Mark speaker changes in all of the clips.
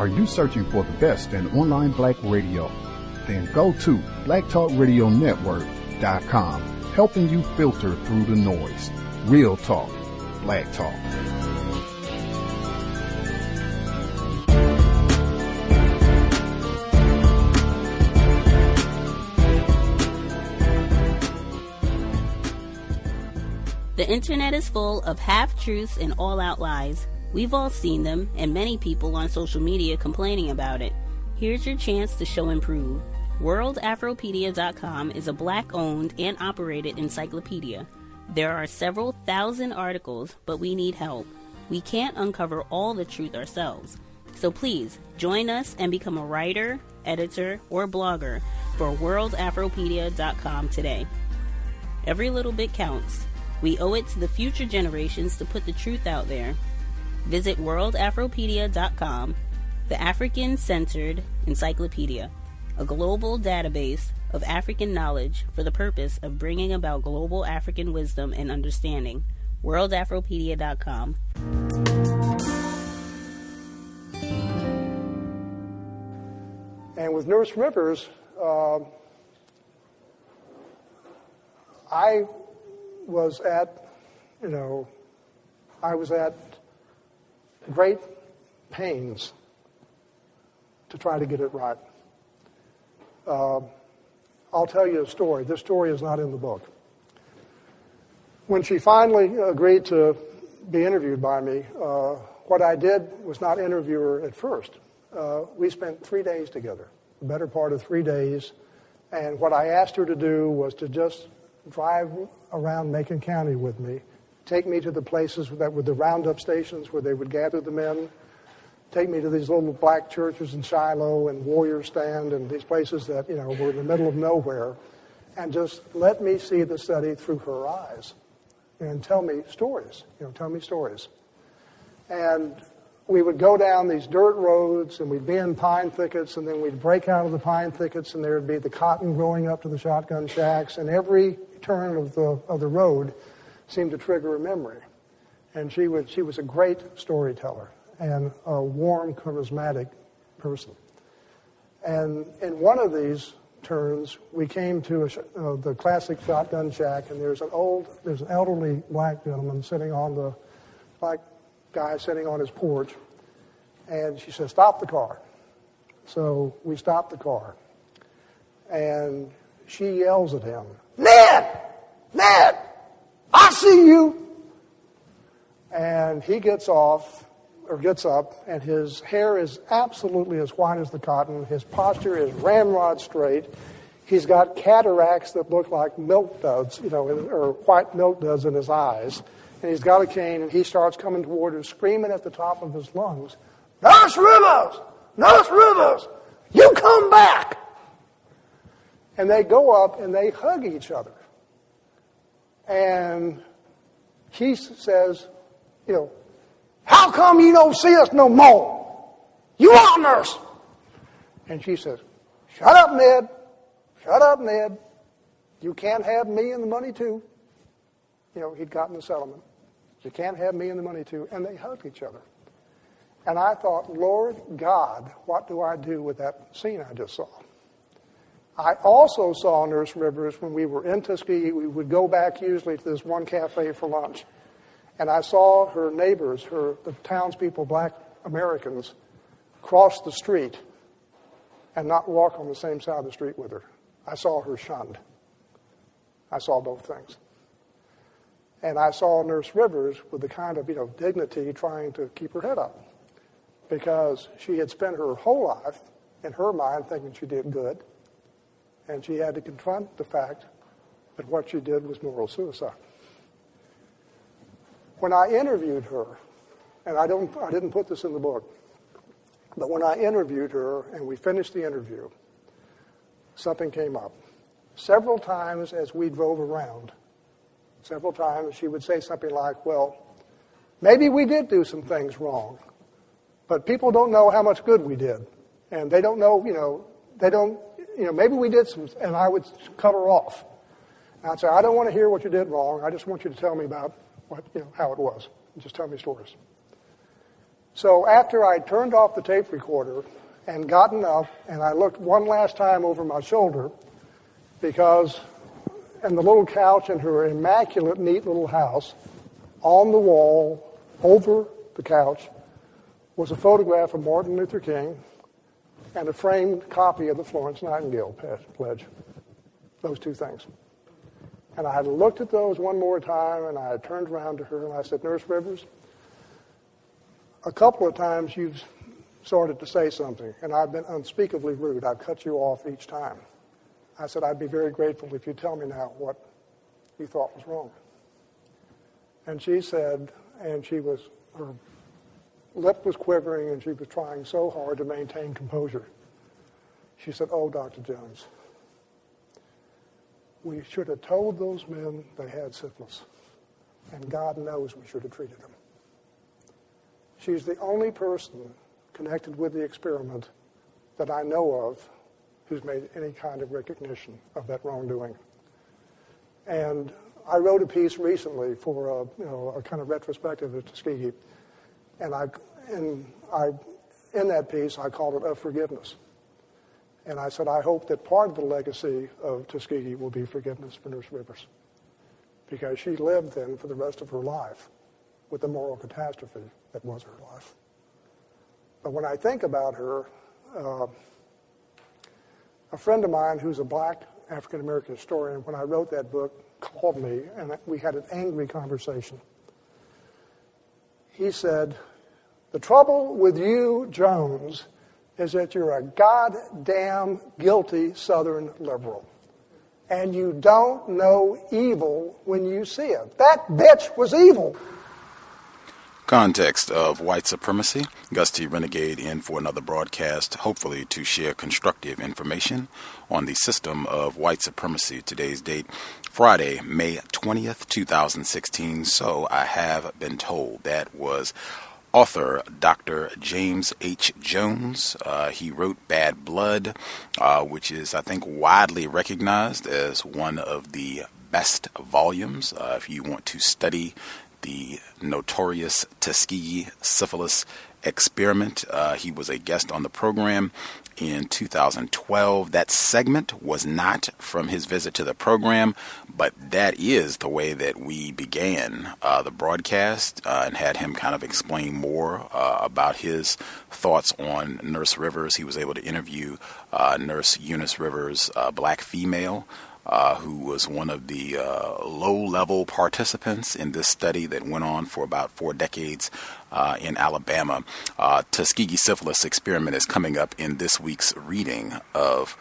Speaker 1: Are you searching for the best in online black radio? Then go to blacktalkradionetwork.com, helping you filter through the noise. Real talk, black talk.
Speaker 2: The internet is full of half-truths and all-out lies. We've all seen them, and many people on social media complaining about it. Here's your chance to show and prove. WorldAfropedia.com is a black-owned and operated encyclopedia. There are several thousand articles, but we need help. We can't uncover all the truth ourselves. So please, join us and become a writer, editor, or blogger for WorldAfropedia.com today. Every little bit counts. We owe it to the future generations to put the truth out there. Visit WorldAfropedia.com, the African-centered encyclopedia, a global database of African knowledge for the purpose of bringing about global African wisdom and understanding. WorldAfropedia.com.
Speaker 3: And with Nurse Rivers, I was at great pains to try to get it right. I'll tell you a story. This story is not in the book. When she finally agreed to be interviewed by me, what I did was not interview her at first. We spent 3 days together, the better part of 3 days, and what I asked her to do was to just drive around Macon County with me, take me to the places that were the roundup stations where they would gather the men, take me to these little black churches in Shiloh and Warrior Stand and these places that, were in the middle of nowhere, and just let me see the study through her eyes and tell me stories, And we would go down these dirt roads and we'd be in pine thickets, and then we'd break out of the pine thickets and there would be the cotton growing up to the shotgun shacks, and every turn of the road seemed to trigger a memory. And she was a great storyteller and a warm, charismatic person. And in one of these turns, we came to the classic shotgun shack, and there's an elderly black gentleman black guy sitting on his porch, and she said, "Stop the car." So we stopped the car, and she yells at him, Ned, I see you." And he gets up, and his hair is absolutely as white as the cotton. His posture is ramrod straight. He's got cataracts that look like milk duds, or white milk duds in his eyes. And he's got a cane, and he starts coming toward her, screaming at the top of his lungs, Nurse Rivers, you come back." And they go up and they hug each other. And he says, "How come you don't see us no more? You are a nurse." And she says, Shut up, Ned. You can't have me and the money too." He'd gotten the settlement. "You can't have me and the money too." And they hugged each other. And I thought, Lord God, what do I do with that scene I just saw? I also saw Nurse Rivers when we were in Tuskegee. We would go back usually to this one cafe for lunch. And I saw her neighbors, the townspeople, black Americans, cross the street and not walk on the same side of the street with her. I saw her shunned. I saw both things. And I saw Nurse Rivers with the kind of, dignity trying to keep her head up, because she had spent her whole life, in her mind, thinking she did good, and she had to confront the fact that what she did was moral suicide. When I interviewed her, and I didn't put this in the book, but when I interviewed her and we finished the interview, something came up. Several times as we drove around, she would say something like, "Well, maybe we did do some things wrong, but people don't know how much good we did. And they don't know, maybe we did some," and I would cut her off. And I'd say, "I don't want to hear what you did wrong. I just want you to tell me about how it was. Just tell me stories." So after I turned off the tape recorder and gotten up, and I looked one last time over my shoulder, because in the little couch in her immaculate, neat little house, on the wall, over the couch, was a photograph of Martin Luther King and a framed copy of the Florence Nightingale Pledge. Those two things. And I had looked at those one more time, and I had turned around to her, and I said, Nurse Rivers, a couple of times you've started to say something, and I've been unspeakably rude. I've cut you off each time. I said, I'd be very grateful if you'd tell me now what you thought was wrong. And she said, and her lip was quivering, and she was trying so hard to maintain composure. She said, oh, Dr. Jones, we should have told those men they had syphilis, and God knows we should have treated them. She's the only person connected with the experiment that I know of who's made any kind of recognition of that wrongdoing. And I wrote a piece recently for a kind of retrospective at Tuskegee, and in that piece I called it Of Forgiveness. And I said, I hope that part of the legacy of Tuskegee will be forgiveness for Nurse Rivers, because she lived then for the rest of her life with the moral catastrophe that was her life. But when I think about her, a friend of mine who's a black African-American historian, when I wrote that book, called me, and we had an angry conversation. He said, the trouble with you, Jones, is that you're a goddamn guilty Southern liberal. And you don't know evil when you see it. That bitch was evil.
Speaker 4: Context of White Supremacy. Gus T Renegade in for another broadcast, hopefully to share constructive information on the system of white supremacy. Today's date, Friday, May 20th, 2016. So I have been told. That was author Dr. James H. Jones. He wrote Bad Blood, which is, I think, widely recognized as one of the best volumes. If you want to study the notorious Tuskegee syphilis experiment, he was a guest on the program in 2012. That segment was not from his visit to the program, but that is the way that we began the broadcast and had him kind of explain more about his thoughts on Nurse Rivers. He was able to interview Nurse Eunice Rivers, black female, who was one of the low-level participants in this study that went on for about 4 decades in Alabama. Tuskegee syphilis experiment is coming up in this week's reading of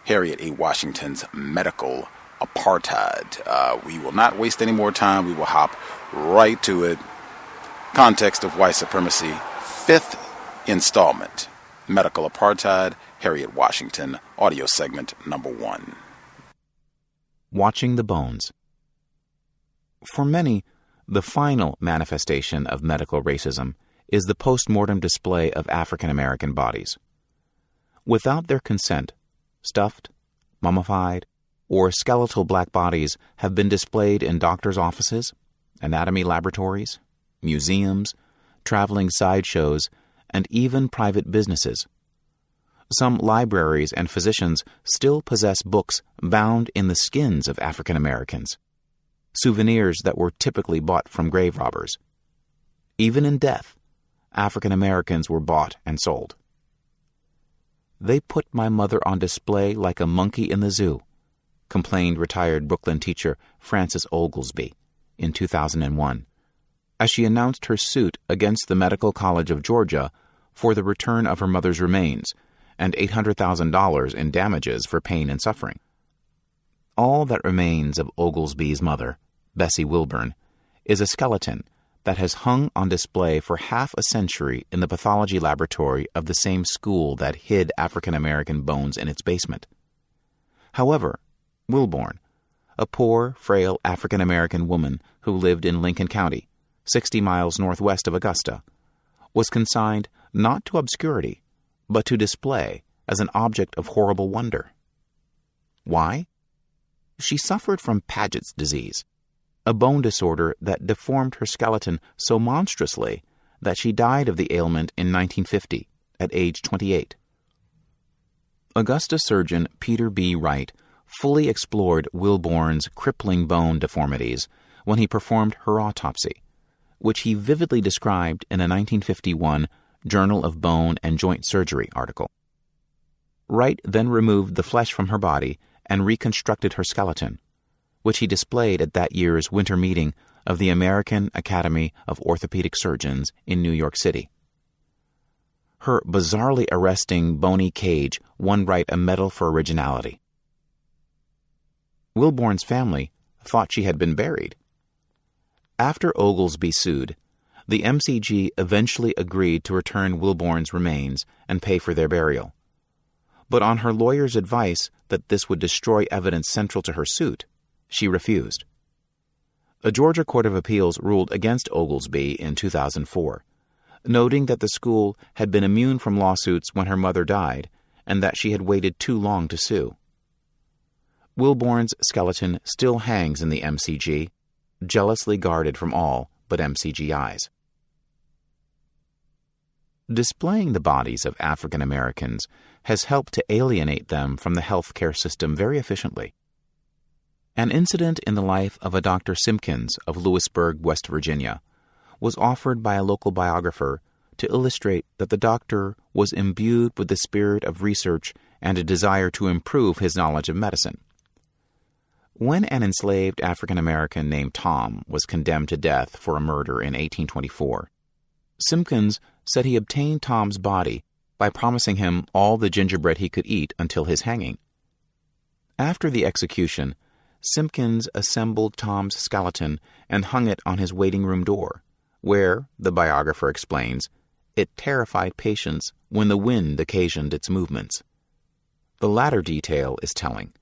Speaker 4: Harriet A. Washington's Medical Apartheid. We will not waste any more time. We will hop right to it. Context of White Supremacy, 5th installment. Medical Apartheid, Harriet Washington, audio segment number 1.
Speaker 5: Watching the bones. For many, the final manifestation of medical racism is the post-mortem display of African American bodies. Without their consent, stuffed, mummified, or skeletal black bodies have been displayed in doctors' offices, anatomy laboratories, museums, traveling sideshows, and even private businesses. Some libraries and physicians still possess books bound in the skins of African Americans, souvenirs that were typically bought from grave robbers. Even in death, African Americans were bought and sold. They put my mother on display like a monkey in the zoo, complained retired Brooklyn teacher Frances Oglesby in 2001, as she announced her suit against the Medical College of Georgia for the return of her mother's remains and $800,000 in damages for pain and suffering. All that remains of Oglesby's mother, Bessie Wilburn, is a skeleton that has hung on display for half a century in the pathology laboratory of the same school that hid African American bones in its basement. However, Wilburn, a poor, frail African American woman who lived in Lincoln County, 60 miles northwest of Augusta, was consigned not to obscurity, but to display as an object of horrible wonder. Why? She suffered from Paget's disease, a bone disorder that deformed her skeleton so monstrously that she died of the ailment in 1950 at age 28. Augusta surgeon Peter B. Wright fully explored Wilborn's crippling bone deformities when he performed her autopsy, which he vividly described in a 1951 Journal of Bone and Joint Surgery article. Wright then removed the flesh from her body and reconstructed her skeleton, which he displayed at that year's winter meeting of the American Academy of Orthopedic Surgeons in New York City. Her bizarrely arresting bony cage won Wright a medal for originality. Wilborn's family thought she had been buried. After Oglesby sued, the MCG eventually agreed to return Wilborn's remains and pay for their burial. But on her lawyer's advice that this would destroy evidence central to her suit, she refused. A Georgia Court of Appeals ruled against Oglesby in 2004, noting that the school had been immune from lawsuits when her mother died and that she had waited too long to sue. Wilborn's skeleton still hangs in the MCG, jealously guarded from all but MCG eyes. Displaying the bodies of African Americans has helped to alienate them from the healthcare system very efficiently. An incident in the life of a Dr. Simpkins of Lewisburg, West Virginia, was offered by a local biographer to illustrate that the doctor was imbued with the spirit of research and a desire to improve his knowledge of medicine. When an enslaved African American named Tom was condemned to death for a murder in 1824, Simpkins said he obtained Tom's body by promising him all the gingerbread he could eat until his hanging. After the execution, Simpkins assembled Tom's skeleton and hung it on his waiting room door, where, the biographer explains, it terrified patients when the wind occasioned its movements. The latter detail is telling,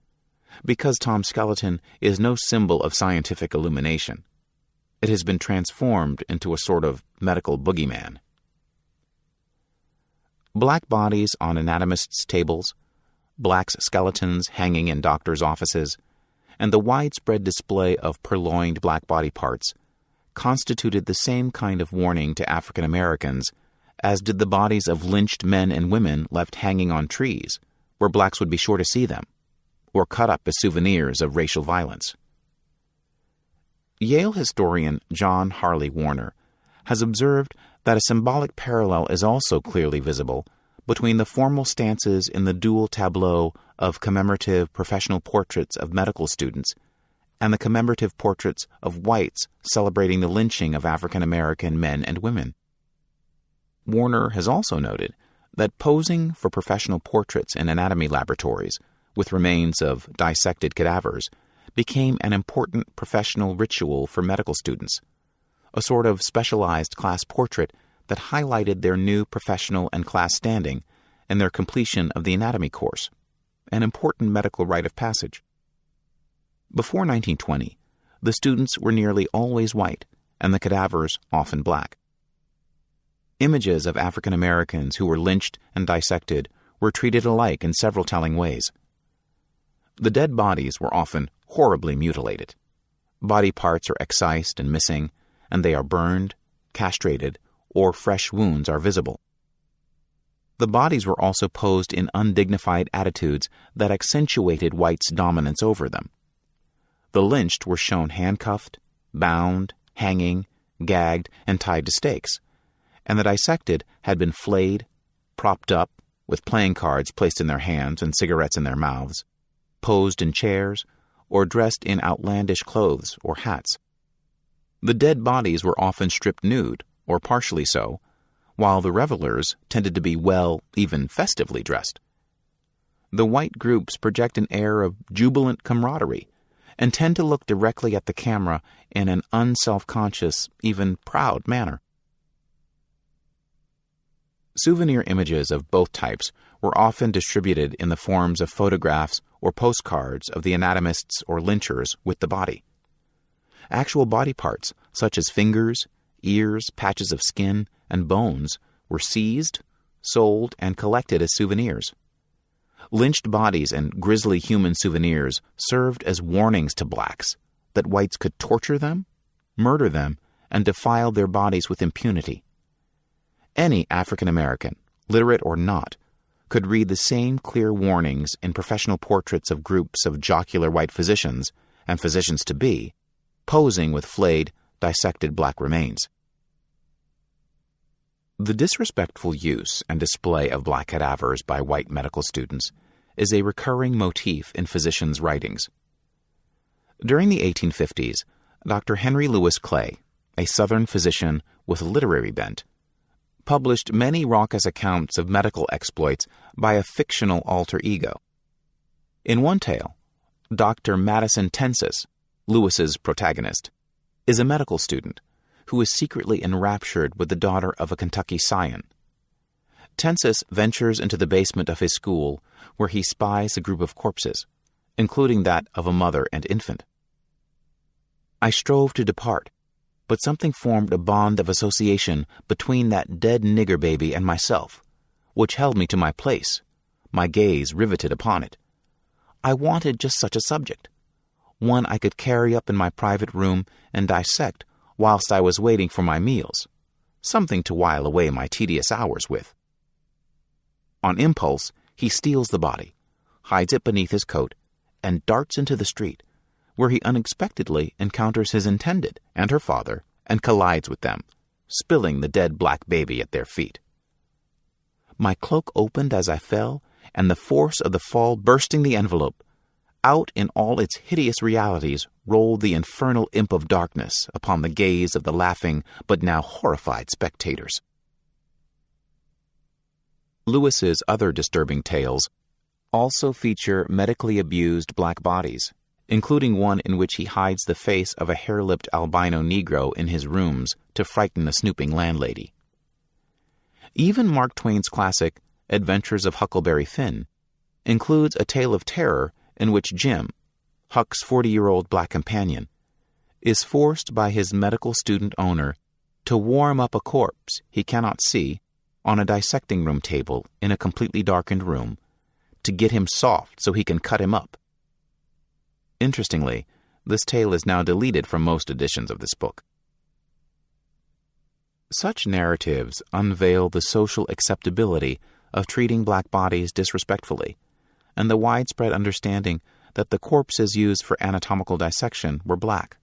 Speaker 5: because Tom's skeleton is no symbol of scientific illumination. It has been transformed into a sort of medical boogeyman. Black bodies on anatomists' tables, black skeletons hanging in doctors' offices, and the widespread display of purloined black body parts constituted the same kind of warning to African Americans as did the bodies of lynched men and women left hanging on trees, where blacks would be sure to see them, or cut up as souvenirs of racial violence. Yale historian John Harley Warner has observed that a symbolic parallel is also clearly visible between the formal stances in the dual tableau of commemorative professional portraits of medical students and the commemorative portraits of whites celebrating the lynching of African American men and women. Warner has also noted that posing for professional portraits in anatomy laboratories with remains of dissected cadavers became an important professional ritual for medical students, a sort of specialized class portrait that highlighted their new professional and class standing and their completion of the anatomy course, an important medical rite of passage. Before 1920, the students were nearly always white and the cadavers often black. Images of African Americans who were lynched and dissected were treated alike in several telling ways. The dead bodies were often horribly mutilated. Body parts are excised and missing, and they are burned, castrated, or fresh wounds are visible. The bodies were also posed in undignified attitudes that accentuated whites' dominance over them. The lynched were shown handcuffed, bound, hanging, gagged, and tied to stakes, and the dissected had been flayed, propped up, with playing cards placed in their hands and cigarettes in their mouths, posed in chairs, or dressed in outlandish clothes or hats. The dead bodies were often stripped nude, or partially so, while the revelers tended to be well, even festively dressed. The white groups project an air of jubilant camaraderie and tend to look directly at the camera in an unself-conscious, even proud manner. Souvenir images of both types were often distributed in the forms of photographs or postcards of the anatomists or lynchers with the body. Actual body parts, such as fingers, ears, patches of skin, and bones, were seized, sold, and collected as souvenirs. Lynched bodies and grisly human souvenirs served as warnings to blacks that whites could torture them, murder them, and defile their bodies with impunity. Any African American, literate or not, could read the same clear warnings in professional portraits of groups of jocular white physicians and physicians-to-be posing with flayed, dissected black remains. The disrespectful use and display of black cadavers by white medical students is a recurring motif in physicians' writings. During the 1850s, Dr. Henry Louis Clay, a Southern physician with a literary bent, published many raucous accounts of medical exploits by a fictional alter ego. In one tale, Dr. Madison Census, Lewis's protagonist, is a medical student who is secretly enraptured with the daughter of a Kentucky scion. Census ventures into the basement of his school where he spies a group of corpses, including that of a mother and infant. I strove to depart, but something formed a bond of association between that dead nigger baby and myself, which held me to my place, my gaze riveted upon it. I wanted just such a subject, one I could carry up in my private room and dissect whilst I was waiting for my meals, something to while away my tedious hours with. On impulse, he steals the body, hides it beneath his coat, and darts into the street, where he unexpectedly encounters his intended and her father and collides with them, spilling the dead black baby at their feet. My cloak opened as I fell, and the force of the fall bursting the envelope, out in all its hideous realities rolled the infernal imp of darkness upon the gaze of the laughing but now horrified spectators. Lewis's other disturbing tales also feature medically abused black bodies, including one in which he hides the face of a hair-lipped albino Negro in his rooms to frighten a snooping landlady. Even Mark Twain's classic Adventures of Huckleberry Finn includes a tale of terror in which Jim, Huck's 40-year-old black companion, is forced by his medical student owner to warm up a corpse he cannot see on a dissecting room table in a completely darkened room to get him soft so he can cut him up. Interestingly, this tale is now deleted from most editions of this book. Such narratives unveil the social acceptability of treating black bodies disrespectfully, and the widespread understanding that the corpses used for anatomical dissection were black.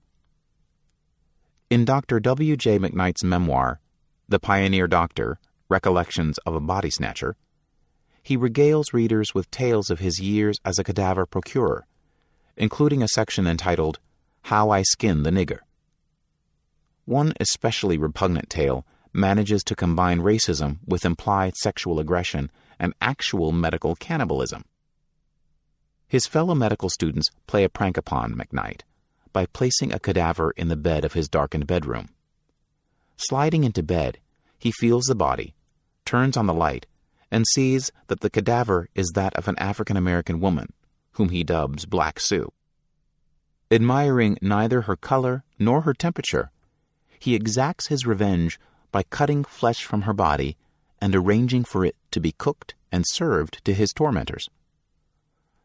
Speaker 5: In Dr. W. J. McKnight's memoir, The Pioneer Doctor, Recollections of a Body Snatcher, he regales readers with tales of his years as a cadaver procurer, including a section entitled, How I Skinned the Nigger. One especially repugnant tale manages to combine racism with implied sexual aggression and actual medical cannibalism. His fellow medical students play a prank upon McKnight by placing a cadaver in the bed of his darkened bedroom. Sliding into bed, he feels the body, turns on the light, and sees that the cadaver is that of an African-American woman, whom he dubs Black Sue. Admiring neither her color nor her temperature, he exacts his revenge by cutting flesh from her body and arranging for it to be cooked and served to his tormentors.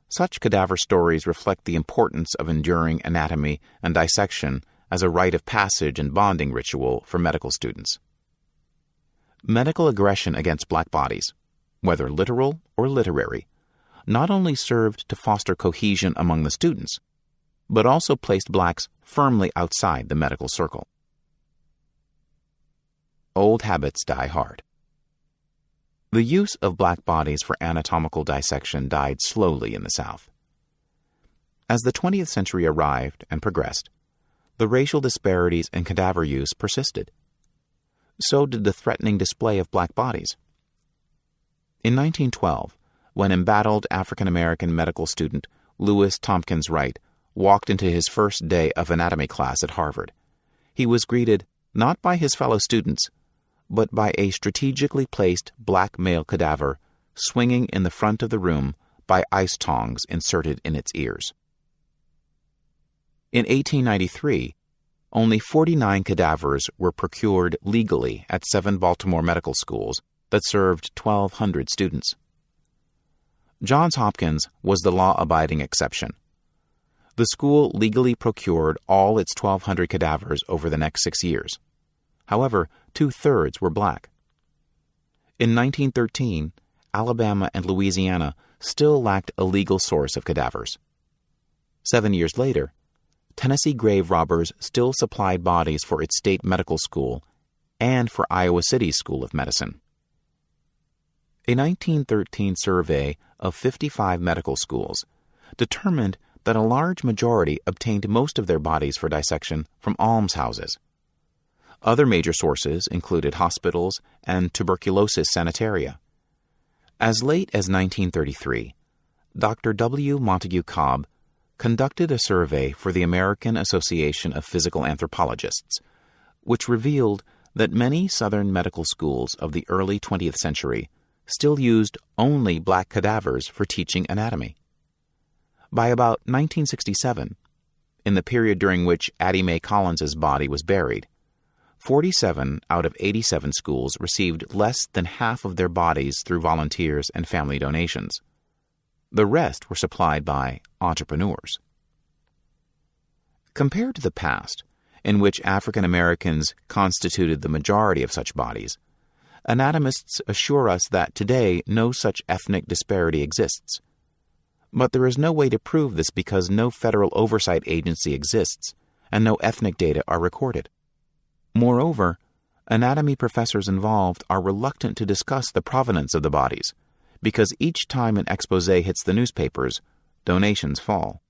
Speaker 5: Such cadaver stories reflect the importance of enduring anatomy and dissection as a rite of passage and bonding ritual for medical students. Medical aggression against black bodies, whether literal or literary, not only served to foster cohesion among the students, but also placed blacks firmly outside the medical circle. Old habits die hard. The use of black bodies for anatomical dissection died slowly in the South. As the 20th century arrived and progressed, the racial disparities in cadaver use persisted. So did the threatening display of black bodies. In 1912, when embattled African-American medical student Lewis Tompkins Wright walked into his first day of anatomy class at Harvard, he was greeted not by his fellow students, but by a strategically placed black male cadaver swinging in the front of the room by ice tongs inserted in its ears. In 1893, only 49 cadavers were procured legally at 7 Baltimore medical schools that served 1,200 students. Johns Hopkins was the law-abiding exception. The school legally procured all its 1,200 cadavers over the next 6 years. However, 2/3 were black. In 1913, Alabama and Louisiana still lacked a legal source of cadavers. 7 years later, Tennessee grave robbers still supplied bodies for its state medical school and for Iowa City's School of Medicine. A 1913 survey of 55 medical schools determined that a large majority obtained most of their bodies for dissection from almshouses. Other major sources included hospitals and tuberculosis sanitaria. As late as 1933, Dr. W. Montague Cobb conducted a survey for the American Association of Physical Anthropologists, which revealed that many Southern medical schools of the early 20th century still used only black cadavers for teaching anatomy. By about 1967, in the period during which Addie Mae Collins's body was buried, 47 out of 87 schools received less than half of their bodies through volunteers and family donations. The rest were supplied by entrepreneurs. Compared to the past, in which African Americans constituted the majority of such bodies, anatomists assure us that today no such ethnic disparity exists. But there is no way to prove this because no federal oversight agency exists and no ethnic data are recorded. Moreover, anatomy professors involved are reluctant to discuss the provenance of the bodies because each time an expose hits the newspapers, donations fall.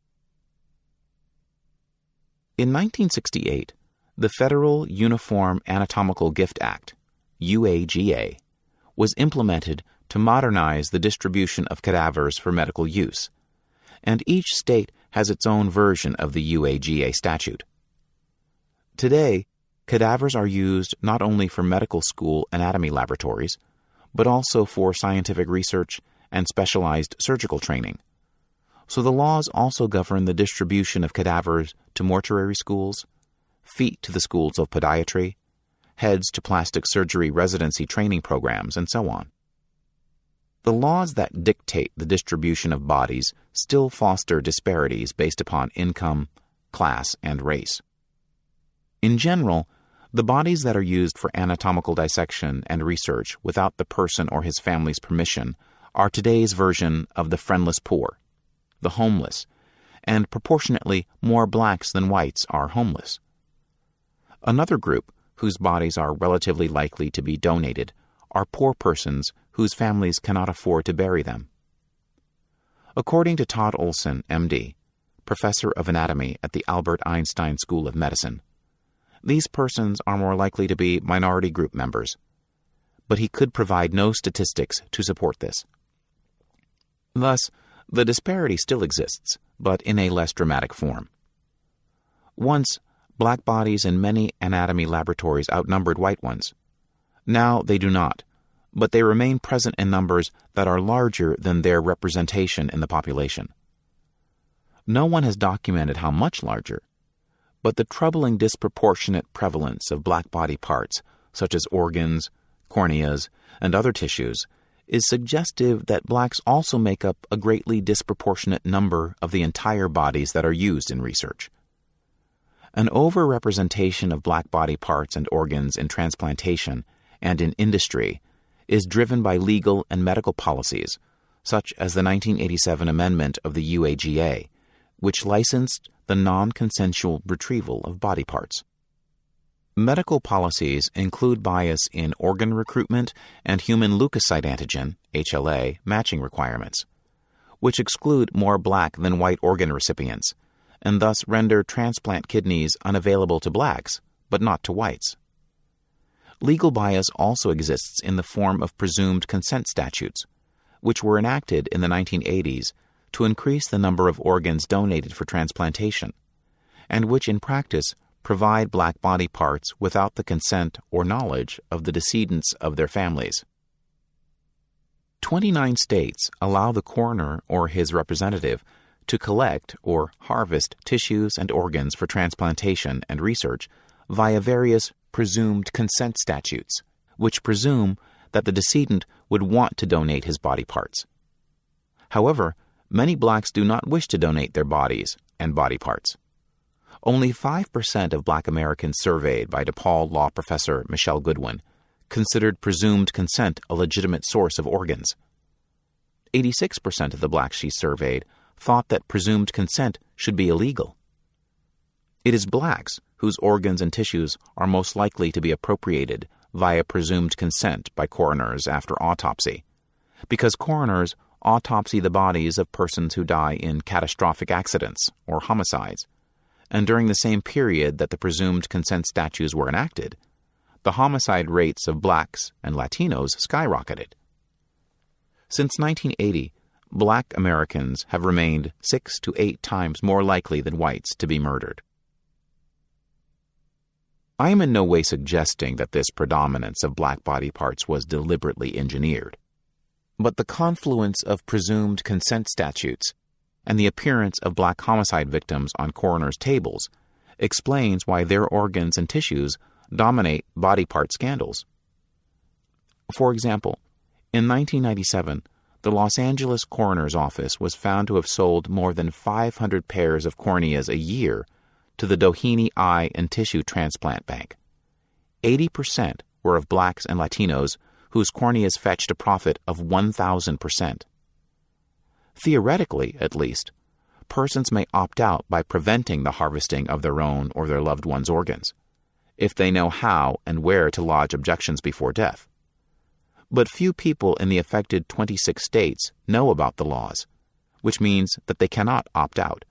Speaker 5: In 1968, the Federal Uniform Anatomical Gift Act, UAGA, was implemented to modernize the distribution of cadavers for medical use, and each state has its own version of the UAGA statute. Today, cadavers are used not only for medical school anatomy laboratories, but also for scientific research and specialized surgical training. So the laws also govern the distribution of cadavers to mortuary schools, feet to the schools of podiatry, heads to plastic surgery residency training programs, and so on. The laws that dictate the distribution of bodies still foster disparities based upon income, class, and race. In general, the bodies that are used for anatomical dissection and research without the person or his family's permission are today's version of the friendless poor, the homeless, and proportionately more blacks than whites are homeless. Another group whose bodies are relatively likely to be donated are poor persons whose families cannot afford to bury them. According to Todd Olson, M.D., professor of anatomy at the Albert Einstein School of Medicine, these persons are more likely to be minority group members, but he could provide no statistics to support this. Thus, the disparity still exists, but in a less dramatic form. Once, black bodies in many anatomy laboratories outnumbered white ones. Now they do not, but they remain present in numbers that are larger than their representation in the population. No one has documented how much larger, but the troubling disproportionate prevalence of black body parts, such as organs, corneas, and other tissues, is suggestive that blacks also make up a greatly disproportionate number of the entire bodies that are used in research. An overrepresentation of black body parts and organs in transplantation and in industry is driven by legal and medical policies, such as the 1987 amendment of the UAGA, which licensed the non-consensual retrieval of body parts. Medical policies include bias in organ recruitment and human leukocyte antigen, HLA, matching requirements, which exclude more black than white organ recipients, and thus render transplant kidneys unavailable to blacks, but not to whites. Legal bias also exists in the form of presumed consent statutes, which were enacted in the 1980s to increase the number of organs donated for transplantation, and which in practice provide black body parts without the consent or knowledge of the decedents of their families. 29 states allow the coroner or his representative to collect or harvest tissues and organs for transplantation and research via various presumed consent statutes, which presume that the decedent would want to donate his body parts. However, many blacks do not wish to donate their bodies and body parts. Only 5% of black Americans surveyed by DePaul law professor Michelle Goodwin considered presumed consent a legitimate source of organs. 86% of the blacks she surveyed thought that presumed consent should be illegal. It is blacks whose organs and tissues are most likely to be appropriated via presumed consent by coroners after autopsy, because coroners autopsy the bodies of persons who die in catastrophic accidents or homicides, and during the same period that the presumed consent statutes were enacted, the homicide rates of blacks and Latinos skyrocketed. Since 1980, black Americans have remained 6 to 8 times more likely than whites to be murdered. I am in no way suggesting that this predominance of black body parts was deliberately engineered, but the confluence of presumed consent statutes and the appearance of black homicide victims on coroners' tables explains why their organs and tissues dominate body part scandals. For example, in 1997, the Los Angeles Coroner's Office was found to have sold more than 500 pairs of corneas a year to the Doheny Eye and Tissue Transplant Bank. 80% were of blacks and Latinos whose corneas fetched a profit of 1,000%. Theoretically, at least, persons may opt out by preventing the harvesting of their own or their loved one's organs, if they know how and where to lodge objections before death. But few people in the affected 26 states know about the laws, which means that they cannot opt out.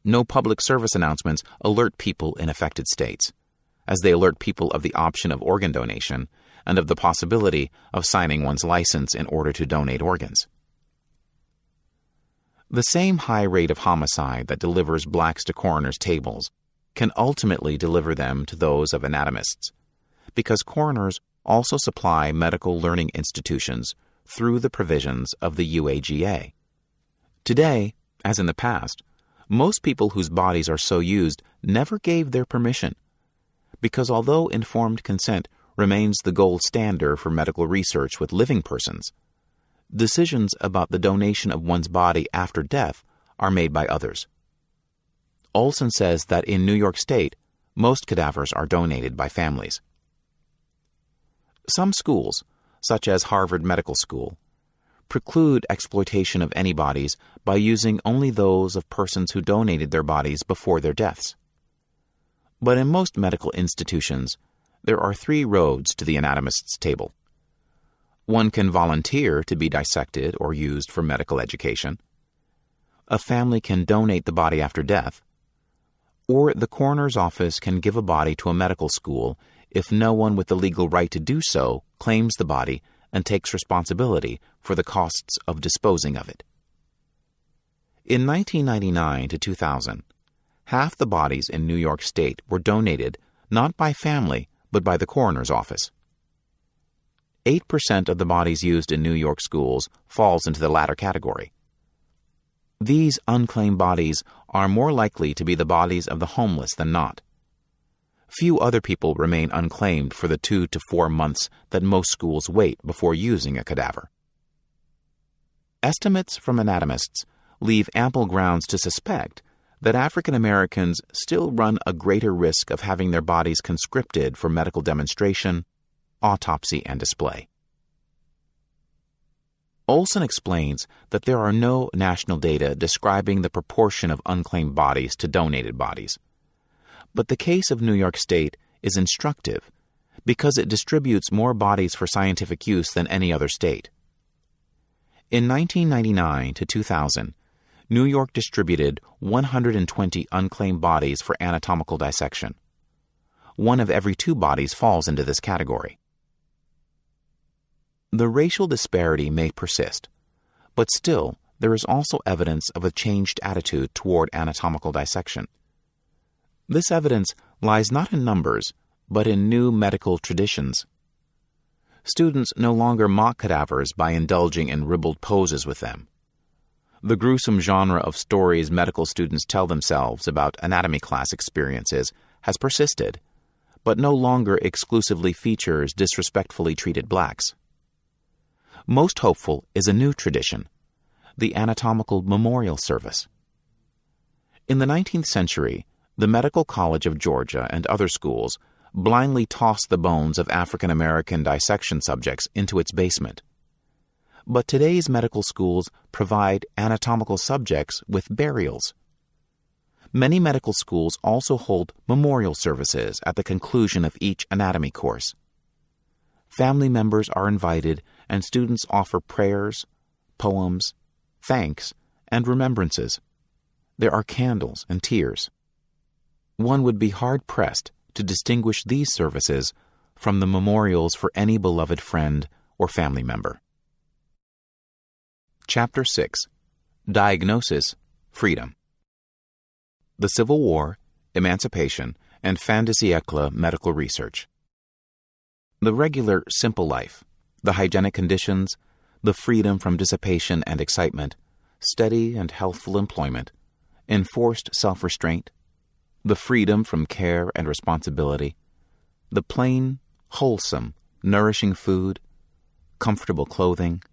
Speaker 5: No public service announcements alert people in affected states, as they alert people of the option of organ donation and of the possibility of signing one's license in order to donate organs. The same high rate of homicide that delivers blacks to coroners' tables can ultimately deliver them to those of anatomists, because coroners also supply medical learning institutions through the provisions of the UAGA. Today, as in the past, most people whose bodies are so used never gave their permission, because although informed consent remains the gold standard for medical research with living persons, decisions about the donation of one's body after death are made by others. Olson says that in New York State, most cadavers are donated by families. Some schools, such as Harvard Medical School, preclude exploitation of any bodies by using only those of persons who donated their bodies before their deaths. But in most medical institutions, there are 3 roads to the anatomist's table. One can volunteer to be dissected or used for medical education. A family can donate the body after death. Or the coroner's office can give a body to a medical school if no one with the legal right to do so claims the body and takes responsibility for the costs of disposing of it. In 1999 to 2000, half the bodies in New York State were donated not by family but by the coroner's office. 8% of the bodies used in New York schools falls into the latter category. These unclaimed bodies are more likely to be the bodies of the homeless than not. Few other people remain unclaimed for the 2 to 4 months that most schools wait before using a cadaver. Estimates from anatomists leave ample grounds to suspect that African Americans still run a greater risk of having their bodies conscripted for medical demonstration, autopsy, and display. Olson explains that there are no national data describing the proportion of unclaimed bodies to donated bodies. But the case of New York State is instructive because it distributes more bodies for scientific use than any other state. In 1999 to 2000, New York distributed 120 unclaimed bodies for anatomical dissection. 1 of every 2 bodies falls into this category. The racial disparity may persist, but still there is also evidence of a changed attitude toward anatomical dissection. This evidence lies not in numbers, but in new medical traditions. Students no longer mock cadavers by indulging in ribald poses with them. The gruesome genre of stories medical students tell themselves about anatomy class experiences has persisted, but no longer exclusively features disrespectfully treated blacks. Most hopeful is a new tradition, the anatomical memorial service. In the 19th century, the Medical College of Georgia and other schools blindly tossed the bones of African American dissection subjects into its basement. But today's medical schools provide anatomical subjects with burials. Many medical schools also hold memorial services at the conclusion of each anatomy course. Family members are invited, and students offer prayers, poems, thanks, and remembrances. There are candles and tears. One would be hard-pressed to distinguish these services from the memorials for any beloved friend or family member. Chapter 6. Diagnosis, Freedom. The Civil War, Emancipation, and Fin de siècle Medical Research. The regular, simple life, the hygienic conditions, the freedom from dissipation and excitement, steady and healthful employment, enforced self-restraint, the freedom from care and responsibility, the plain, wholesome, nourishing food, comfortable clothing,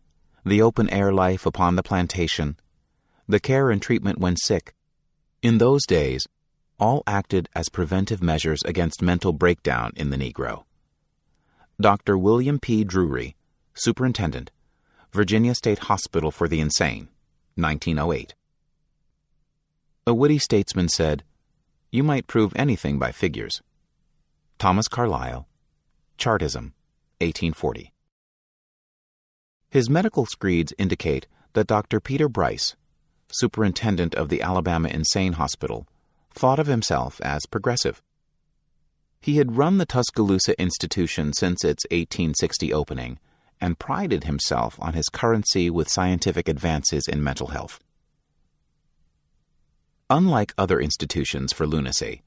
Speaker 5: the open-air life upon the plantation, the care and treatment when sick. In those days, all acted as preventive measures against mental breakdown in the Negro. Dr. William P. Drury, Superintendent, Virginia State Hospital for the Insane, 1908. A witty statesman said, "You might prove anything by figures." Thomas Carlyle, Chartism, 1840. His medical screeds indicate that Dr. Peter Bryce, Superintendent of the Alabama Insane Hospital, thought of himself as progressive. He had run the Tuscaloosa institution since its 1860 opening and prided himself on his currency with scientific advances in mental health. Unlike other institutions for lunacy,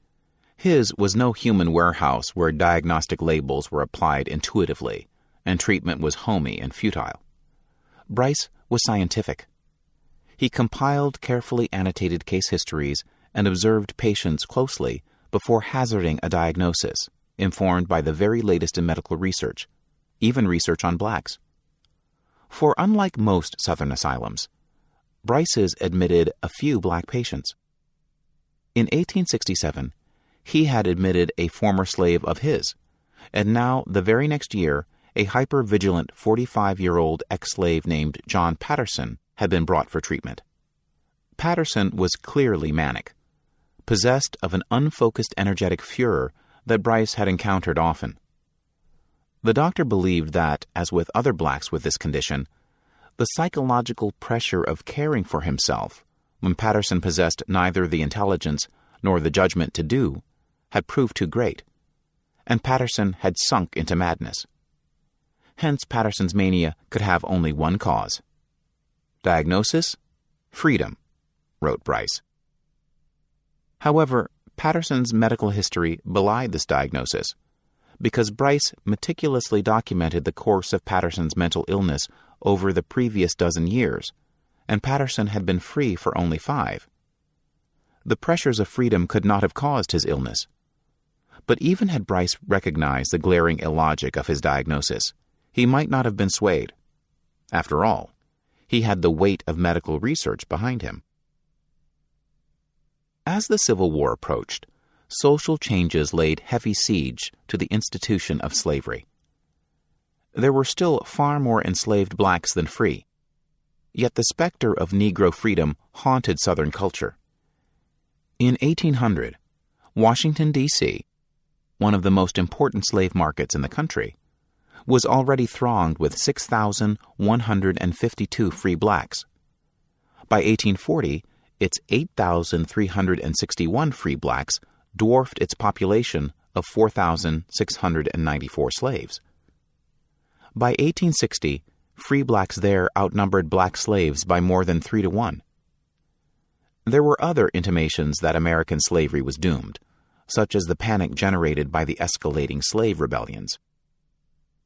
Speaker 5: his was no human warehouse where diagnostic labels were applied intuitively and treatment was homey and futile. Bryce was scientific. He compiled carefully annotated case histories and observed patients closely before hazarding a diagnosis, informed by the very latest in medical research, even research on blacks. For unlike most Southern asylums, Bryce's admitted a few black patients. In 1867, he had admitted a former slave of his, and now, the very next year, a hyper-vigilant 45-year-old ex-slave named John Patterson had been brought for treatment. Patterson was clearly manic, possessed of an unfocused energetic furor that Bryce had encountered often. The doctor believed that, as with other blacks with this condition, the psychological pressure of caring for himself, when Patterson possessed neither the intelligence nor the judgment to do, had proved too great, and Patterson had sunk into madness. Hence, Patterson's mania could have only one cause. Diagnosis? Freedom, wrote Bryce. However, Patterson's medical history belied this diagnosis, because Bryce meticulously documented the course of Patterson's mental illness over the previous dozen years, and Patterson had been free for only 5. The pressures of freedom could not have caused his illness. But even had Bryce recognized the glaring illogic of his diagnosis, he might not have been swayed. After all, he had the weight of medical research behind him. As the Civil War approached, social changes laid heavy siege to the institution of slavery. There were still far more enslaved blacks than free, yet the specter of Negro freedom haunted Southern culture. In 1800, Washington, D.C., one of the most important slave markets in the country, was already thronged with 6,152 free blacks. By 1840, its 8,361 free blacks dwarfed its population of 4,694 slaves. By 1860, free blacks there outnumbered black slaves by more than 3 to 1. There were other intimations that American slavery was doomed, such as the panic generated by the escalating slave rebellions.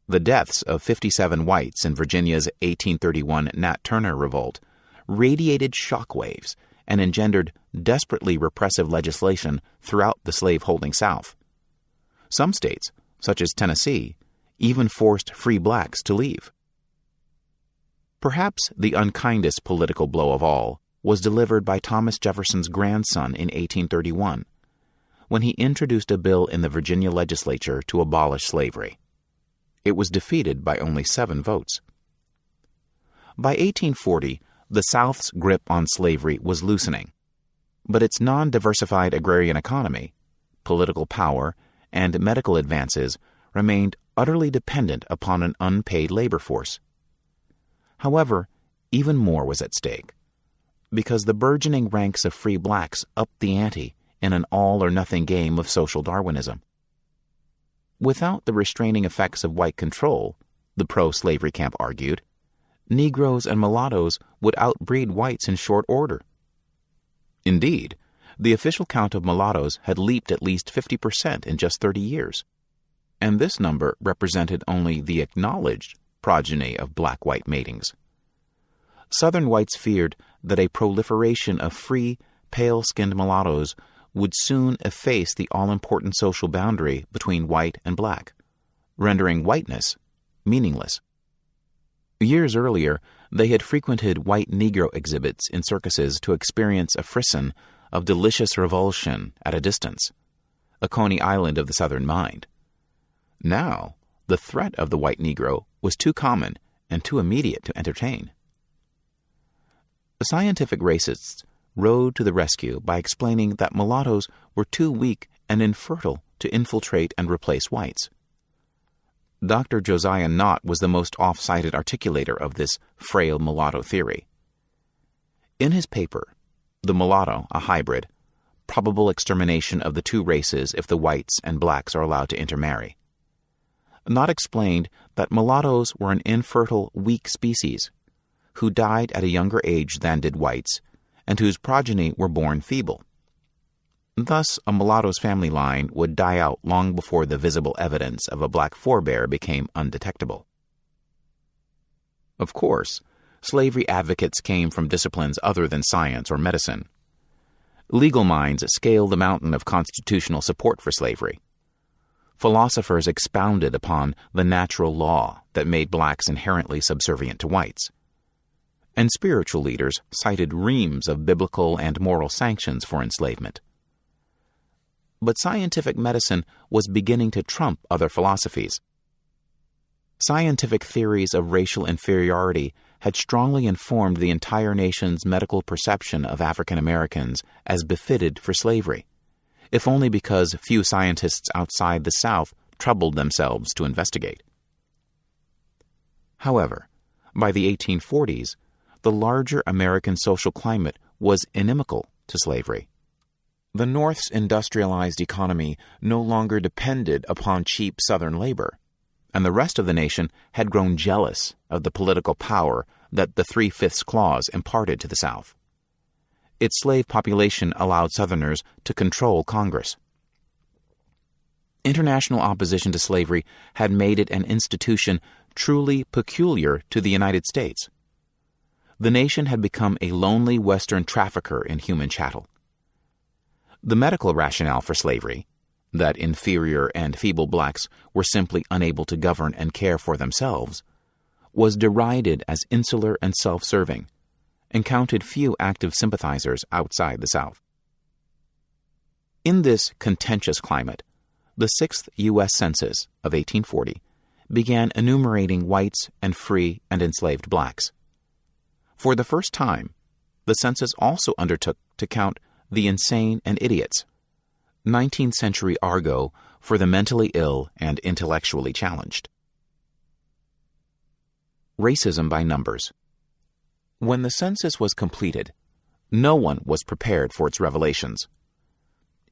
Speaker 5: The deaths of 57 whites in Virginia's 1831 Nat Turner revolt radiated shockwaves and engendered desperately repressive legislation throughout the slave-holding South. Some states, such as Tennessee, even forced free blacks to leave. Perhaps the unkindest political blow of all was delivered by Thomas Jefferson's grandson in 1831, when he introduced a bill in the Virginia legislature to abolish slavery. It was defeated by only 7 votes. By 1840, the South's grip on slavery was loosening, but its non-diversified agrarian economy, political power, and medical advances remained utterly dependent upon an unpaid labor force. However, even more was at stake, because the burgeoning ranks of free blacks upped the ante in an all-or-nothing game of social Darwinism. Without the restraining effects of white control, the pro-slavery camp argued, Negroes and mulattoes would outbreed whites in short order. Indeed, the official count of mulattoes had leaped at least 50% in just 30 years, and this number represented only the acknowledged progeny of black-white matings. Southern whites feared that a proliferation of free, pale-skinned mulattoes would soon efface the all-important social boundary between white and black, rendering whiteness meaningless. Years earlier, they had frequented white Negro exhibits in circuses to experience a frisson of delicious revulsion at a distance, a Coney Island of the Southern mind. Now, the threat of the white Negro was too common and too immediate to entertain. The scientific racists rode to the rescue by explaining that mulattoes were too weak and infertile to infiltrate and replace whites. Dr. Josiah Nott was the most off-cited articulator of this frail mulatto theory. In his paper, The Mulatto, a Hybrid, Probable Extermination of the Two Races if the Whites and Blacks are Allowed to Intermarry, Nott explained that mulattoes were an infertile, weak species who died at a younger age than did whites and whose progeny were born feeble. Thus, a mulatto's family line would die out long before the visible evidence of a black forebear became undetectable. Of course, slavery advocates came from disciplines other than science or medicine. Legal minds scaled the mountain of constitutional support for slavery. Philosophers expounded upon the natural law that made blacks inherently subservient to whites. And spiritual leaders cited reams of biblical and moral sanctions for enslavement. But scientific medicine was beginning to trump other philosophies. Scientific theories of racial inferiority had strongly informed the entire nation's medical perception of African Americans as befitted for slavery, if only because few scientists outside the South troubled themselves to investigate. However, by the 1840s, the larger American social climate was inimical to slavery. The North's industrialized economy no longer depended upon cheap Southern labor, and the rest of the nation had grown jealous of the political power that the 3/5 clause imparted to the South. Its slave population allowed Southerners to control Congress. International opposition to slavery had made it an institution truly peculiar to the United States. The nation had become a lonely Western trafficker in human chattel. The medical rationale for slavery, that inferior and feeble blacks were simply unable to govern and care for themselves, was derided as insular and self-serving, and counted few active sympathizers outside the South. In this contentious climate, the 6th U.S. Census of 1840 began enumerating whites and free and enslaved blacks. For the first time, the census also undertook to count the insane and idiots, 19th century argot for the mentally ill and intellectually challenged. Racism by numbers. When the census was completed, no one was prepared for its revelations.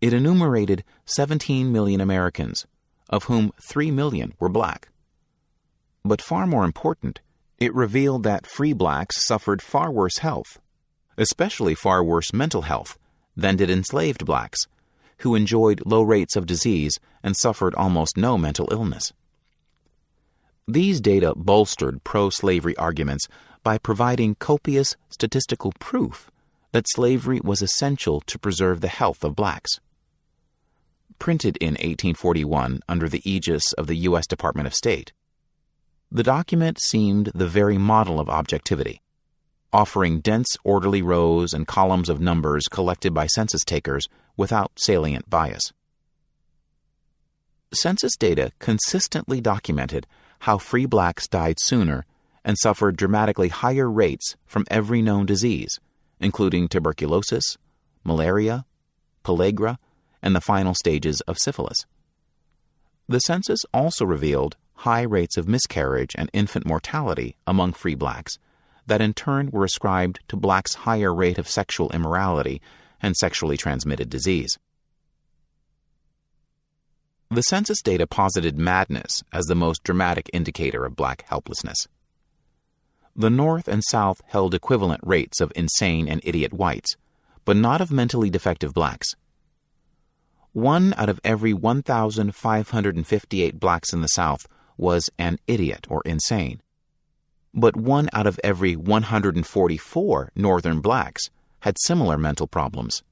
Speaker 5: It enumerated 17 million Americans, of whom 3 million were black. But far more important, it revealed that free blacks suffered far worse health, especially far worse mental health, than did enslaved blacks, who enjoyed low rates of disease and suffered almost no mental illness. These data bolstered pro-slavery arguments by providing copious statistical proof that slavery was essential to preserve the health of blacks. Printed in 1841 under the aegis of the U.S. Department of State, the document seemed the very model of objectivity, offering dense, orderly rows and columns of numbers collected by census takers without salient bias. Census data consistently documented how free blacks died sooner and suffered dramatically higher rates from every known disease, including tuberculosis, malaria, pellagra, and the final stages of syphilis. The census also revealed high rates of miscarriage and infant mortality among free blacks that in turn were ascribed to blacks' higher rate of sexual immorality and sexually transmitted disease. The census data posited madness as the most dramatic indicator of black helplessness. The North and South held equivalent rates of insane and idiot whites, but not of mentally defective blacks. 1 out of every 1,558 blacks in the South was an idiot or insane, but 1 out of every 144 Northern blacks had similar mental problems.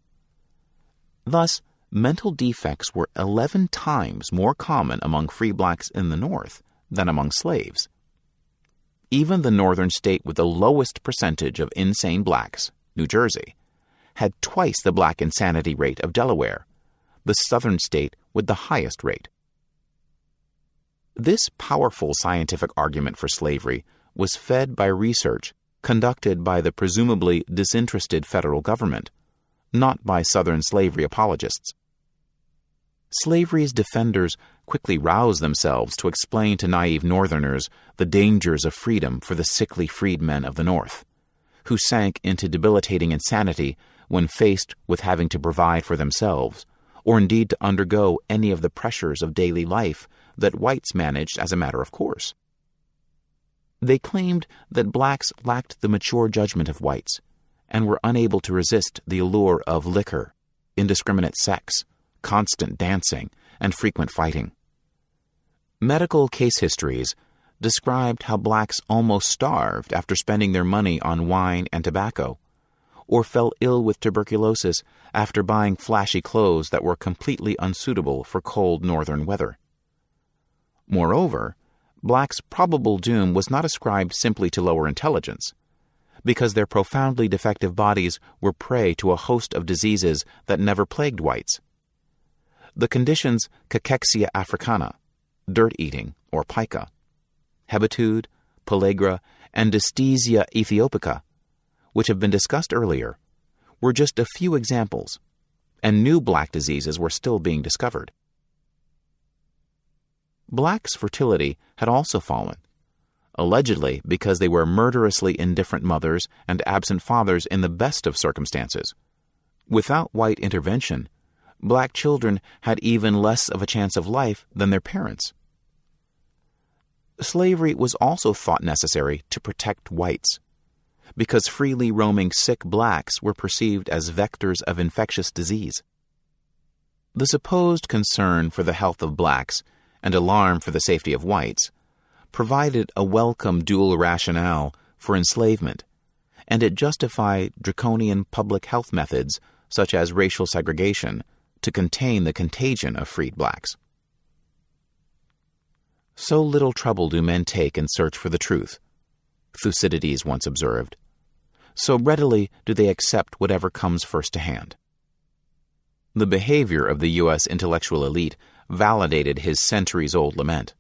Speaker 5: Thus, mental defects were 11 times more common among free blacks in the North than among slaves. Even the northern state with the lowest percentage of insane blacks, New Jersey, had twice the black insanity rate of Delaware, the southern state with the highest rate. This powerful scientific argument for slavery was fed by research conducted by the presumably disinterested federal government, not by Southern slavery apologists. Slavery's defenders quickly roused themselves to explain to naive Northerners the dangers of freedom for the sickly freedmen of the North, who sank into debilitating insanity when faced with having to provide for themselves, or indeed to undergo any of the pressures of daily life that whites managed as a matter of course. They claimed that blacks lacked the mature judgment of whites and were unable to resist the allure of liquor, indiscriminate sex, constant dancing, and frequent fighting. Medical case histories described how blacks almost starved after spending their money on wine and tobacco, or fell ill with tuberculosis after buying flashy clothes that were completely unsuitable for cold northern weather. Moreover, blacks' probable doom was not ascribed simply to lower intelligence, because their profoundly defective bodies were prey to a host of diseases that never plagued whites. The conditions cachexia africana, dirt-eating or pica, hebitude, pellagra, and dystesia ethiopica, which have been discussed earlier, were just a few examples, and new black diseases were still being discovered. Blacks' fertility had also fallen, allegedly because they were murderously indifferent mothers and absent fathers in the best of circumstances. Without white intervention, black children had even less of a chance of life than their parents. Slavery was also thought necessary to protect whites, because freely roaming sick blacks were perceived as vectors of infectious disease. The supposed concern for the health of blacks and alarm for the safety of whites provided a welcome dual rationale for enslavement, and it justified draconian public health methods such as racial segregation to contain the contagion of freed blacks. So little trouble do men take in search for the truth, Thucydides once observed. So readily do they accept whatever comes first to hand. The behavior of the U.S. intellectual elite validated his centuries-old lament.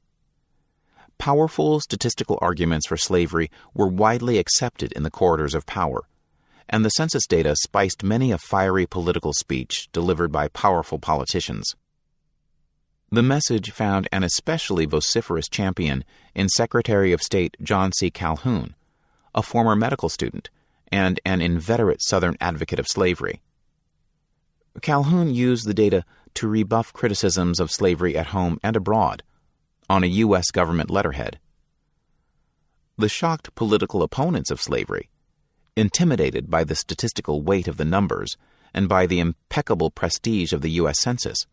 Speaker 5: Powerful statistical arguments for slavery were widely accepted in the corridors of power, and the census data spiced many a fiery political speech delivered by powerful politicians. The message found an especially vociferous champion in Secretary of State John C. Calhoun, a former medical student and an inveterate Southern advocate of slavery. Calhoun used the data to rebuff criticisms of slavery at home and abroad on a U.S. government letterhead. The shocked political opponents of slavery, intimidated by the statistical weight of the numbers and by the impeccable prestige of the U.S. Census,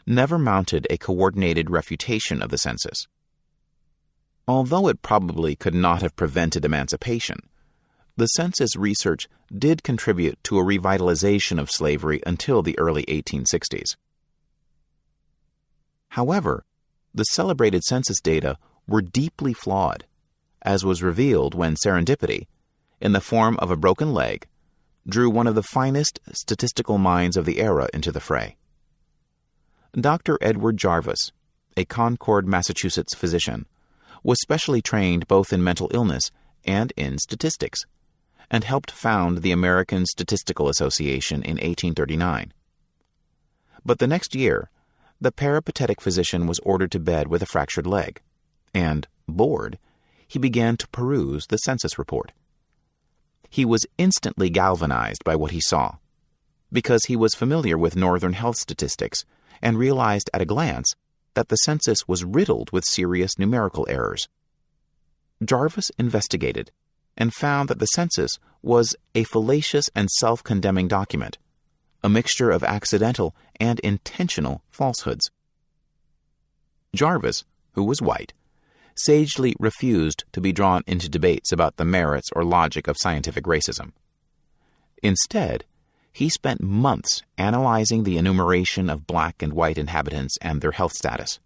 Speaker 5: never mounted a coordinated refutation of the census. Although it probably could not have prevented emancipation, the census research did contribute to a revitalization of slavery until the early 1860s. However, the celebrated census data were deeply flawed, as was revealed when serendipity, in the form of a broken leg, drew one of the finest statistical minds of the era into the fray. Dr. Edward Jarvis, a Concord, Massachusetts physician, was specially trained both in mental illness and in statistics, and helped found the American Statistical Association in 1839. But the next year, the peripatetic physician was ordered to bed with a fractured leg, and, bored, he began to peruse the census report. He was instantly galvanized by what he saw, because he was familiar with Northern health statistics and realized at a glance that the census was riddled with serious numerical errors. Jarvis investigated and found that the census was a fallacious and self-condemning document, a mixture of accidental and intentional falsehoods. Jarvis, who was white, sagely refused to be drawn into debates about the merits or logic of scientific racism. Instead, he spent months analyzing the enumeration of black and white inhabitants and their health status.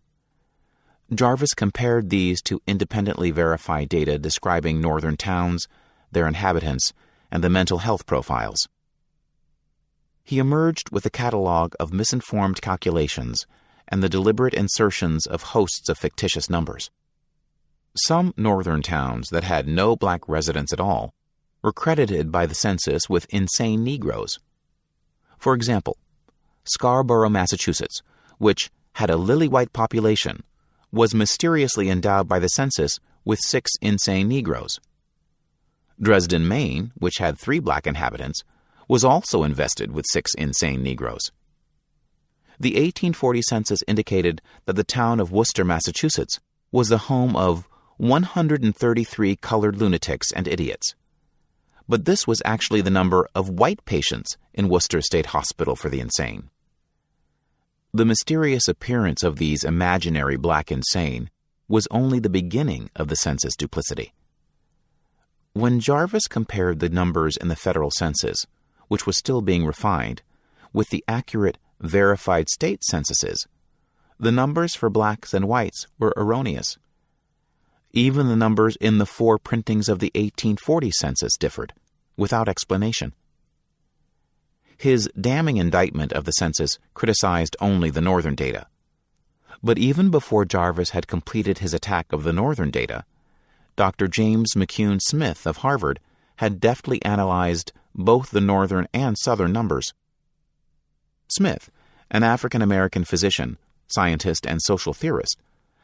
Speaker 5: Jarvis compared these to independently verified data describing northern towns, their inhabitants, and the mental health profiles. He emerged with a catalog of misinformed calculations and the deliberate insertions of hosts of fictitious numbers. Some northern towns that had no black residents at all were credited by the census with insane Negroes. For example, Scarborough, Massachusetts, which had a lily-white population, was mysteriously endowed by the census with 6 insane Negroes. Dresden, Maine, which had 3 black inhabitants, was also invested with 6 insane Negroes. The 1840 census indicated that the town of Worcester, Massachusetts, was the home of 133 colored lunatics and idiots. But this was actually the number of white patients in Worcester State Hospital for the Insane. The mysterious appearance of these imaginary black insane was only the beginning of the census duplicity. When Jarvis compared the numbers in the federal census, which was still being refined, with the accurate, verified state censuses, the numbers for blacks and whites were erroneous. Even the numbers in the 4 printings of the 1840 census differed, without explanation. His damning indictment of the census criticized only the northern data. But even before Jarvis had completed his attack of the northern data, Dr. James McCune Smith of Harvard had deftly analyzed both the northern and southern numbers. Smith, an African-American physician, scientist, and social theorist,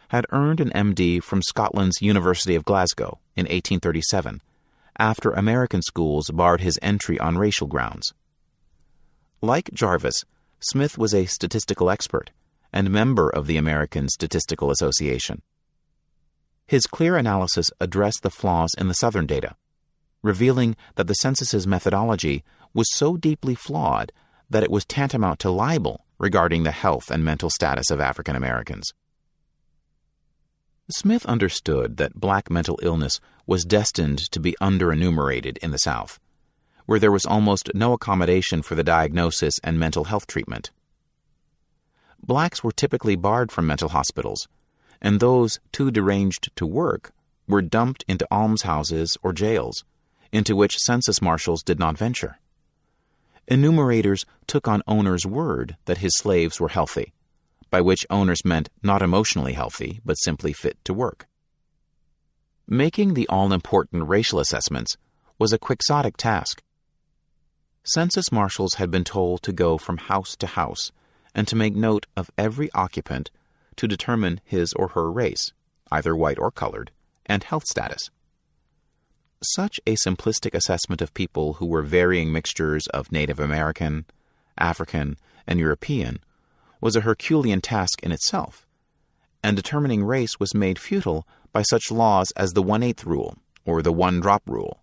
Speaker 5: had earned an MD from Scotland's University of Glasgow in 1837, after American schools barred his entry on racial grounds. Like Jarvis, Smith was a statistical expert and member of the American Statistical Association. His clear analysis addressed the flaws in the Southern data, revealing that the census's methodology was so deeply flawed that it was tantamount to libel regarding the health and mental status of African Americans. Smith understood that black mental illness was destined to be under-enumerated in the South, where there was almost no accommodation for the diagnosis and mental health treatment. Blacks were typically barred from mental hospitals, and those too deranged to work were dumped into almshouses or jails, into which census marshals did not venture. Enumerators took on owners' word that his slaves were healthy, by which owners meant not emotionally healthy, but simply fit to work. Making the all-important racial assessments was a quixotic task. Census marshals had been told to go from house to house and to make note of every occupant to determine his or her race, either white or colored, and health status. Such a simplistic assessment of people who were varying mixtures of Native American, African, and European was a Herculean task in itself, and determining race was made futile by such laws as the 1/8 rule or the 1-drop rule,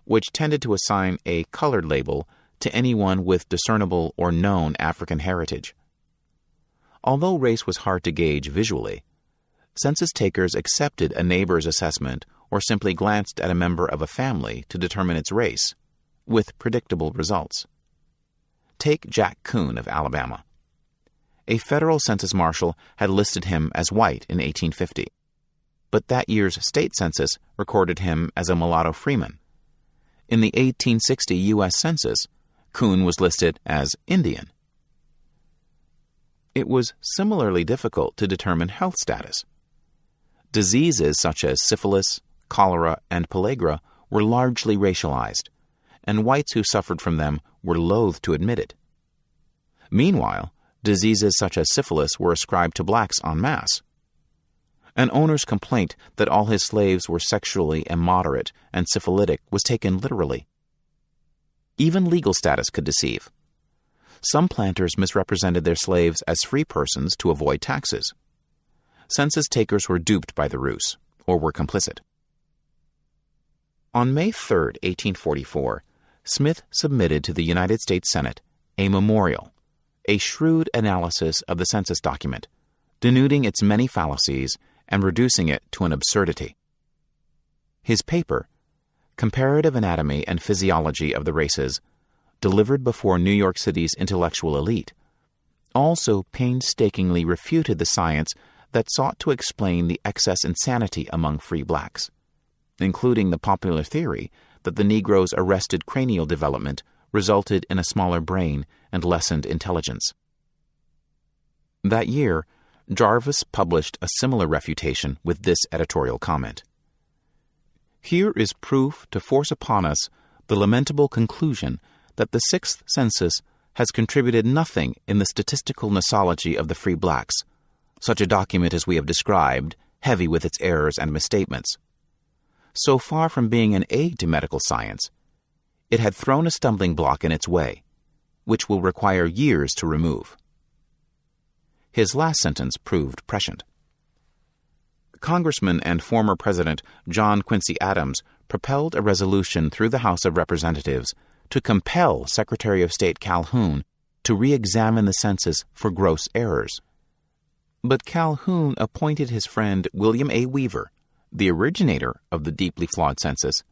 Speaker 5: which tended to assign a colored label to anyone with discernible or known African heritage. Although race was hard to gauge visually, census takers accepted a neighbor's assessment or simply glanced at a member of a family to determine its race, with predictable results. Take Jack Coon of Alabama. A federal census marshal had listed him as white in 1850, but that year's state census recorded him as a mulatto freeman. In the 1860 U.S. Census, Coon was listed as Indian. It was similarly difficult to determine health status. Diseases such as syphilis, cholera, and pellagra were largely racialized, and whites who suffered from them were loath to admit it. Meanwhile, diseases such as syphilis were ascribed to blacks en masse. An owner's complaint that all his slaves were sexually immoderate and syphilitic was taken literally. Even legal status could deceive. Some planters misrepresented their slaves as free persons to avoid taxes. Census takers were duped by the ruse, or were complicit. On May 3, 1844, Smith submitted to the United States Senate a memorial, a shrewd analysis of the census document, denuding its many fallacies and reducing it to an absurdity. His paper, Comparative Anatomy and Physiology of the Races, delivered before New York City's intellectual elite, also painstakingly refuted the science that sought to explain the excess insanity among free blacks, including the popular theory that the Negro's arrested cranial development resulted in a smaller brain and lessened intelligence. That year, Jarvis published a similar refutation with this editorial comment. Here is proof to force upon us the lamentable conclusion that the Sixth Census has contributed nothing in the statistical nosology of the free blacks, such a document as we have described, heavy with its errors and misstatements. So far from being an aid to medical science, it had thrown a stumbling block in its way, which will require years to remove. His last sentence proved prescient. Congressman and former President John Quincy Adams propelled a resolution through the House of Representatives to compel Secretary of State Calhoun to re-examine the census for gross errors. But Calhoun appointed his friend William A. Weaver, the originator of the deeply flawed census,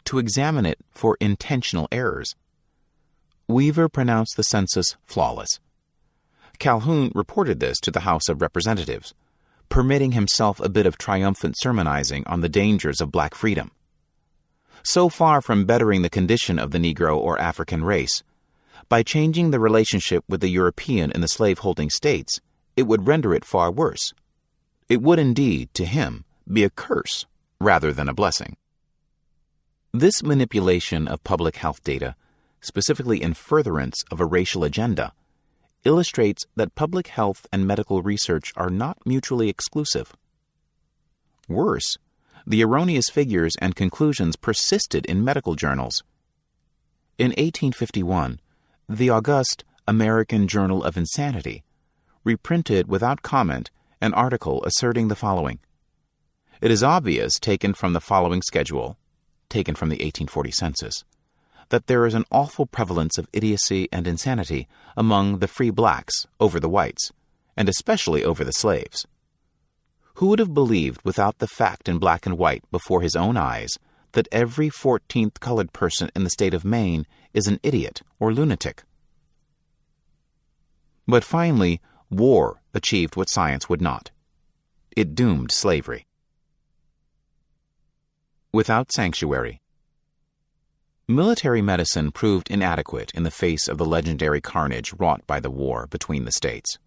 Speaker 5: to examine it for intentional errors. Weaver pronounced the census flawless. Calhoun reported this to the House of Representatives, permitting himself a bit of triumphant sermonizing on the dangers of black freedom. So far from bettering the condition of the Negro or African race, by changing the relationship with the European in the slave-holding states, it would render it far worse. It would indeed, to him, be a curse rather than a blessing. This manipulation of public health data, specifically in furtherance of a racial agenda, illustrates that public health and medical research are not mutually exclusive. Worse, the erroneous figures and conclusions persisted in medical journals. In 1851, the august American Journal of Insanity reprinted without comment an article asserting the following: "It is obvious, taken from the following schedule," taken from the 1840 census, "that there is an awful prevalence of idiocy and insanity among the free blacks over the whites, and especially over the slaves. Who would have believed without the fact in black and white before his own eyes that every 14th colored person in the state of Maine is an idiot or lunatic?" But finally, war achieved what science would not. It doomed slavery. Without sanctuary. Military medicine proved inadequate in the face of the legendary carnage wrought by the war between the states.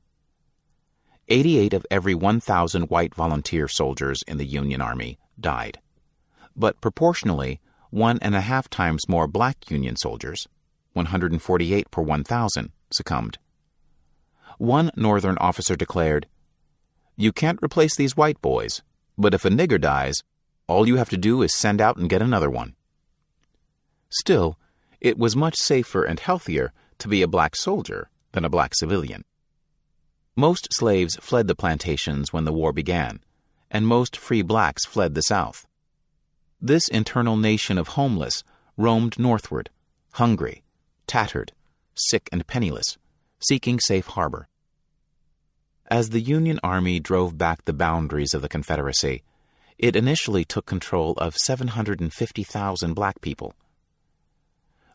Speaker 5: 88 of every 1,000 white volunteer soldiers in the Union Army died, but proportionally 1.5 times more black Union soldiers, 148 per 1,000, succumbed. One Northern officer declared, "You can't replace these white boys, but if a nigger dies, all you have to do is send out and get another one." Still, it was much safer and healthier to be a black soldier than a black civilian. Most slaves fled the plantations when the war began, and most free blacks fled the South. This internal nation of homeless roamed northward, hungry, tattered, sick and penniless, seeking safe harbor. As the Union Army drove back the boundaries of the Confederacy, it initially took control of 750,000 black people.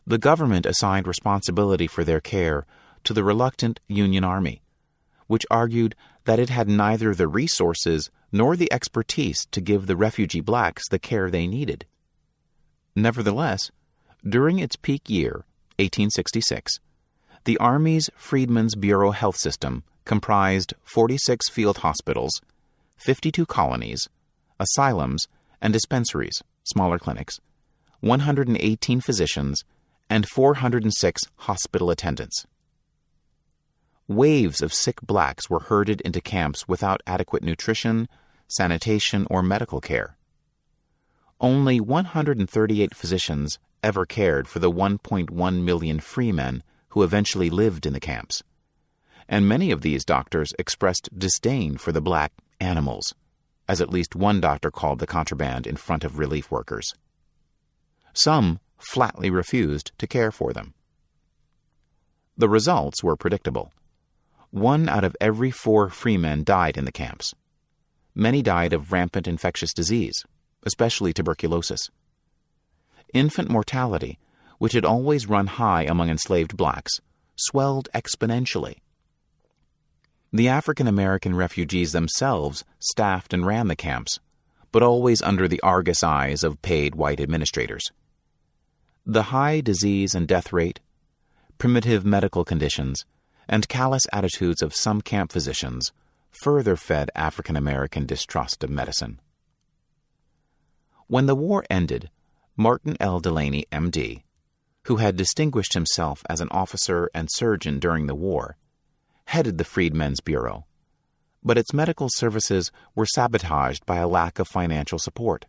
Speaker 5: The government assigned responsibility for their care to the reluctant Union Army, which argued that it had neither the resources nor the expertise to give the refugee blacks the care they needed. Nevertheless, during its peak year, 1866, the Army's Freedmen's Bureau health system comprised 46 field hospitals, 52 colonies, asylums, and dispensaries, smaller clinics, 118 physicians, and 406 hospital attendants. Waves of sick blacks were herded into camps without adequate nutrition, sanitation, or medical care. Only 138 physicians ever cared for the 1.1 million freemen who eventually lived in the camps, and many of these doctors expressed disdain for the black animals, as at least one doctor called the contraband in front of relief workers. Some flatly refused to care for them. The results were predictable. 1 out of every 4 freemen died in the camps. Many died of rampant infectious disease, especially tuberculosis. Infant mortality, which had always run high among enslaved blacks, swelled exponentially. The African American refugees themselves staffed and ran the camps, but always under the Argus eyes of paid white administrators. The high disease and death rate, primitive medical conditions, and callous attitudes of some camp physicians further fed African American distrust of medicine. When the war ended, Martin L. Delaney, M.D., who had distinguished himself as an officer and surgeon during the war, headed the Freedmen's Bureau, but its medical services were sabotaged by a lack of financial support.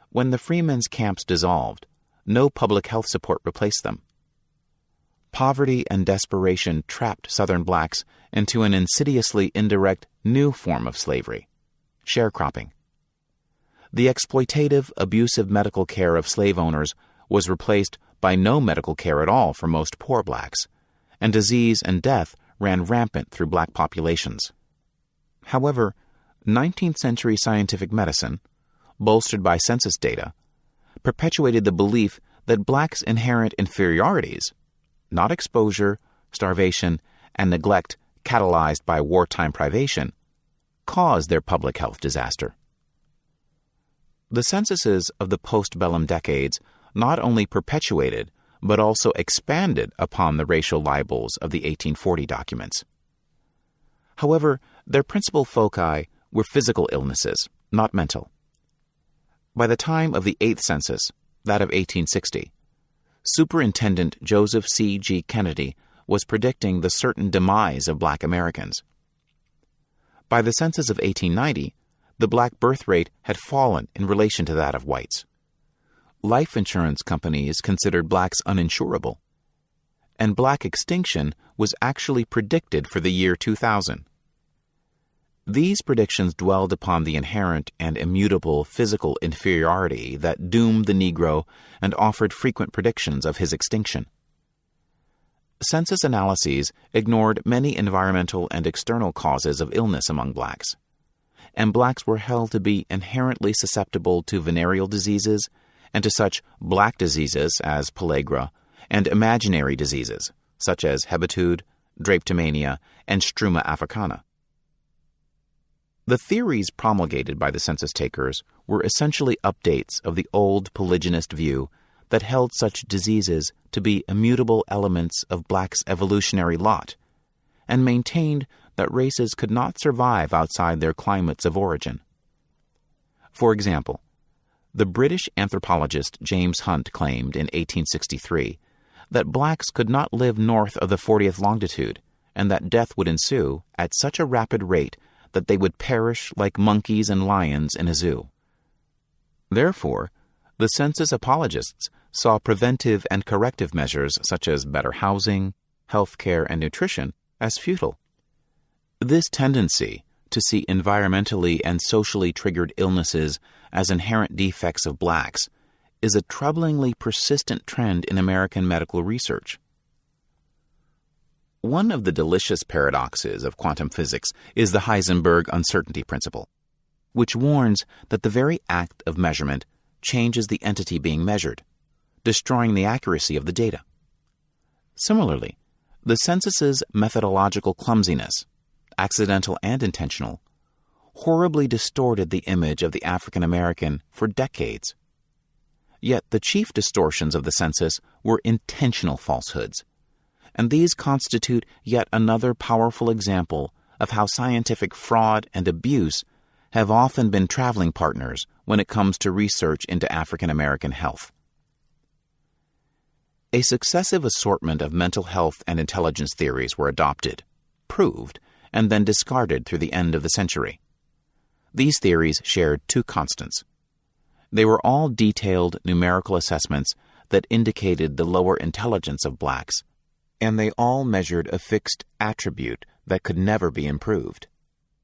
Speaker 5: When the freemen's camps dissolved, no public health support replaced them. Poverty and desperation trapped Southern blacks into an insidiously indirect new form of slavery, sharecropping. The exploitative, abusive medical care of slave owners was replaced by no medical care at all for most poor blacks, and disease and death ran rampant through black populations. However, 19th century scientific medicine, bolstered by census data, perpetuated the belief that blacks' inherent inferiorities, not exposure, starvation, and neglect catalyzed by wartime privation, caused their public health disaster. The censuses of the postbellum decades not only perpetuated but also expanded upon the racial libels of the 1840 documents. However, their principal foci were physical illnesses, not mental. By the time of the 8th census, that of 1860, Superintendent Joseph C. G. Kennedy was predicting the certain demise of black Americans. By the census of 1890, the black birth rate had fallen in relation to that of whites. Life insurance companies considered blacks uninsurable, and black extinction was actually predicted for the year 2000. These predictions dwelled upon the inherent and immutable physical inferiority that doomed the Negro and offered frequent predictions of his extinction. Census analyses ignored many environmental and external causes of illness among blacks, and blacks were held to be inherently susceptible to venereal diseases and to such black diseases as pellagra and imaginary diseases such as hebitude, drapetomania, and struma africana. The theories promulgated by the census takers were essentially updates of the old polygynist view that held such diseases to be immutable elements of blacks' evolutionary lot, and maintained that races could not survive outside their climates of origin. For example, the British anthropologist James Hunt claimed in 1863 that blacks could not live north of the 40th longitude, and that death would ensue at such a rapid rate that they would perish like monkeys and lions in a zoo. Therefore, the census apologists saw preventive and corrective measures such as better housing, health care, and nutrition as futile. This tendency to see environmentally and socially triggered illnesses as inherent defects of blacks is a troublingly persistent trend in American medical research. One of the delicious paradoxes of quantum physics is the Heisenberg uncertainty principle, which warns that the very act of measurement changes the entity being measured, destroying the accuracy of the data. Similarly, the census's methodological clumsiness, accidental and intentional, horribly distorted the image of the African American for decades. Yet the chief distortions of the census were intentional falsehoods, and these constitute yet another powerful example of how scientific fraud and abuse have often been traveling partners when it comes to research into African American health. A successive assortment of mental health and intelligence theories were adopted, proved, and then discarded through the end of the century. These theories shared two constants. They were all detailed numerical assessments that indicated the lower intelligence of blacks, and they all measured a fixed attribute that could never be improved.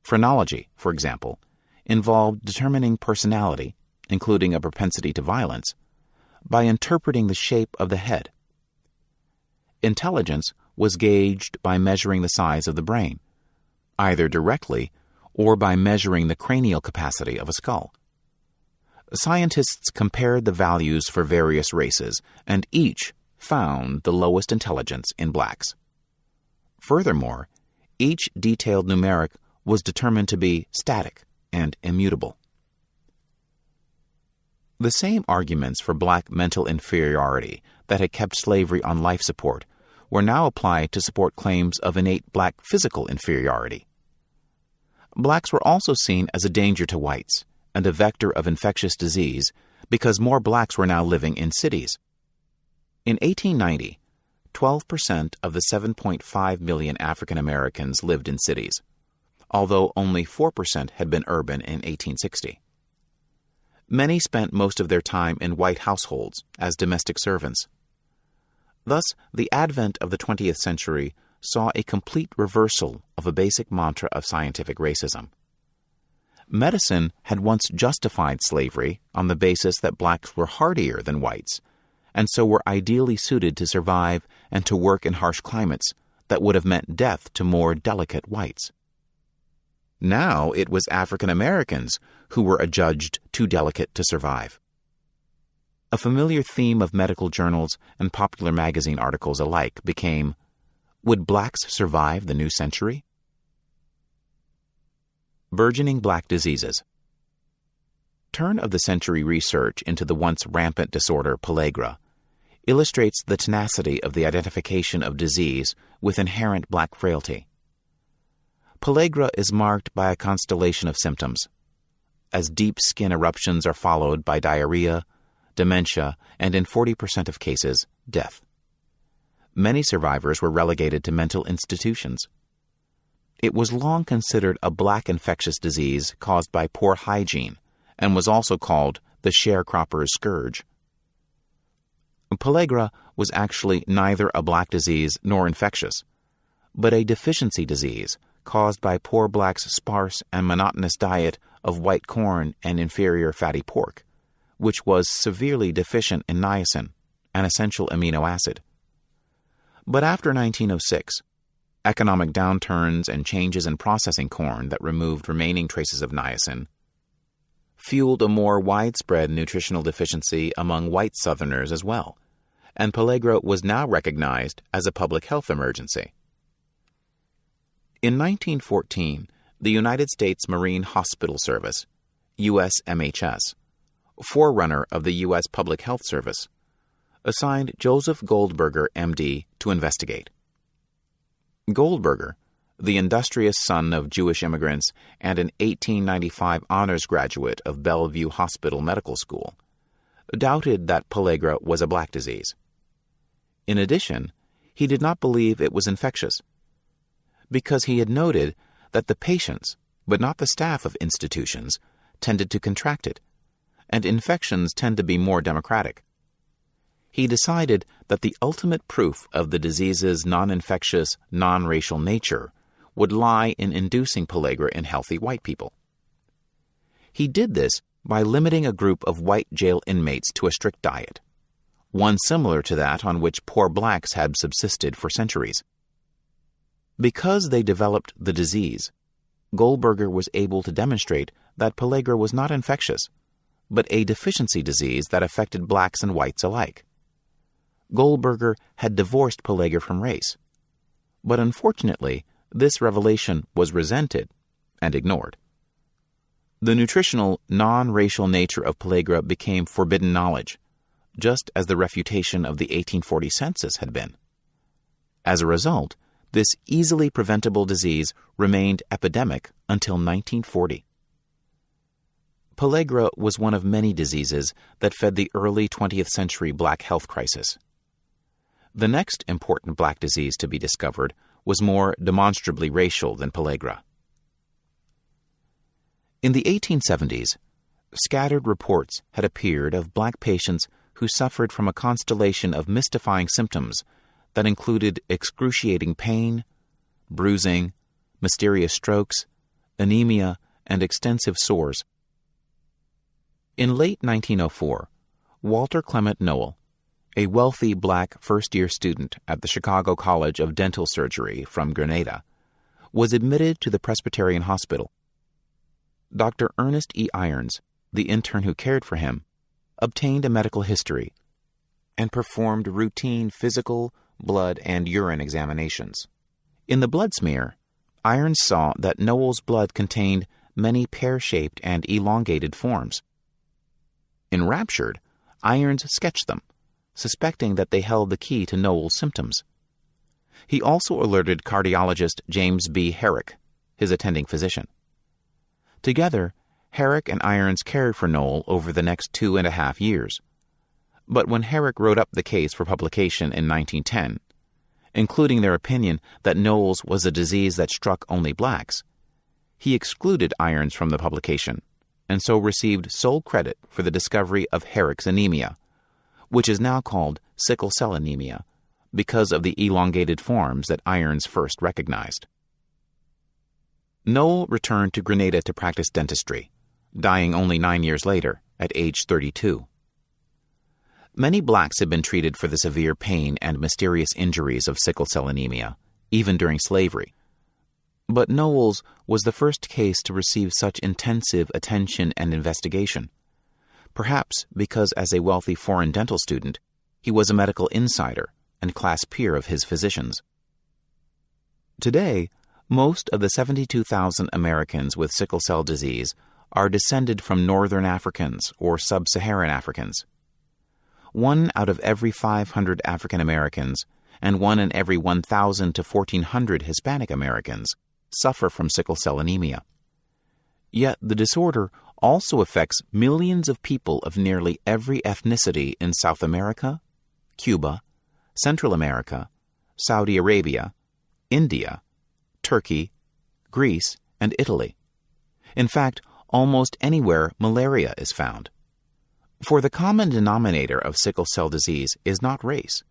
Speaker 5: Phrenology, for example, involved determining personality, including a propensity to violence, by interpreting the shape of the head. Intelligence was gauged by measuring the size of the brain, either directly or by measuring the cranial capacity of a skull. Scientists compared the values for various races, and each found the lowest intelligence in blacks. Furthermore, each detailed numeric was determined to be static and immutable. The same arguments for black mental inferiority that had kept slavery on life support were now applied to support claims of innate black physical inferiority. Blacks were also seen as a danger to whites and a vector of infectious disease because more blacks were now living in cities. In 1890, 12% of the 7.5 million African Americans lived in cities, although only 4% had been urban in 1860. Many spent most of their time in white households as domestic servants. Thus, the advent of the 20th century saw a complete reversal of a basic mantra of scientific racism. Medicine had once justified slavery on the basis that blacks were hardier than whites, and so were ideally suited to survive and to work in harsh climates that would have meant death to more delicate whites. Now it was African Americans who were adjudged too delicate to survive. A familiar theme of medical journals and popular magazine articles alike became, would blacks survive the new century? Burgeoning black diseases. Turn-of-the-century research into the once rampant disorder pellagra illustrates the tenacity of the identification of disease with inherent black frailty. Pellagra is marked by a constellation of symptoms, as deep skin eruptions are followed by diarrhea, dementia, and in 40% of cases, death. Many survivors were relegated to mental institutions. It was long considered a black infectious disease caused by poor hygiene and was also called the sharecropper's scourge. Pellagra was actually neither a black disease nor infectious, but a deficiency disease caused by poor blacks' sparse and monotonous diet of white corn and inferior fatty pork, which was severely deficient in niacin, an essential amino acid. But after 1906, economic downturns and changes in processing corn that removed remaining traces of niacin fueled a more widespread nutritional deficiency among white Southerners as well, and pellagra was now recognized as a public health emergency. In 1914, the United States Marine Hospital Service, USMHS, forerunner of the U.S. Public Health Service, assigned Joseph Goldberger, M.D., to investigate. Goldberger, the industrious son of Jewish immigrants and an 1895 honors graduate of Bellevue Hospital Medical School, doubted that pellagra was a black disease. In addition, he did not believe it was infectious, because he had noted that the patients, but not the staff of institutions, tended to contract it, and infections tend to be more democratic. He decided that the ultimate proof of the disease's non-infectious, non-racial nature would lie in inducing pellagra in healthy white people. He did this by limiting a group of white jail inmates to a strict diet, one similar to that on which poor blacks had subsisted for centuries. Because they developed the disease, Goldberger was able to demonstrate that pellagra was not infectious, but a deficiency disease that affected blacks and whites alike. Goldberger had divorced pellagra from race, but unfortunately, this revelation was resented and ignored. The nutritional, non-racial nature of pellagra became forbidden knowledge, just as the refutation of the 1840 census had been. As a result, this easily preventable disease remained epidemic until 1940. Pellagra was one of many diseases that fed the early 20th century black health crisis. The next important black disease to be discovered was more demonstrably racial than pellagra. In the 1870s, scattered reports had appeared of black patients who suffered from a constellation of mystifying symptoms that included excruciating pain, bruising, mysterious strokes, anemia, and extensive sores. In late 1904, Walter Clement Noel, a wealthy black first-year student at the Chicago College of Dental Surgery from Grenada, was admitted to the Presbyterian Hospital. Dr. Ernest E. Irons, the intern who cared for him, obtained a medical history and performed routine physical, blood, and urine examinations. In the blood smear, Irons saw that Noel's blood contained many pear-shaped and elongated forms. Enraptured, Irons sketched them, suspecting that they held the key to Noel's symptoms. He also alerted cardiologist James B. Herrick, his attending physician. Together, Herrick and Irons cared for Noel over the next 2.5 years. But when Herrick wrote up the case for publication in 1910, including their opinion that Noel's was a disease that struck only blacks, he excluded Irons from the publication, and so received sole credit for the discovery of Herrick's anemia, which is now called sickle cell anemia, because of the elongated forms that Irons first recognized. Noel returned to Grenada to practice dentistry, dying only 9 years later, at age 32. Many blacks had been treated for the severe pain and mysterious injuries of sickle cell anemia, even during slavery. But Noel's was the first case to receive such intensive attention and investigation, perhaps because as a wealthy foreign dental student, he was a medical insider and class peer of his physicians. Today, most of the 72,000 Americans with sickle cell disease are descended from Northern Africans or Sub-Saharan Africans. 1 out of every 500 African Americans and 1 in every 1,000 to 1,400 Hispanic Americans suffer from sickle cell anemia. Yet the disorder also affects millions of people of nearly every ethnicity in South America, Cuba, Central America, Saudi Arabia, India, Turkey, Greece, and Italy. In fact, almost anywhere malaria is found. For the common denominator of sickle cell disease is not race,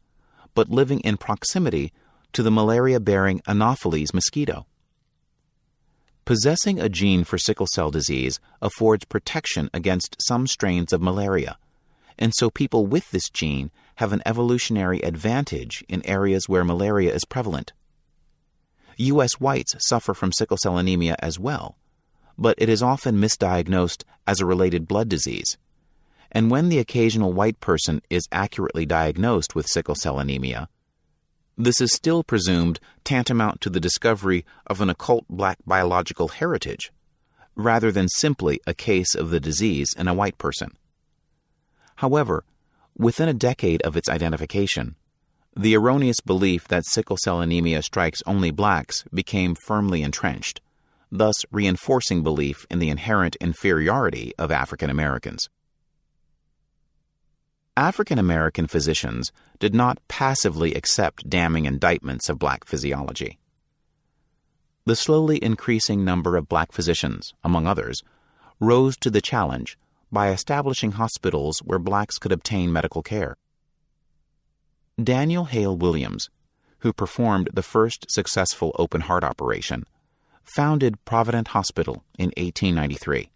Speaker 5: but living in proximity to the malaria-bearing Anopheles mosquito. Possessing a gene for sickle cell disease affords protection against some strains of malaria, and so people with this gene have an evolutionary advantage in areas where malaria is prevalent. U.S. whites suffer from sickle cell anemia as well, but it is often misdiagnosed as a related blood disease. And when the occasional white person is accurately diagnosed with sickle cell anemia, this is still presumed tantamount to the discovery of an occult black biological heritage, rather than simply a case of the disease in a white person. However, within a decade of its identification, the erroneous belief that sickle cell anemia strikes only blacks became firmly entrenched, thus reinforcing belief in the inherent inferiority of African Americans. African American physicians did not passively accept damning indictments of black physiology. The slowly increasing number of black physicians, among others, rose to the challenge by establishing hospitals where blacks could obtain medical care. Daniel Hale Williams, who performed the first successful open-heart operation, founded Provident Hospital in 1893.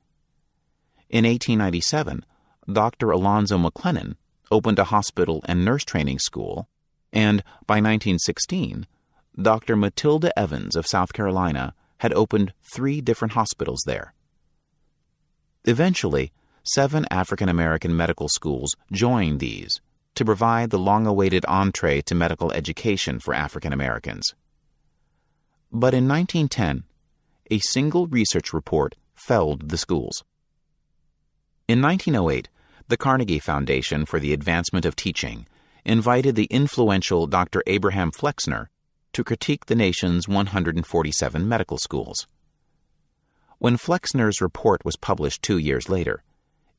Speaker 5: In 1897, Dr. Alonzo McLennan opened a hospital and nurse training school, and by 1916, Dr. Matilda Evans of South Carolina had opened 3 different hospitals there. Eventually, 7 African American medical schools joined these to provide the long-awaited entree to medical education for African Americans. But in 1910, a single research report felled the schools. In 1908, the Carnegie Foundation for the Advancement of Teaching invited the influential Dr. Abraham Flexner to critique the nation's 147 medical schools. When Flexner's report was published 2 years later,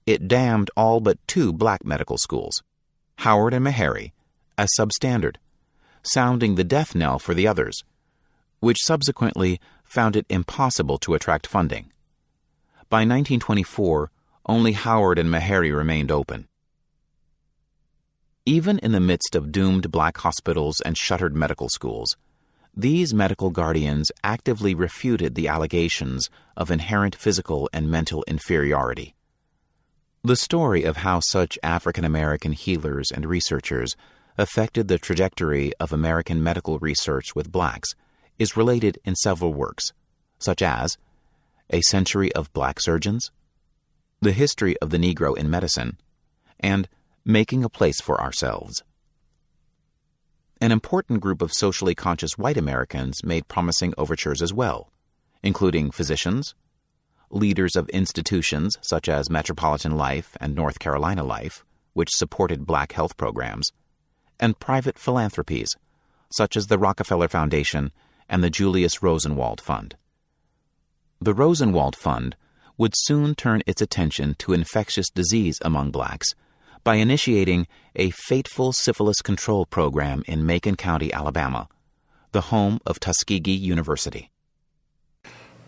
Speaker 5: it damned all but 2 black medical schools, Howard and Meharry, as substandard, sounding the death knell for the others, which subsequently found it impossible to attract funding. By 1924, only Howard and Meharry remained open. Even in the midst of doomed black hospitals and shuttered medical schools, these medical guardians actively refuted the allegations of inherent physical and mental inferiority. The story of how such African American healers and researchers affected the trajectory of American medical research with blacks is related in several works, such as A Century of Black Surgeons, The History of the Negro in Medicine, and Making a Place for Ourselves. An important group of socially conscious white Americans made promising overtures as well, including physicians, leaders of institutions such as Metropolitan Life and North Carolina Life, which supported black health programs, and private philanthropies, such as the Rockefeller Foundation and the Julius Rosenwald Fund. The Rosenwald Fund would soon turn its attention to infectious disease among blacks by initiating a fateful syphilis control program in Macon County, Alabama, the home of Tuskegee University.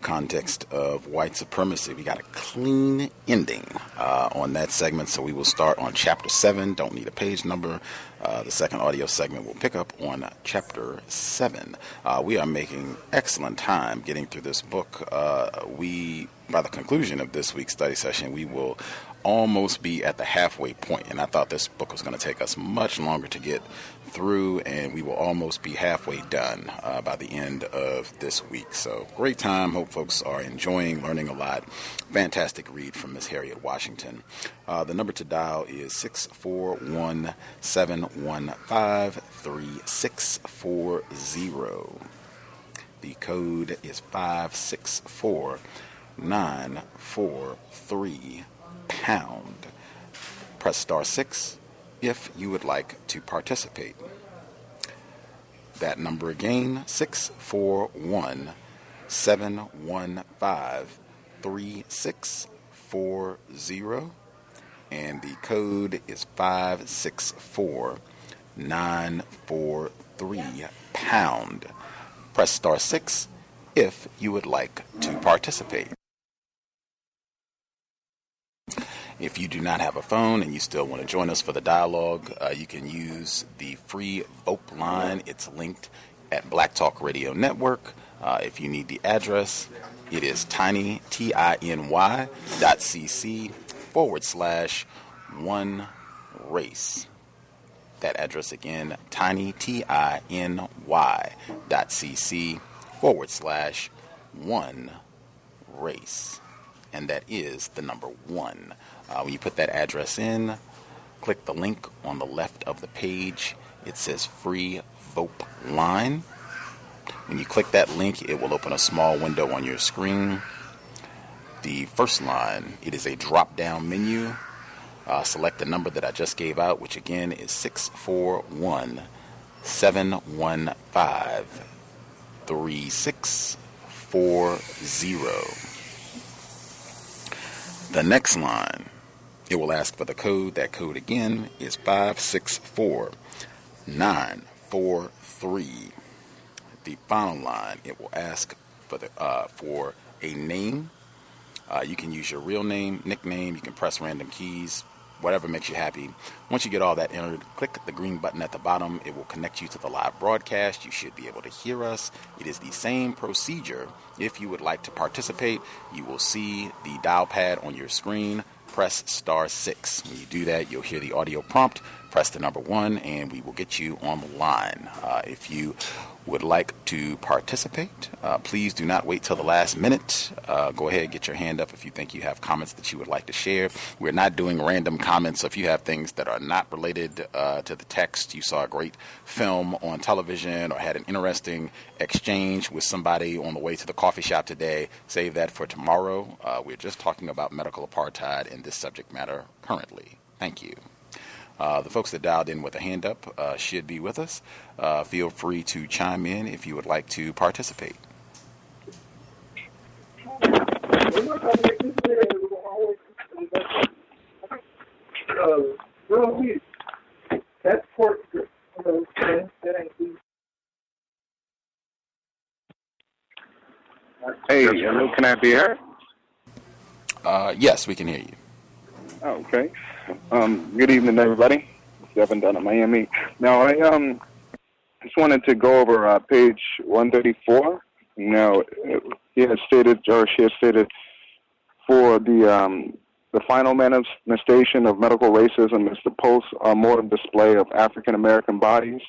Speaker 4: Context of white supremacy. We got a clean ending on that segment, so we will start on Chapter 7. Don't need a page number. The second audio segment will pick up on Chapter 7. We are making excellent time getting through this book. By the conclusion of this week's study session, we will almost be at the halfway point, and I thought this book was going to take us much longer to get through, and we will almost be halfway done by the end of this week. So great time. Hope folks are enjoying, learning a lot. Fantastic read from Miss Harriet Washington. The number to dial is 641-715-3640. The code is 564-943#. Press star 6 if you would like to participate. That number again, 641-715-3640, and the code is 564-943#. Press star 6 if you would like to participate. If you do not have a phone and you still want to join us for the dialogue, you can use the free VOPE line. It's linked at Black Talk Radio Network. If you need the address, it is tinyty.cc/1race. That address again, tinyty.cc/1race. And that is the number 1. When you put that address in, click the link on the left of the page. It says free VOPE line. When you click that link, it will open a small window on your screen. The first line, it is a drop-down menu. Select the number that I just gave out, which again is 641-715-3640. The next line, it will ask for the code. That code again is 564-943. The final line, it will ask for a name. You can use your real name, nickname. You can press random keys, whatever makes you happy. Once you get all that entered, click the green button at the bottom. It will connect you to the live broadcast. You should be able to hear us. It is the same procedure. If you would like to participate, you will see the dial pad on your screen. Press star 6. When you do that, you'll hear the audio prompt. Press the number 1, and we will get you on the line. If you would like to participate, please do not wait till the last minute. Go ahead, get your hand up if you think you have comments that you would like to share. We're not doing random comments, so if you have things that are not related to the text, you saw a great film on television or had an interesting exchange with somebody on the way to the coffee shop today, save that for tomorrow. We're just talking about medical apartheid and this subject matter currently. Thank you. The folks that dialed in with a hand up should be with us. Feel free to chime in if you would like to participate.
Speaker 6: Hey, hello, can I be heard?
Speaker 4: Yes, we can hear you.
Speaker 6: Okay. Good evening, everybody. Devin down in Miami. Now, I just wanted to go over page 134. Now, he has stated, or she has stated, for the final manifestation of medical racism is the post-mortem display of African American bodies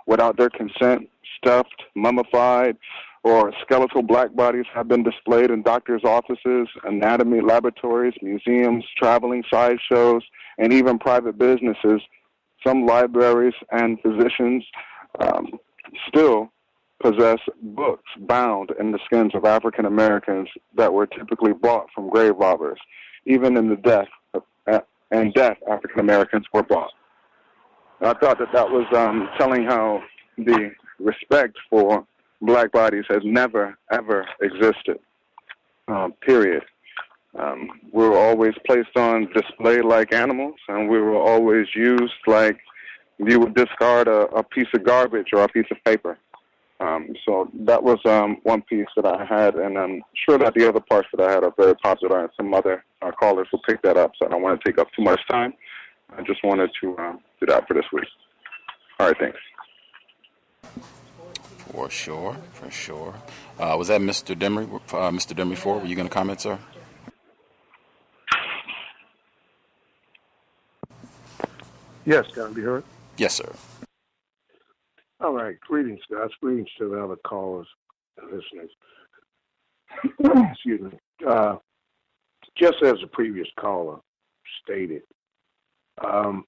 Speaker 6: without their consent, stuffed, mummified, or skeletal black bodies have been displayed in doctors' offices, anatomy laboratories, museums, traveling sideshows, and even private businesses. Some libraries and physicians still possess books bound in the skins of African Americans that were typically bought from grave robbers. Even in the death, African Americans were bought. I thought that was telling how the respect for black bodies has never, ever existed, period. We were always placed on display like animals, and we were always used like you would discard a piece of garbage or a piece of paper. So that was one piece that I had, and I'm sure that the other parts that I had are very popular, and some other callers will pick that up, so I don't want to take up too much time. I just wanted to do that for this week. All right, thanks.
Speaker 4: For sure. Was that Mr. Demery? Mr. Demery 4, were you going to comment, sir?
Speaker 7: Yes, can I be heard?
Speaker 4: Yes, sir.
Speaker 7: All right. Greetings, guys. Greetings to the other callers and listeners. Excuse me. Just as the previous caller stated, the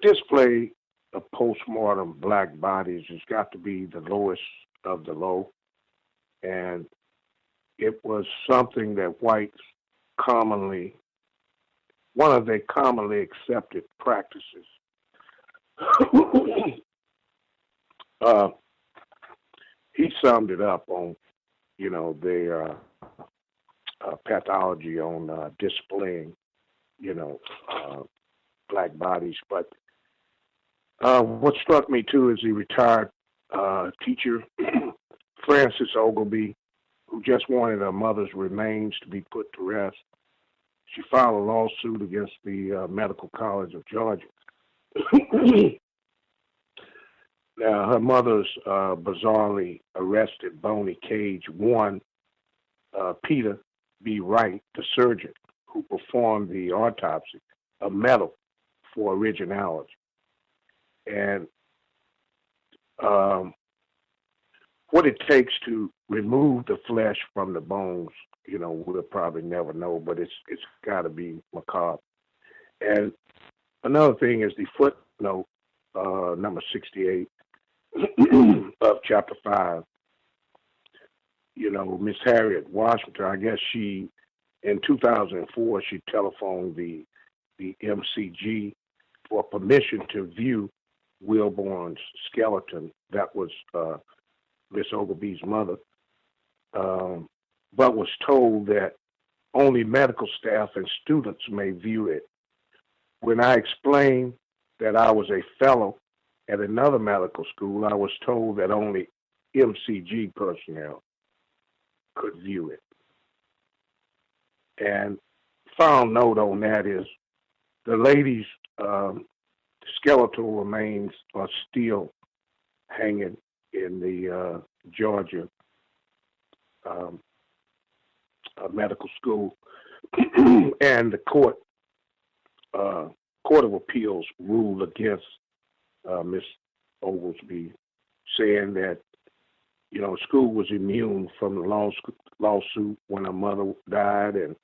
Speaker 7: display of postmortem black bodies has got to be the lowest of the low. And it was something that whites one of their commonly accepted practices. He summed it up on, their pathology on displaying, black bodies. But what struck me too is the retired teacher, Frances Ogilvy, who just wanted her mother's remains to be put to rest. She filed a lawsuit against the Medical College of Georgia. Now, her mother's bizarrely arrested bony cage won Peter B. Wright, the surgeon who performed the autopsy, a medal for originality. And what it takes to remove the flesh from the bones, we'll probably never know, but it's got to be macabre. And another thing is the footnote, number 68 of chapter 5. Miss Harriet Washington, I guess in 2004, she telephoned the MCG for permission to view Wilborn's skeleton. That was Miss Ogilvy's mother, but was told that only medical staff and students may view it. When I explained that I was a fellow at another medical school, I was told that only MCG personnel could view it. And final note on that is the lady's skeletal remains are still hanging in the Georgia medical school, and the Court of Appeals ruled against Miss Oglesby, saying that school was immune from the lawsuit when her mother died, and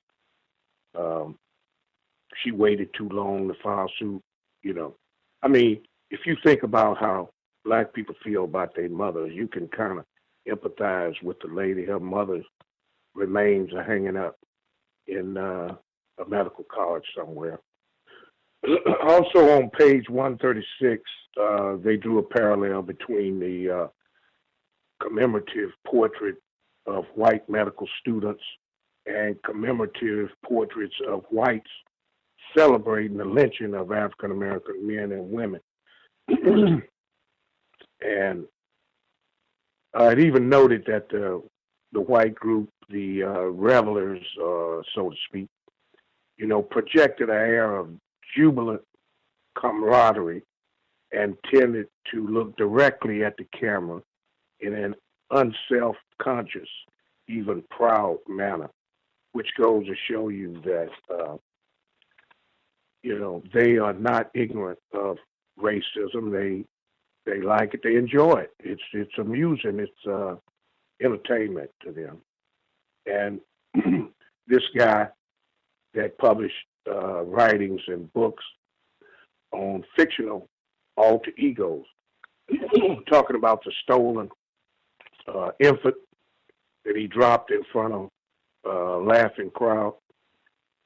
Speaker 7: she waited too long to file suit. I mean, if you think about how black people feel about their mothers, you can kind of empathize with the lady. Her mother's remains are hanging up in a medical college somewhere. Also on page 136, they drew a parallel between the commemorative portrait of white medical students and commemorative portraits of whites celebrating the lynching of African American men and women. And it even noted that the white group, the revelers, so to speak, projected an air of jubilant camaraderie and tended to look directly at the camera in an unself-conscious, even proud manner, which goes to show you that, they are not ignorant of racism. They like it. They enjoy it. It's amusing. It's entertainment to them. And this guy that published writings and books on fictional alter egos, talking about the stolen infant that he dropped in front of a laughing crowd,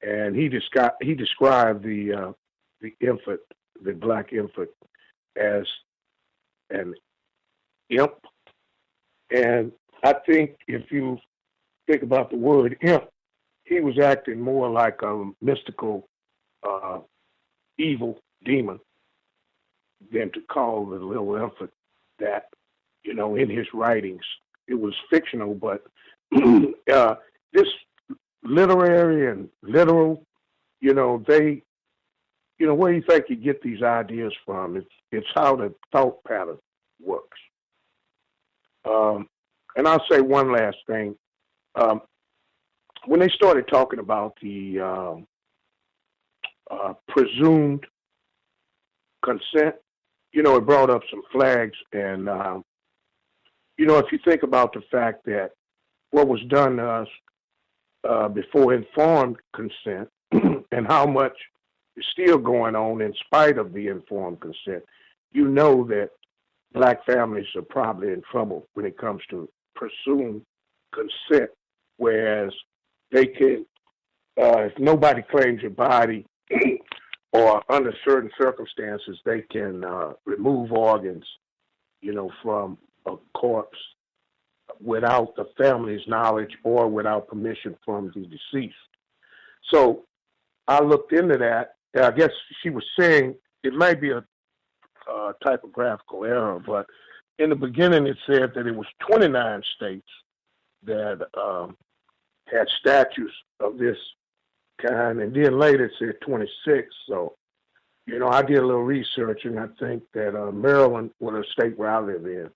Speaker 7: and he described the infant, the black infant, as an imp. And I think if you think about the word imp, he was acting more like a mystical, evil demon than to call the little infant that, in his writings. It was fictional, but this literary and literal, they, where do you think you get these ideas from? It's how the thought pattern works. And I'll say one last thing. When they started talking about the presumed consent, it brought up some flags. And, if you think about the fact that what was done to us before informed consent and how much is still going on in spite of the informed consent, that black families are probably in trouble when it comes to presumed consent, whereas they can, if nobody claims your body or under certain circumstances, they can remove organs, from a corpse without the family's knowledge or without permission from the deceased. So I looked into that. I guess she was saying it might be a typographical error, but in the beginning it said that it was 29 states that had statutes of this kind, and then later it said 26. So, I did a little research, and I think that Maryland, the state where I live in,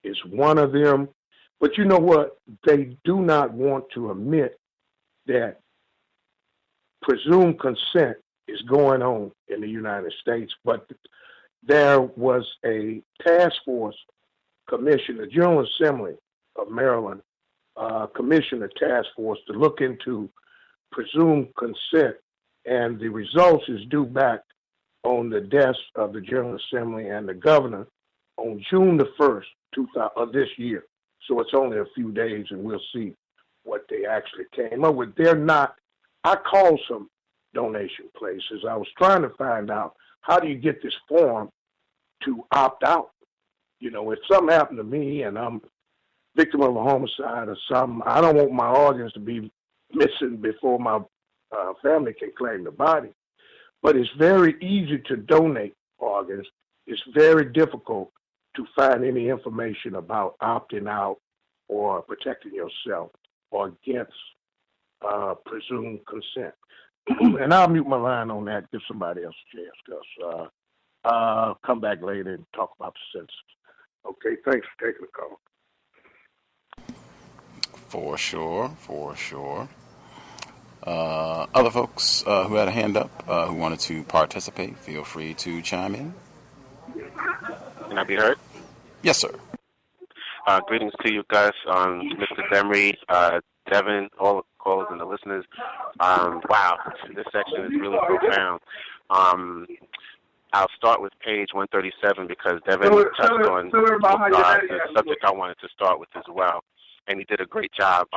Speaker 7: is one of them. But you know what? They do not want to admit that presumed consent is going on in the United States, but there was a task force commission, the General Assembly of Maryland commissioned a task force to look into presumed consent, and the results is due back on the desk of the General Assembly and the governor on June the 1st of this year. So it's only a few days, and we'll see what they actually came up with. I called some donation places. I was trying to find out, how do you get this form to opt out? If something happened to me and I'm victim of a homicide or something, I don't want my organs to be missing before my family can claim the body. But it's very easy to donate organs. It's very difficult to find any information about opting out or protecting yourself or against presumed consent. And I'll mute my line on that, give somebody else a chance, Gus. Come back later and talk about the census. Okay, thanks for taking the call.
Speaker 4: For sure. Other folks who had a hand up, who wanted to participate, feel free to chime in.
Speaker 8: Can I be heard?
Speaker 4: Yes, sir.
Speaker 8: Greetings to you guys, Mr. Demery, Devin, all the callers and the listeners. Wow, this section is really profound. I'll start with page 137 because Devin touched on the subject I wanted to start with as well, and he did a great job.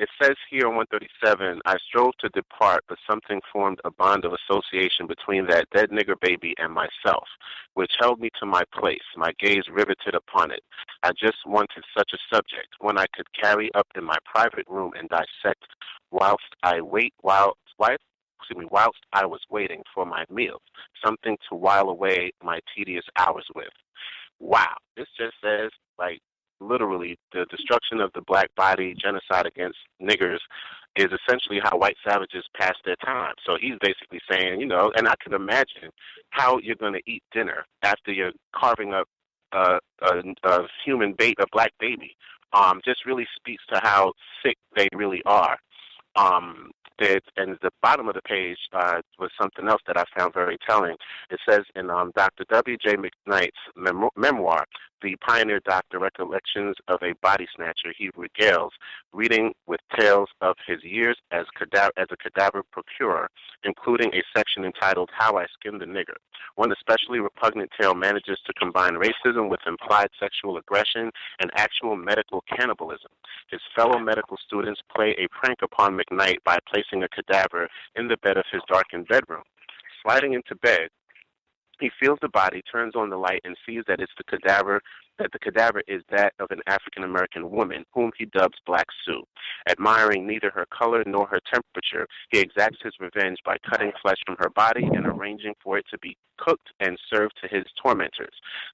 Speaker 8: It says here on 137, I strove to depart, but something formed a bond of association between that dead nigger baby and myself, which held me to my place, my gaze riveted upon it. I just wanted such a subject, one I could carry up in my private room and dissect whilst I was waiting for my meal, something to while away my tedious hours with. Wow, this just says, like, literally, the destruction of the black body, genocide against niggers, is essentially how white savages pass their time. So he's basically saying, you know, and I can imagine how you're going to eat dinner after you're carving up a human a black baby. Just really speaks to how sick they really are. And the bottom of the page was something else that I found very telling. It says in Dr. W.J. McKnight's memoir, The Pioneer Doctor, Recollections of a Body Snatcher, he regales, reading with tales of his years as a cadaver procurer, including a section entitled How I Skinned a Nigger. One especially repugnant tale manages to combine racism with implied sexual aggression and actual medical cannibalism. His fellow medical students play a prank upon McKnight by placing a cadaver in the bed of his darkened bedroom. Sliding into bed, he feels the body, turns on the light, and sees that it's the cadaver is that of an African-American woman, whom he dubs Black Sue. Admiring neither her color nor her temperature, he exacts his revenge by cutting flesh from her body and arranging for it to be cooked and served to his tormentors.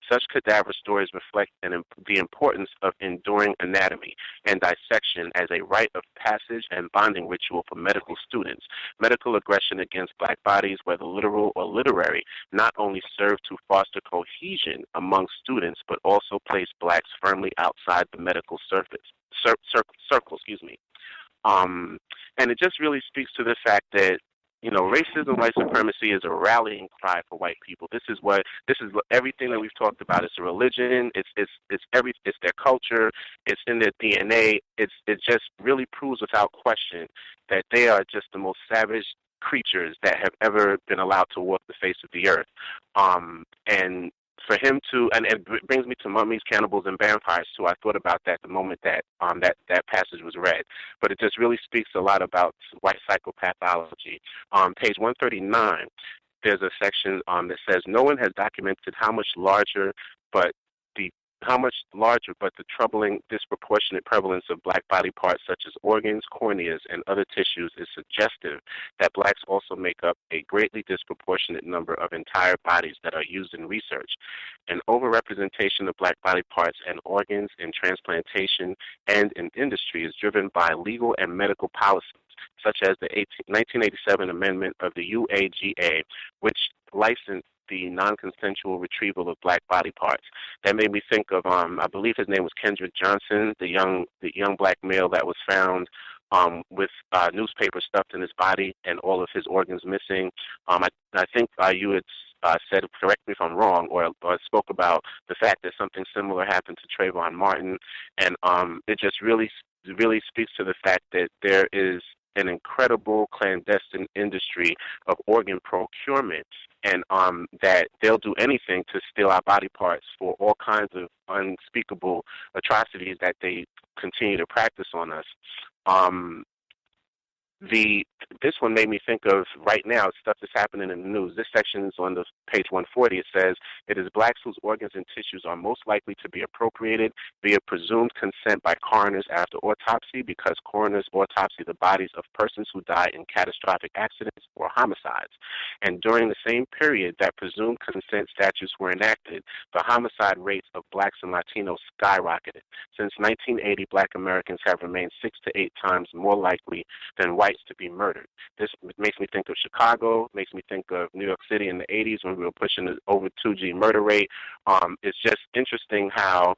Speaker 8: Such cadaver stories reflect the importance of enduring anatomy and dissection as a rite of passage and bonding ritual for medical students. Medical aggression against black bodies, whether literal or literary, not only serve to foster cohesion among students, but also place blacks firmly outside the medical circle. And it just really speaks to the fact that, you know, racism, white supremacy is a rallying cry for white people. This is everything that we've talked about. It's a religion. It's their culture. It's in their DNA. It just really proves without question that they are just the most savage creatures that have ever been allowed to walk the face of the earth. And for him to, and it brings me to mummies, cannibals, and vampires too. I thought about that the moment that that passage was read. But it just really speaks a lot about white psychopathology. Page 139, there's a section that says, no one has documented how much larger but the troubling disproportionate prevalence of black body parts such as organs, corneas, and other tissues is suggestive that blacks also make up a greatly disproportionate number of entire bodies that are used in research. An overrepresentation of black body parts and organs in transplantation and in industry is driven by legal and medical policies, such as the 1987 amendment of the UAGA, which licensed the non-consensual retrieval of black body parts. That made me think of, I believe his name was Kendrick Johnson, the young black male that was found with newspaper stuffed in his body and all of his organs missing. I think you had said, correct me if I'm wrong, or spoke about the fact that something similar happened to Trayvon Martin, and it just really speaks to the fact that there is an incredible clandestine industry of organ procurement, and that they'll do anything to steal our body parts for all kinds of unspeakable atrocities that they continue to practice on us. This one made me think of right now stuff that's happening in the news. This section is on the page 140. It says, it is blacks whose organs and tissues are most likely to be appropriated via presumed consent by coroners after autopsy, because coroners autopsy the bodies of persons who die in catastrophic accidents or homicides. And during the same period that presumed consent statutes were enacted, the homicide rates of blacks and Latinos skyrocketed. Since 1980, black Americans have remained 6 to 8 times more likely than whites to be murdered. This makes me think of Chicago, makes me think of New York City in the 80s when we were pushing the over 2G murder rate. It's just interesting how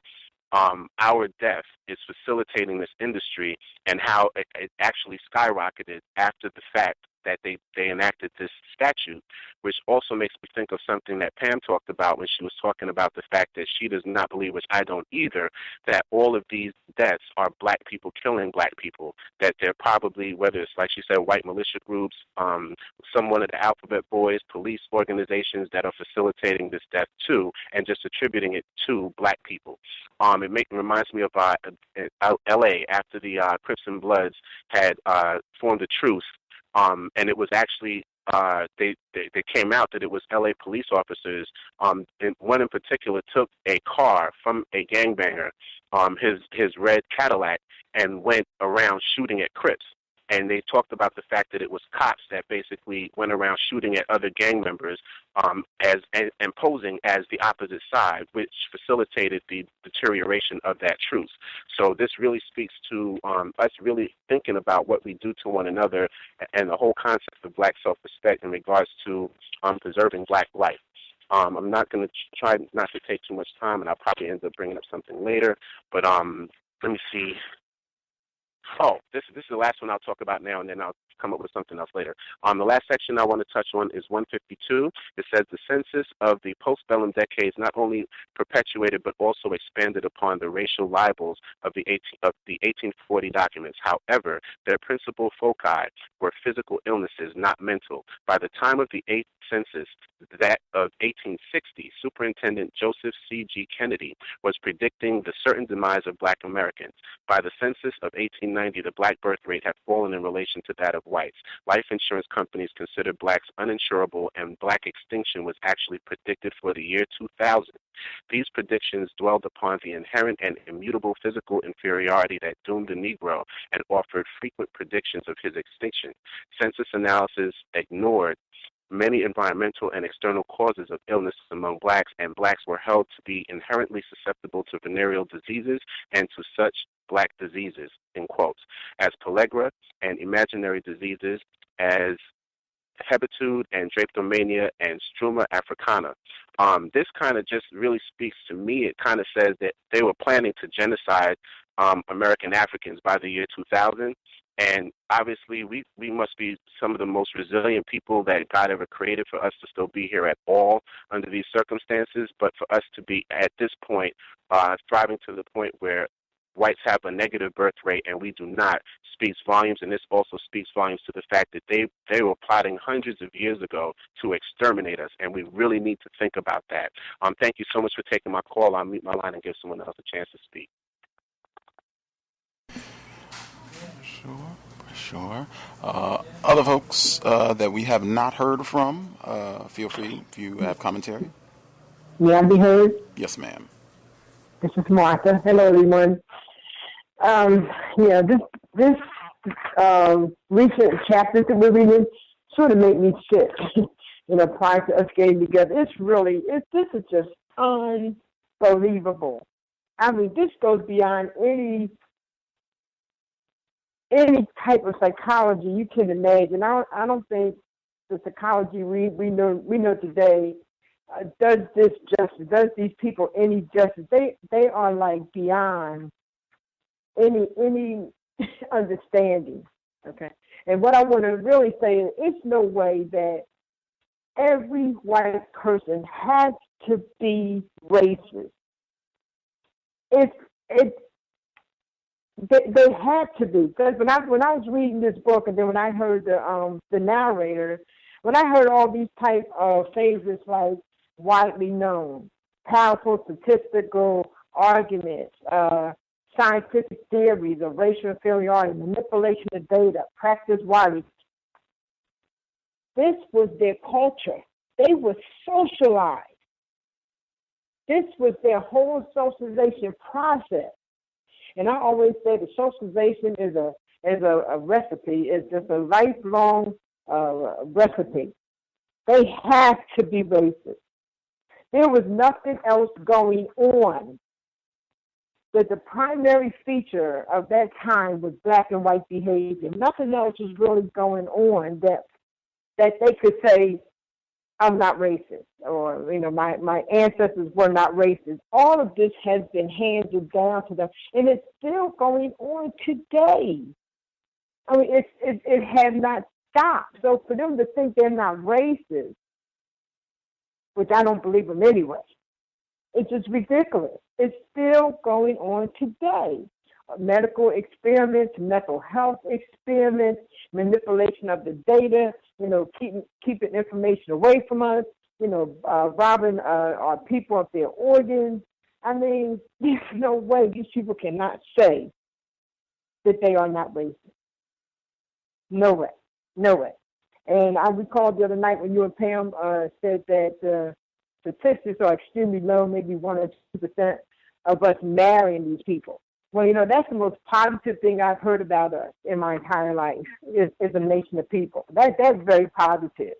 Speaker 8: our death is facilitating this industry, and how it actually skyrocketed after the fact that they enacted this statute, which also makes me think of something that Pam talked about when she was talking about the fact that she does not believe, which I don't either, that all of these deaths are black people killing black people, that they're probably, whether it's, like she said, white militia groups, some one of the alphabet boys, police organizations that are facilitating this death too, and just attributing it to black people. It reminds me of L.A. after the Crips and Bloods had formed a truce, and it was actually they came out that it was L.A. police officers. And one in particular took a car from a gangbanger, his red Cadillac, and went around shooting at Crips. And they talked about the fact that it was cops that basically went around shooting at other gang members and posing as the opposite side, which facilitated the deterioration of that truce. So this really speaks to us really thinking about what we do to one another and the whole concept of black self-respect in regards to preserving black life. I'm not going to try not to take too much time, and I'll probably end up bringing up something later. But let me see. Oh, this is the last one I'll talk about now, and then I'll come up with something else later. The last section I want to touch on is 152. It says the census of the postbellum decades not only perpetuated but also expanded upon the racial libels of the 1840 documents. However, their principal foci were physical illnesses, not mental. By the time of the 8th census, that of 1860, Superintendent Joseph C.G. Kennedy was predicting the certain demise of black Americans. By the census of 1890, the black birth rate had fallen in relation to that of whites. Life insurance companies considered blacks uninsurable, and black extinction was actually predicted for the year 2000. These predictions dwelled upon the inherent and immutable physical inferiority that doomed the Negro and offered frequent predictions of his extinction. Census analysis ignored many environmental and external causes of illness among blacks, and blacks were held to be inherently susceptible to venereal diseases and to such black diseases, in quotes, as pellagra and imaginary diseases as hebitude and drapetomania and struma africana. This kind of just really speaks to me. It kind of says that they were planning to genocide American Africans by the year 2000. And obviously, we must be some of the most resilient people that God ever created for us to still be here at all under these circumstances. But for us to be at this point, thriving to the point where whites have a negative birth rate and we do not, speaks volumes. And this also speaks volumes to the fact that they were plotting hundreds of years ago to exterminate us. And we really need to think about that. Thank you so much for taking my call. I'll mute my line and give someone else a chance to speak.
Speaker 4: Sure. Other folks that we have not heard from, feel free if you have commentary.
Speaker 9: May I be heard?
Speaker 4: Yes, ma'am.
Speaker 9: This is Martha. Hello, everyone. This recent chapters that we're reading sort of made me sick. Prior to us getting together, this is just unbelievable. I mean, this goes beyond any type of psychology you can imagine. I don't think the psychology we know today does this justice, does these people any justice. They are like beyond any understanding. Okay. And what I want to really say is it's no way that every white person has to be racist. They had to be, because when I was reading this book, and then when I heard the narrator, when I heard all these type of phrases like widely known, powerful statistical arguments, scientific theories of racial inferiority, manipulation of data, practice widely, this was their culture. They were socialized. This was their whole socialization process. And I always say that socialization is a recipe. It's just a lifelong recipe. They have to be racist. There was nothing else going on. That the primary feature of that time was black and white behavior. Nothing else was really going on that they could say, I'm not racist, or, my ancestors were not racist. All of this has been handed down to them, and it's still going on today. I mean, it has not stop. So for them to think they're not racist, which I don't believe them anyway, it's just ridiculous. It's still going on today. Medical experiments, mental health experiments, manipulation of the data, keeping information away from us, robbing our people of their organs. I mean, there's no way these people cannot say that they are not racist. No way. No way. And I recall the other night when you and Pam said that statistics are extremely low, maybe 1 or 2% of us marrying these people. Well, that's the most positive thing I've heard about us in my entire life is a nation of people. That's very positive.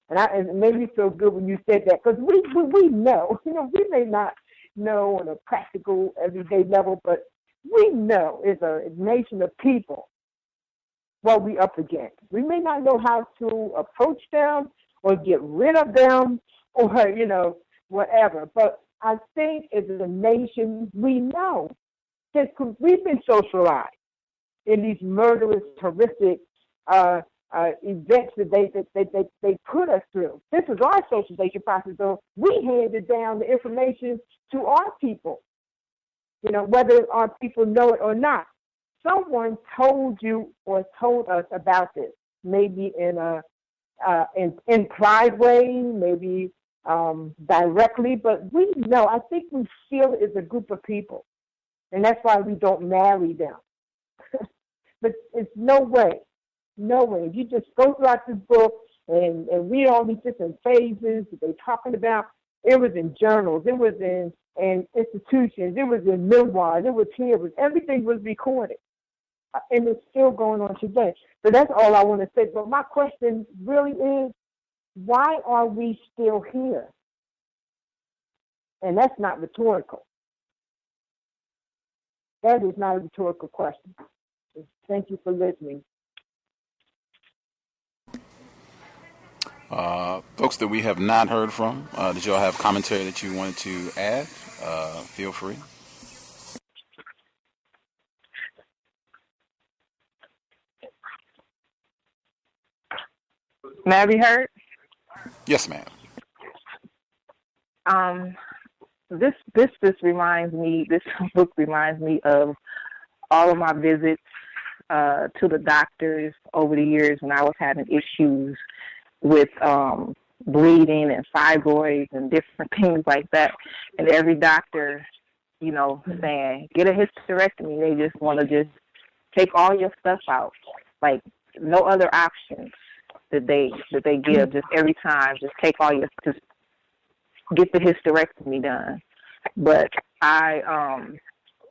Speaker 9: And it made me feel good when you said that, because we know, we may not know on a practical, everyday level, but we know as a nation of people what we up against. We may not know how to approach them or get rid of them or, whatever. But I think as a nation, we know. We've been socialized in these murderous, horrific events that they put us through. This is our socialization process, so we handed down the information to our people, whether our people know it or not. Someone told you or told us about this, maybe in a implied way, maybe directly, but we know. I think we feel it as a group of people. And that's why we don't marry them. But it's no way. If you just go throughout this book and read all these different phases that they're talking about, it was in journals, it was in institutions, it was in memoirs, it was here, everything was recorded. And it's still going on today. So that's all I want to say. But my question really is, why are we still here? And that's not rhetorical. That is not a rhetorical question. Thank you for listening.
Speaker 4: Folks that we have not heard from, did y'all have commentary that you wanted to add? Feel free.
Speaker 10: May I be heard?
Speaker 4: Yes, ma'am.
Speaker 10: This book reminds me of all of my visits to the doctors over the years when I was having issues with bleeding and fibroids and different things like that. And every doctor, saying, get a hysterectomy. They just want to just take all your stuff out. Like no other options that they give. Just every time, just take all your, just get the hysterectomy done. But I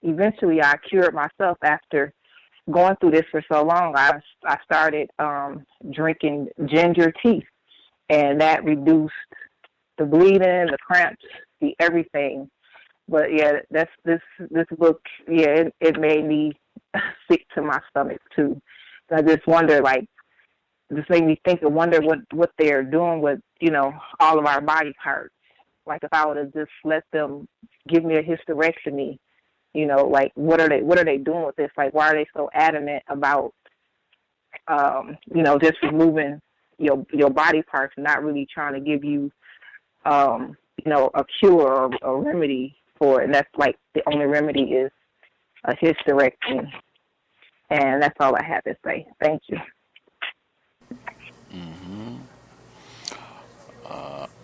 Speaker 10: eventually I cured myself after going through this for so long. I started drinking ginger tea, and that reduced the bleeding, the cramps, the everything. But yeah, that's this book. Yeah, it made me sick to my stomach too. I just wonder, just made me think and wonder what they're doing with all of our body parts. Like if I would have just let them give me a hysterectomy, what are they doing with this? Like, why are they so adamant about, just removing your body parts and not really trying to give you, a cure or a remedy for it? And that's like the only remedy is a hysterectomy. And that's all I have to say. Thank you.
Speaker 4: Mm-hmm.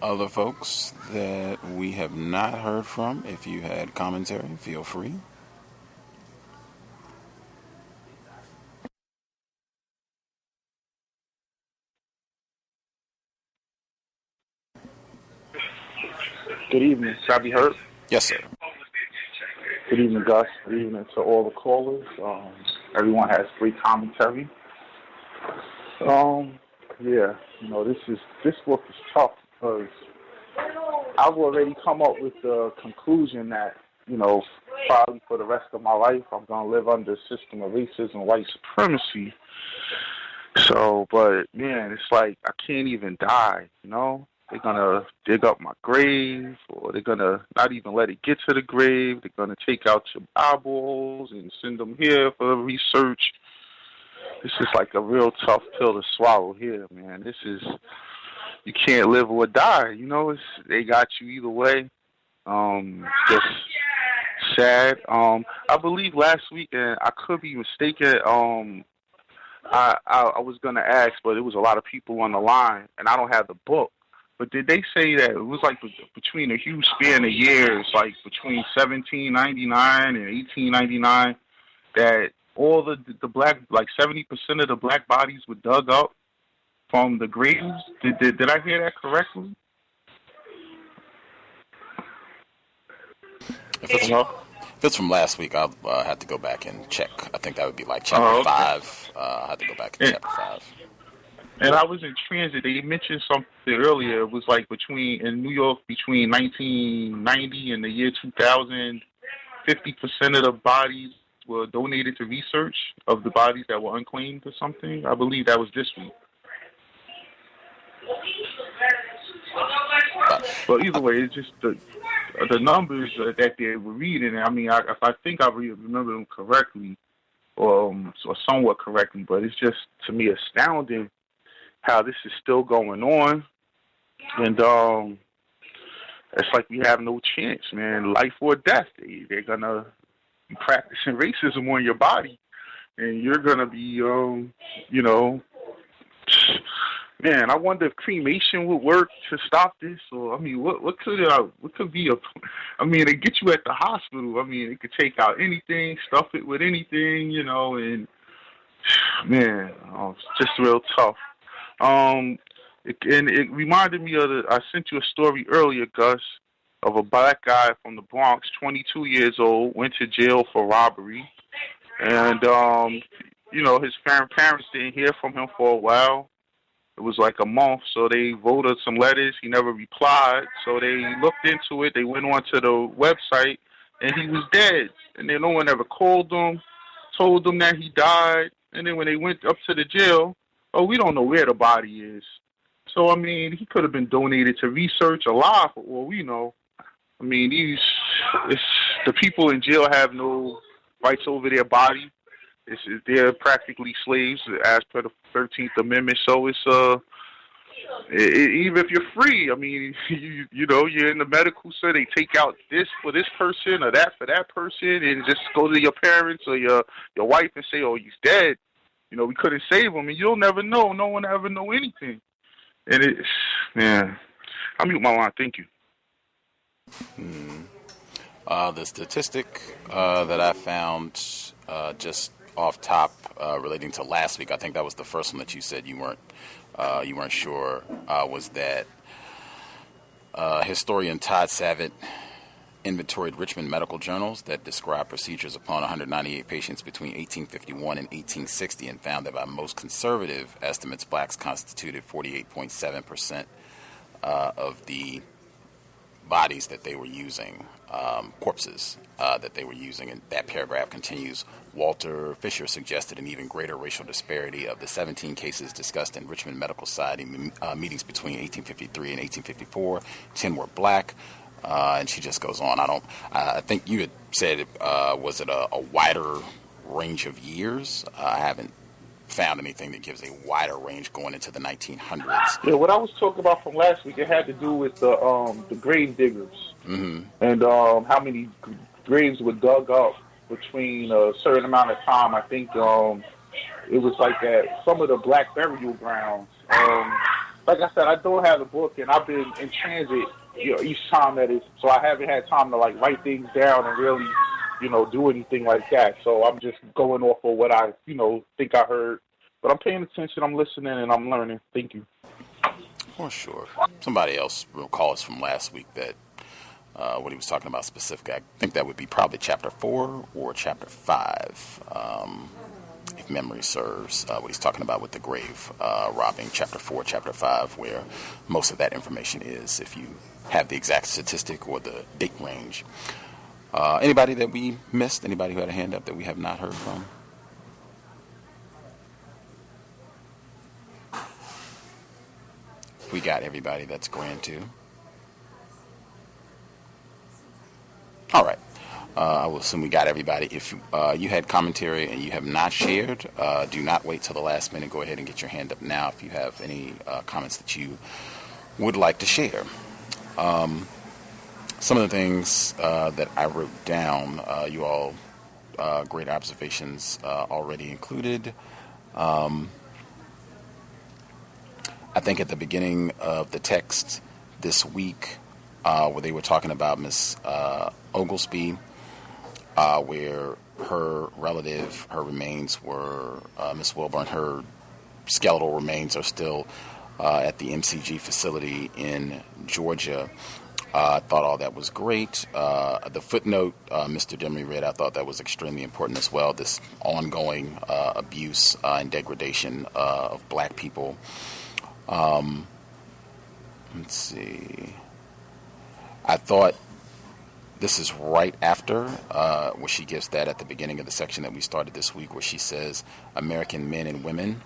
Speaker 4: Other folks that we have not heard from, if you had commentary, feel free.
Speaker 11: Good evening. Shall I be heard?
Speaker 4: Yes, sir.
Speaker 11: Good evening, Gus. Good evening to all the callers. Everyone has free commentary. This book is tough because I've already come up with the conclusion that, probably for the rest of my life, I'm going to live under a system of racism, white supremacy. So, but man, it's like I can't even die, They're going to dig up my grave, or they're going to not even let it get to the grave. They're going to take out your eyeballs and send them here for research. this is like a real tough pill to swallow here, man. This is, you can't live or die. You know, they got you either way. Just sad. I believe last week, and I could be mistaken. I was gonna ask, but it was a lot of people on the line, and I don't have the book. But did they say that it was like between a huge span of years, like between 1799 and 1899, that all the black, like 70% of the black bodies were dug up from the graves? Did I hear that correctly?
Speaker 4: If it's from last week, I'll have to go back and check. I think that would be like chapter 5. I'll have to go back to chapter 5.
Speaker 11: And I was in transit. They mentioned something earlier. It was like in New York, between 1990 and the year 2000, 50% of the bodies were donated to research of the bodies that were unclaimed or something. I believe that was this week. But either way, it's just the numbers that they were reading. I mean, if I think I remember them correctly, or somewhat correctly, but it's just, to me, astounding how this is still going on. And it's like we have no chance, man. Life or death. They're going to be practicing racism on your body. And you're going to be, you know, man, I wonder if cremation would work to stop this. Or, I mean, what could be I mean, they get you at the hospital. I mean, it could take out anything, stuff it with anything, you know, and, man, it's just real tough. It reminded me of I sent you a story earlier, Gus, of a black guy from the Bronx, 22 years old, went to jail for robbery. And, you know, his parents didn't hear from him for a while. It was like a month, so they wrote us some letters. He never replied, so they looked into it. They went onto the website, and he was dead. And then no one ever called him, told them that he died. And then when they went up to the jail, we don't know where the body is. So, I mean, he could have been donated to research alive for all we know. I mean, the people in jail have no rights over their body. They're practically slaves as per the 13th Amendment. So it's even if you're free, I mean, you know, you're in the medical center, they take out this for this person or that for that person, and just go to your parents or your wife and say, oh, he's dead. You know, we couldn't save him, and you'll never know. No one ever know anything. And it's, man, I'll mute my line. Thank you.
Speaker 4: The statistic that I found just off top relating to last week, I think that was the first one that you said you weren't sure, was that historian Todd Savitt inventoried Richmond medical journals that describe procedures upon 198 patients between 1851 and 1860 and found that by most conservative estimates, blacks constituted 48.7% of the bodies that they were using, corpses that they were using. And that paragraph continues. Walter Fisher suggested an even greater racial disparity of the 17 cases discussed in Richmond Medical Society meetings between 1853 and 1854. 10 were black. And she just goes on. I think you had said, was it a wider range of years? I haven't found anything that gives a wider range going into the 1900s.
Speaker 11: Yeah, what I was talking about from last week, it had to do with the grave diggers.
Speaker 4: Mm-hmm.
Speaker 11: And how many graves were dug up between a certain amount of time. I think it was like at some of the black burial grounds. Like I said, I don't have the book, and I've been in transit, you know, each time that is, so I haven't had time to like write things down and really, you know, do anything like that. So I'm just going off of what I, you know, think I heard. But I'm paying attention, I'm listening, and I'm learning. Thank you.
Speaker 4: For sure. Somebody else recalled us from last week that what he was talking about specifically, I think that would be probably chapter 4 or chapter 5, if memory serves, what he's talking about with the grave robbing, chapter 4, chapter 5, where most of that information is, if you have the exact statistic or the date range. Anybody that we missed? Anybody who had a hand up that we have not heard from? We got everybody. That's grand too. All right. I will assume we got everybody. If you had commentary and you have not shared, do not wait till the last minute. Go ahead and get your hand up now if you have any comments that you would like to share. Some of the things that I wrote down, you all, great observations already included. I think at the beginning of the text this week, where they were talking about Miss Oglesby, where her relative, her remains were, Miss Wilburn, her skeletal remains are still at the MCG facility in Georgia. I thought all that was great. The footnote Mr. Demery read, I thought that was extremely important as well, this ongoing abuse and degradation of black people. Let's see. I thought this is right after where she gives that at the beginning of the section that we started this week, where she says, American men and women.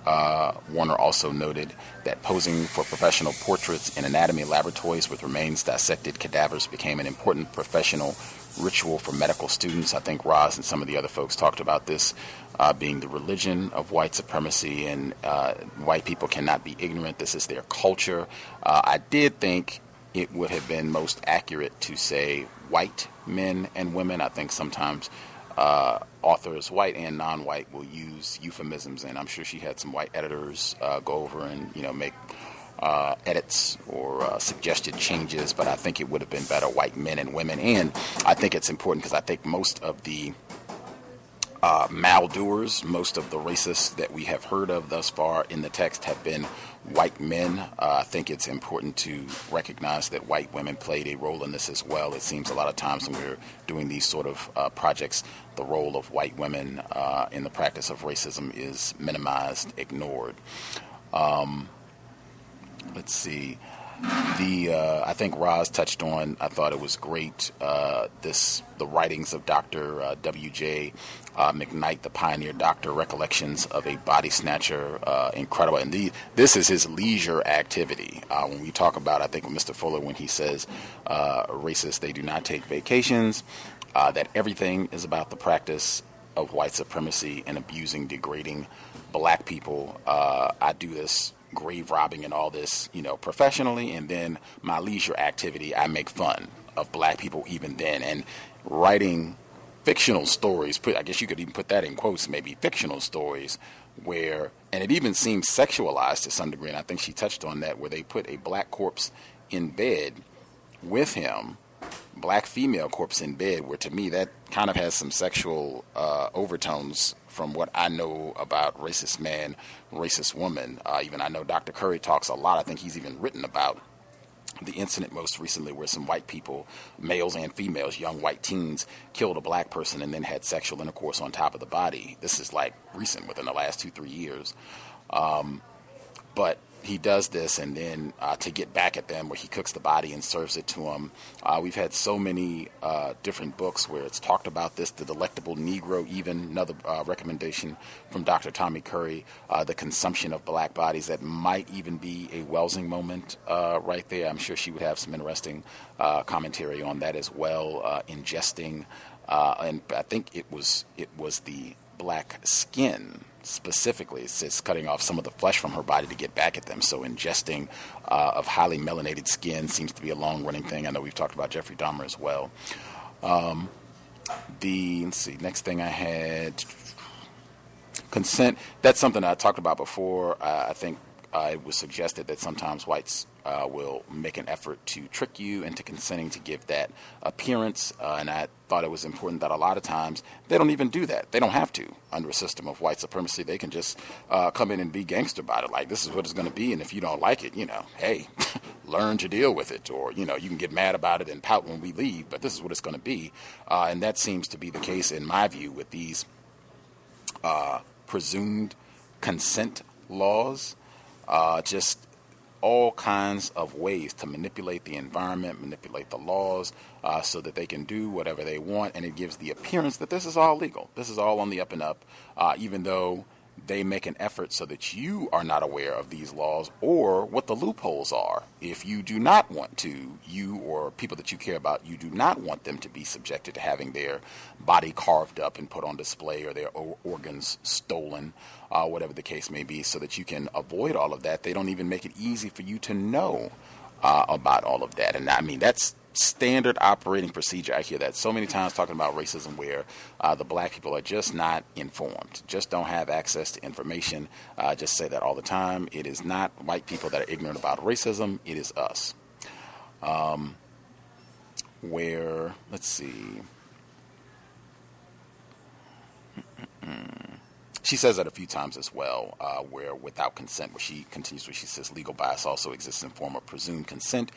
Speaker 4: Warner also noted that posing for professional portraits in anatomy laboratories with remains dissected cadavers became an important professional ritual for medical students. I think Roz and some of the other folks talked about this being the religion of white supremacy, and white people cannot be ignorant. This is their culture. I did think it would have been most accurate to say white men and women. I think sometimes authors, white and non-white, will use euphemisms, and I'm sure she had some white editors go over and make edits or suggested changes, but I think it would have been better white men and women. And I think it's important because I think most of the maldoers, most of the racists that we have heard of thus far in the text have been white men. I think it's important to recognize that white women played a role in this as well. It seems a lot of times when we're doing these sort of projects, the role of white women in the practice of racism is minimized, ignored. Let's see. I think Roz touched on, I thought it was great, the writings of Dr. W.J. McKnight, the pioneer doctor, recollections of a body snatcher, incredible. And this is his leisure activity. When we talk about, I think with Mr. Fuller, when he says racists, they do not take vacations, that everything is about the practice of white supremacy and abusing, degrading black people. I do this grave robbing and all this, professionally, and then my leisure activity, I make fun of black people even then. And writing fictional stories, I guess you could even put that in quotes, maybe fictional stories, where, and it even seems sexualized to some degree, and I think she touched on that, where they put a black corpse in bed with him, black female corpse in bed, where to me that kind of has some sexual overtones from what I know about racist man, racist woman. Even I know Dr. Curry talks a lot. I think he's even written about the incident most recently where some white people, males and females, young white teens, killed a black person and then had sexual intercourse on top of the body. This is like recent, within the last 2-3 years. But he does this, and then to get back at them, where he cooks the body and serves it to them. We've had so many different books where it's talked about this. The Delectable Negro, even another recommendation from Dr. Tommy Curry, the consumption of black bodies. That might even be a Welsing moment right there. I'm sure she would have some interesting commentary on that as well. Ingesting, and I think it was the black skin. Specifically, it's cutting off some of the flesh from her body to get back at them. So ingesting of highly melanated skin seems to be a long-running thing. I know we've talked about Jeffrey Dahmer as well. Let's see, next thing I had, consent. That's something I talked about before. I think it was suggested that sometimes whites will make an effort to trick you into consenting to give that appearance, and I thought it was important that a lot of times they don't even do that. They don't have to. Under a system of white supremacy, they can just come in and be gangster about it, like this is what it's going to be, and if you don't like it, hey, learn to deal with it, or you can get mad about it and pout when we leave, but this is what it's going to be. And that seems to be the case in my view with these presumed consent laws. Just all kinds of ways to manipulate the environment, manipulate the laws, so that they can do whatever they want, and it gives the appearance that this is all legal. This is all on the up and up, even though they make an effort so that you are not aware of these laws or what the loopholes are. If you do not want to, you or people that you care about, you do not want them to be subjected to having their body carved up and put on display or their organs stolen, whatever the case may be, so that you can avoid all of that. They don't even make it easy for you to know about all of that. And I mean, that's standard operating procedure. I hear that so many times talking about racism, where the black people are just not informed, just don't have access to information. I just say that all the time. It is not white people that are ignorant about racism. It is us. Let's see. She says that a few times as well, where without consent, where she says legal bias also exists in form of presumed consent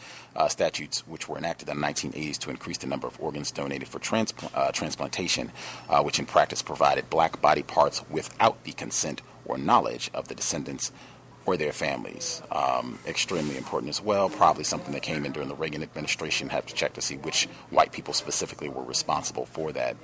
Speaker 4: statutes, which were enacted in the 1980s to increase the number of organs donated for transplantation, which in practice provided black body parts without the consent or knowledge of the descendants or their families. Extremely important as well, probably something that came in during the Reagan administration. Have to check to see which white people specifically were responsible for that.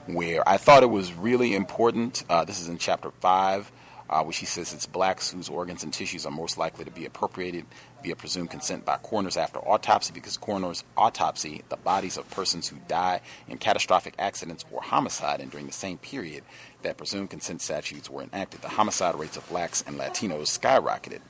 Speaker 4: Where I thought it was really important, this is in chapter 5, where she says it's blacks whose organs and tissues are most likely to be appropriated via presumed consent by coroners after autopsy, because coroners autopsy the bodies of persons who die in catastrophic accidents or homicide, and during the same period that presumed consent statutes were enacted, the homicide rates of blacks and Latinos skyrocketed.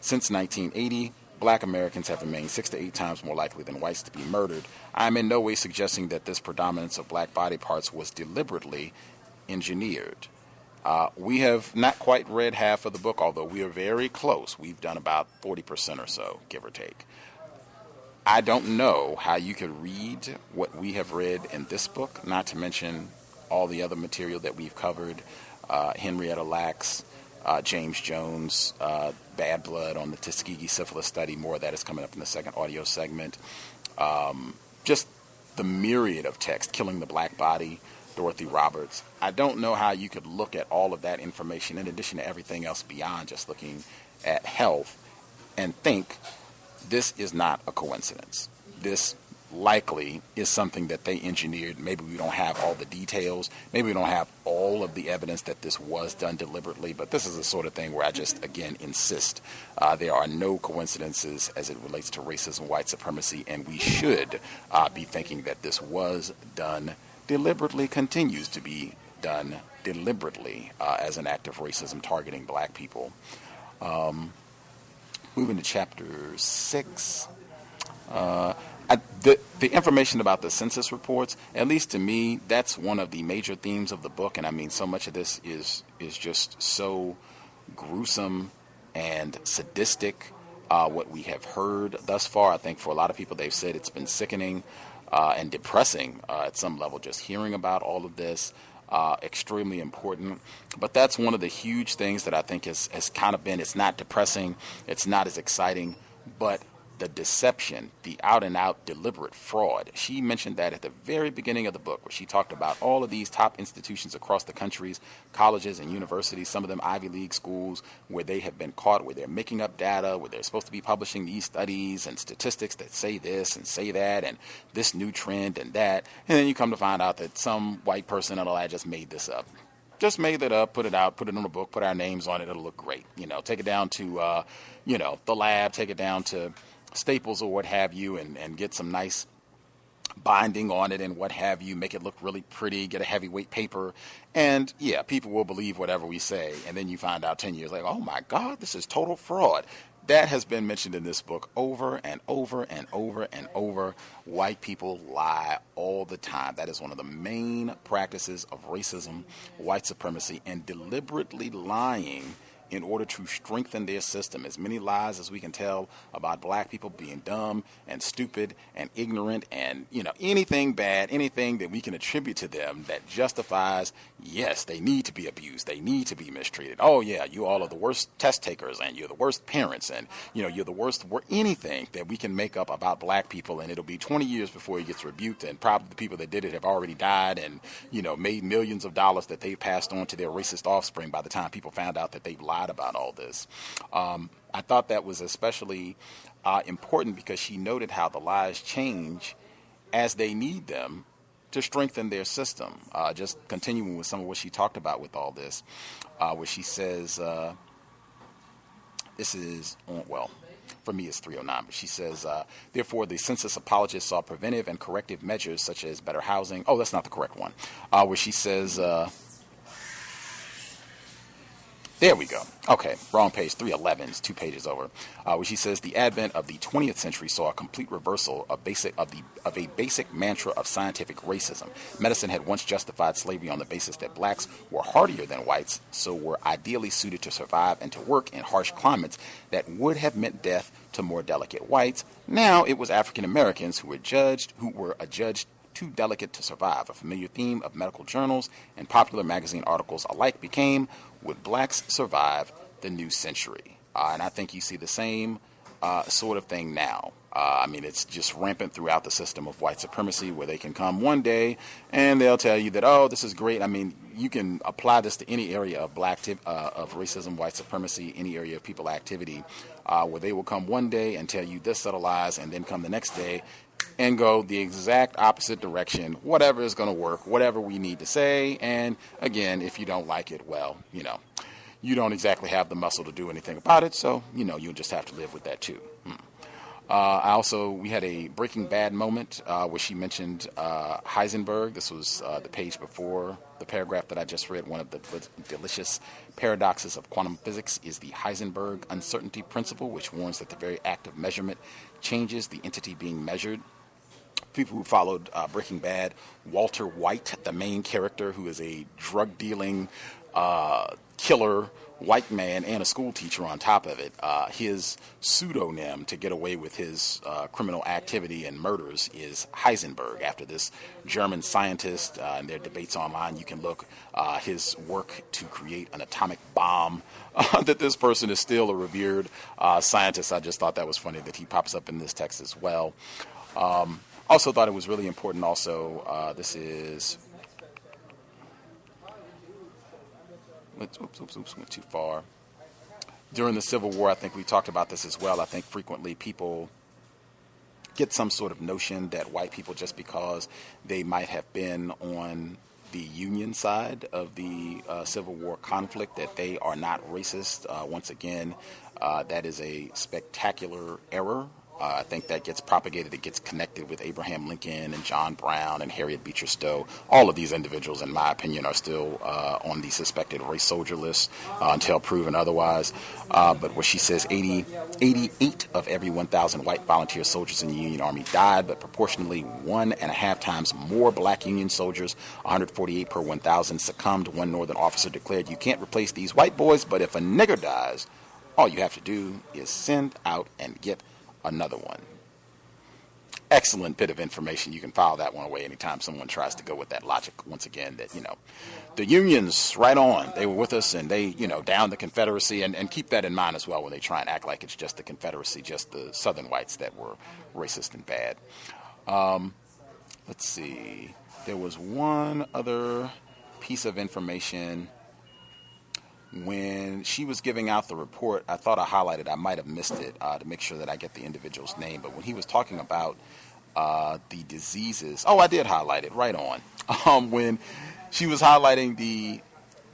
Speaker 4: Since 1980, black Americans have remained 6 to 8 times more likely than whites to be murdered. I am in no way suggesting that this predominance of black body parts was deliberately engineered. We have not quite read half of the book, although we are very close. We've done about 40% or so, give or take. I don't know how you could read what we have read in this book, not to mention all the other material that we've covered, Henrietta Lacks, James Jones, Bad Blood on the Tuskegee syphilis study. More of that is coming up in the second audio segment. Just the myriad of text, Killing the Black Body, Dorothy Roberts. I don't know how you could look at all of that information in addition to everything else beyond just looking at health and think this is not a coincidence. This likely is something that they engineered. Maybe we don't have all the details. Maybe we don't have all of the evidence that this was done deliberately, but this is the sort of thing where I just, again, insist there are no coincidences as it relates to racism, white supremacy, and we should be thinking that this was done deliberately, continues to be done deliberately as an act of racism targeting black people. Moving to chapter 6. The information about the census reports, at least to me, that's one of the major themes of the book. And I mean, so much of this is just so gruesome and sadistic, what we have heard thus far. I think for a lot of people, they've said it's been sickening and depressing at some level, just hearing about all of this. Extremely important. But that's one of the huge things that I think has kind of been, it's not depressing, it's not as exciting, but the deception, the out-and-out deliberate fraud. She mentioned that at the very beginning of the book, where she talked about all of these top institutions across the countries, colleges and universities, some of them Ivy League schools, where they have been caught, where they're making up data, where they're supposed to be publishing these studies and statistics that say this and say that, and this new trend and that. And then you come to find out that some white person in a lab just made this up. Just made it up, put it out, put it in a book, put our names on it, it'll look great. Take it down to, the lab, take it down to Staples or what have you, and get some nice binding on it and what have you, make it look really pretty, get a heavyweight paper, and yeah, people will believe whatever we say. And then you find out 10 years later, oh my God, this is total fraud. That has been mentioned in this book over and over and over and over. White people lie all the time. That is one of the main practices of racism, white supremacy, and deliberately lying in order to strengthen their system. As many lies as we can tell about black people being dumb and stupid and ignorant and, anything bad, anything that we can attribute to them that justifies, yes, they need to be abused, they need to be mistreated. Oh yeah, you all are the worst test takers, and you're the worst parents, and you're the worst, anything that we can make up about black people, and it'll be 20 years before it gets rebuked, and probably the people that did it have already died and, made millions of dollars that they passed on to their racist offspring by the time people found out that they've lied about all this. I thought that was especially important because she noted how the lies change as they need them to strengthen their system. Just continuing with some of what she talked about with all this, where she says, this is, well, for me it's 309, but she says, therefore the census apologists saw preventive and corrective measures such as better housing. Oh, that's not the correct one. Where she says, there we go. Okay, wrong page. 311 is 2 pages over. Where she says the advent of the 20th century saw a complete reversal of a basic mantra of scientific racism. Medicine had once justified slavery on the basis that blacks were hardier than whites, so were ideally suited to survive and to work in harsh climates that would have meant death to more delicate whites. Now it was African Americans who were adjudged too delicate to survive. A familiar theme of medical journals and popular magazine articles alike became, would blacks survive the new century? And I think you see the same sort of thing now. I mean, it's just rampant throughout the system of white supremacy, where they can come one day and they'll tell you that, oh, this is great. I mean, you can apply this to any area of of racism, white supremacy, any area of people activity, where they will come one day and tell you this set of lies, and then come the next day and go the exact opposite direction, whatever is going to work, whatever we need to say. And again, if you don't like it, well, you don't exactly have the muscle to do anything about it. So, you'll just have to live with that too. We had a Breaking Bad moment where she mentioned Heisenberg. This was the page before the paragraph that I just read. One of the delicious paradoxes of quantum physics is the Heisenberg uncertainty principle, which warns that the very act of measurement changes the entity being measured. People who followed Breaking Bad, Walter White, the main character, who is a drug-dealing killer white man and a school teacher on top of it, his pseudonym to get away with his criminal activity and murders is Heisenberg, after this German scientist. In their debates online, you can look his work to create an atomic bomb, that this person is still a revered scientist. I just thought that was funny that he pops up in this text as well. Also thought it was really important also, this is... Oops, went too far. During the Civil War, I think we talked about this as well. I think frequently people get some sort of notion that white people, just because they might have been on the Union side of the Civil War conflict, that they are not racist. Once again, that is a spectacular error. I think that gets propagated. It gets connected with Abraham Lincoln and John Brown and Harriet Beecher Stowe. All of these individuals, in my opinion, are still on the suspected race soldier list until proven otherwise. But where she says 88 of every 1,000 white volunteer soldiers in the Union Army died, but proportionally 1.5 times more black Union soldiers, 148 per 1,000, succumbed. One Northern officer declared, "You can't replace these white boys, but if a nigger dies, all you have to do is send out and get another one." Excellent bit of information. You can file that one away anytime someone tries to go with that logic. Once again, that, the Unions, right on. They were with us, and they, downed the Confederacy. And keep that in mind as well when they try and act like it's just the Confederacy, just the Southern whites that were racist and bad. Let's see. There was one other piece of information. When she was giving out the report, I thought I highlighted, I might have missed it to make sure that I get the individual's name. But when he was talking about the diseases, I did highlight it, right on. When she was highlighting the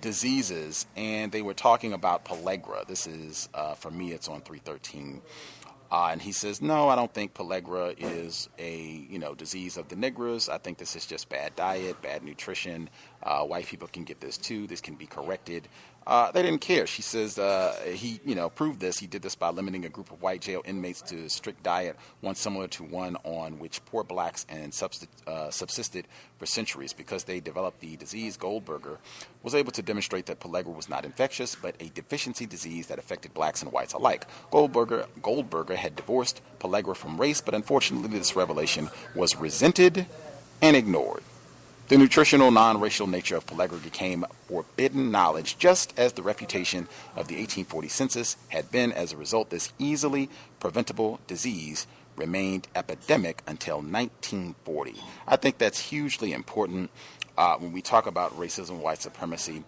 Speaker 4: diseases and they were talking about pellagra, this is, for me, it's on 313. And he says, no, I don't think pellagra is a, disease of the Negroes. I think this is just bad diet, bad nutrition. White people can get this too. This can be corrected. They didn't care. She says he, proved this. He did this by limiting a group of white jail inmates to strict diet, one similar to one on which poor blacks and subsisted for centuries. Because they developed the disease, Goldberger was able to demonstrate that pellagra was not infectious, but a deficiency disease that affected blacks and whites alike. Goldberger had divorced pellagra from race, but unfortunately this revelation was resented and ignored. The nutritional, non-racial nature of pellagra became forbidden knowledge, just as the refutation of the 1840 census had been. As a result, this easily preventable disease remained epidemic until 1940. I think that's hugely important when we talk about racism, white supremacy.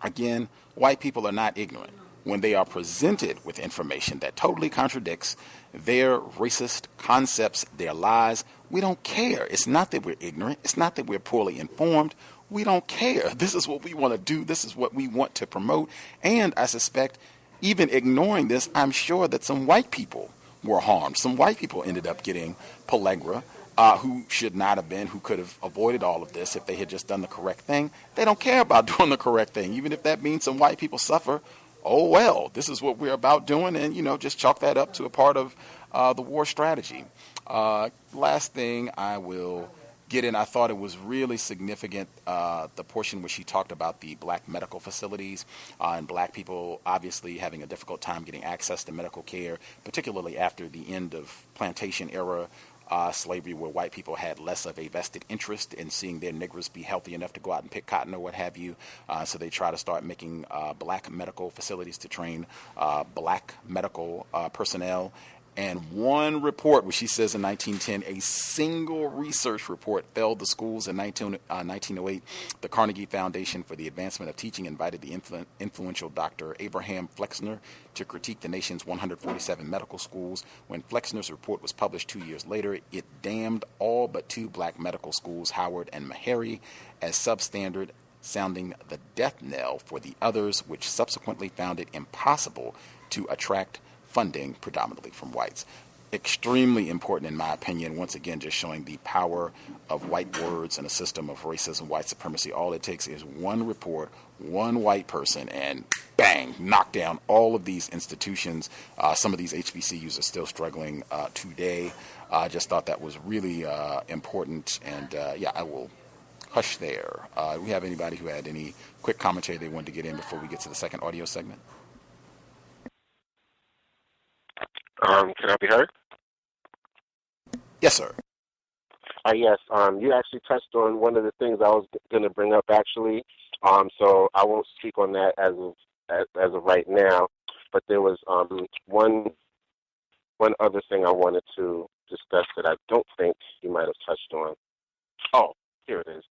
Speaker 4: Again, white people are not ignorant. when they are presented with information that totally contradicts their racist concepts, their lies, we don't care. It's not that we're ignorant. It's not that we're poorly informed. We don't care. This is what we want to do. This is what we want to promote. And I suspect, even ignoring this, I'm sure that some white people were harmed. Some white people ended up getting pellagra, who should not have been, who could have avoided all of this if they had just done the correct thing. They don't care about doing the correct thing, even if that means some white people suffer. Oh, well, this is what we're about doing, and, just chalk that up to a part of the war strategy. Last thing I will get in, I thought it was really significant, the portion where she talked about the black medical facilities and black people obviously having a difficult time getting access to medical care, particularly after the end of plantation era slavery, where white people had less of a vested interest in seeing their niggers be healthy enough to go out and pick cotton or what have you. So they try to start making black medical facilities to train black medical personnel. And one report, which she says in 1910, a single research report failed the schools in 1908. The Carnegie Foundation for the Advancement of Teaching invited the influential Dr. Abraham Flexner to critique the nation's 147 medical schools. When Flexner's report was published 2 years later, it damned all but 2 black medical schools, Howard and Meharry, as substandard, sounding the death knell for the others, which subsequently found it impossible to attract funding predominantly from whites. Extremely important, in my opinion, once again, just showing the power of white words and a system of racism, white supremacy. All it takes is one report, one white person, and bang, knock down all of these institutions. Some of these HBCUs are still struggling today. I just thought that was really important, and I will hush there. Do we have anybody who had any quick commentary they wanted to get in before we get to the second audio segment?
Speaker 8: Can I be heard?
Speaker 4: Yes, sir.
Speaker 8: Yes. You actually touched on one of the things I was going to bring up, actually. So I won't speak on that as of right now. But there was one other thing I wanted to discuss that I don't think you might have touched on. Oh, here it is.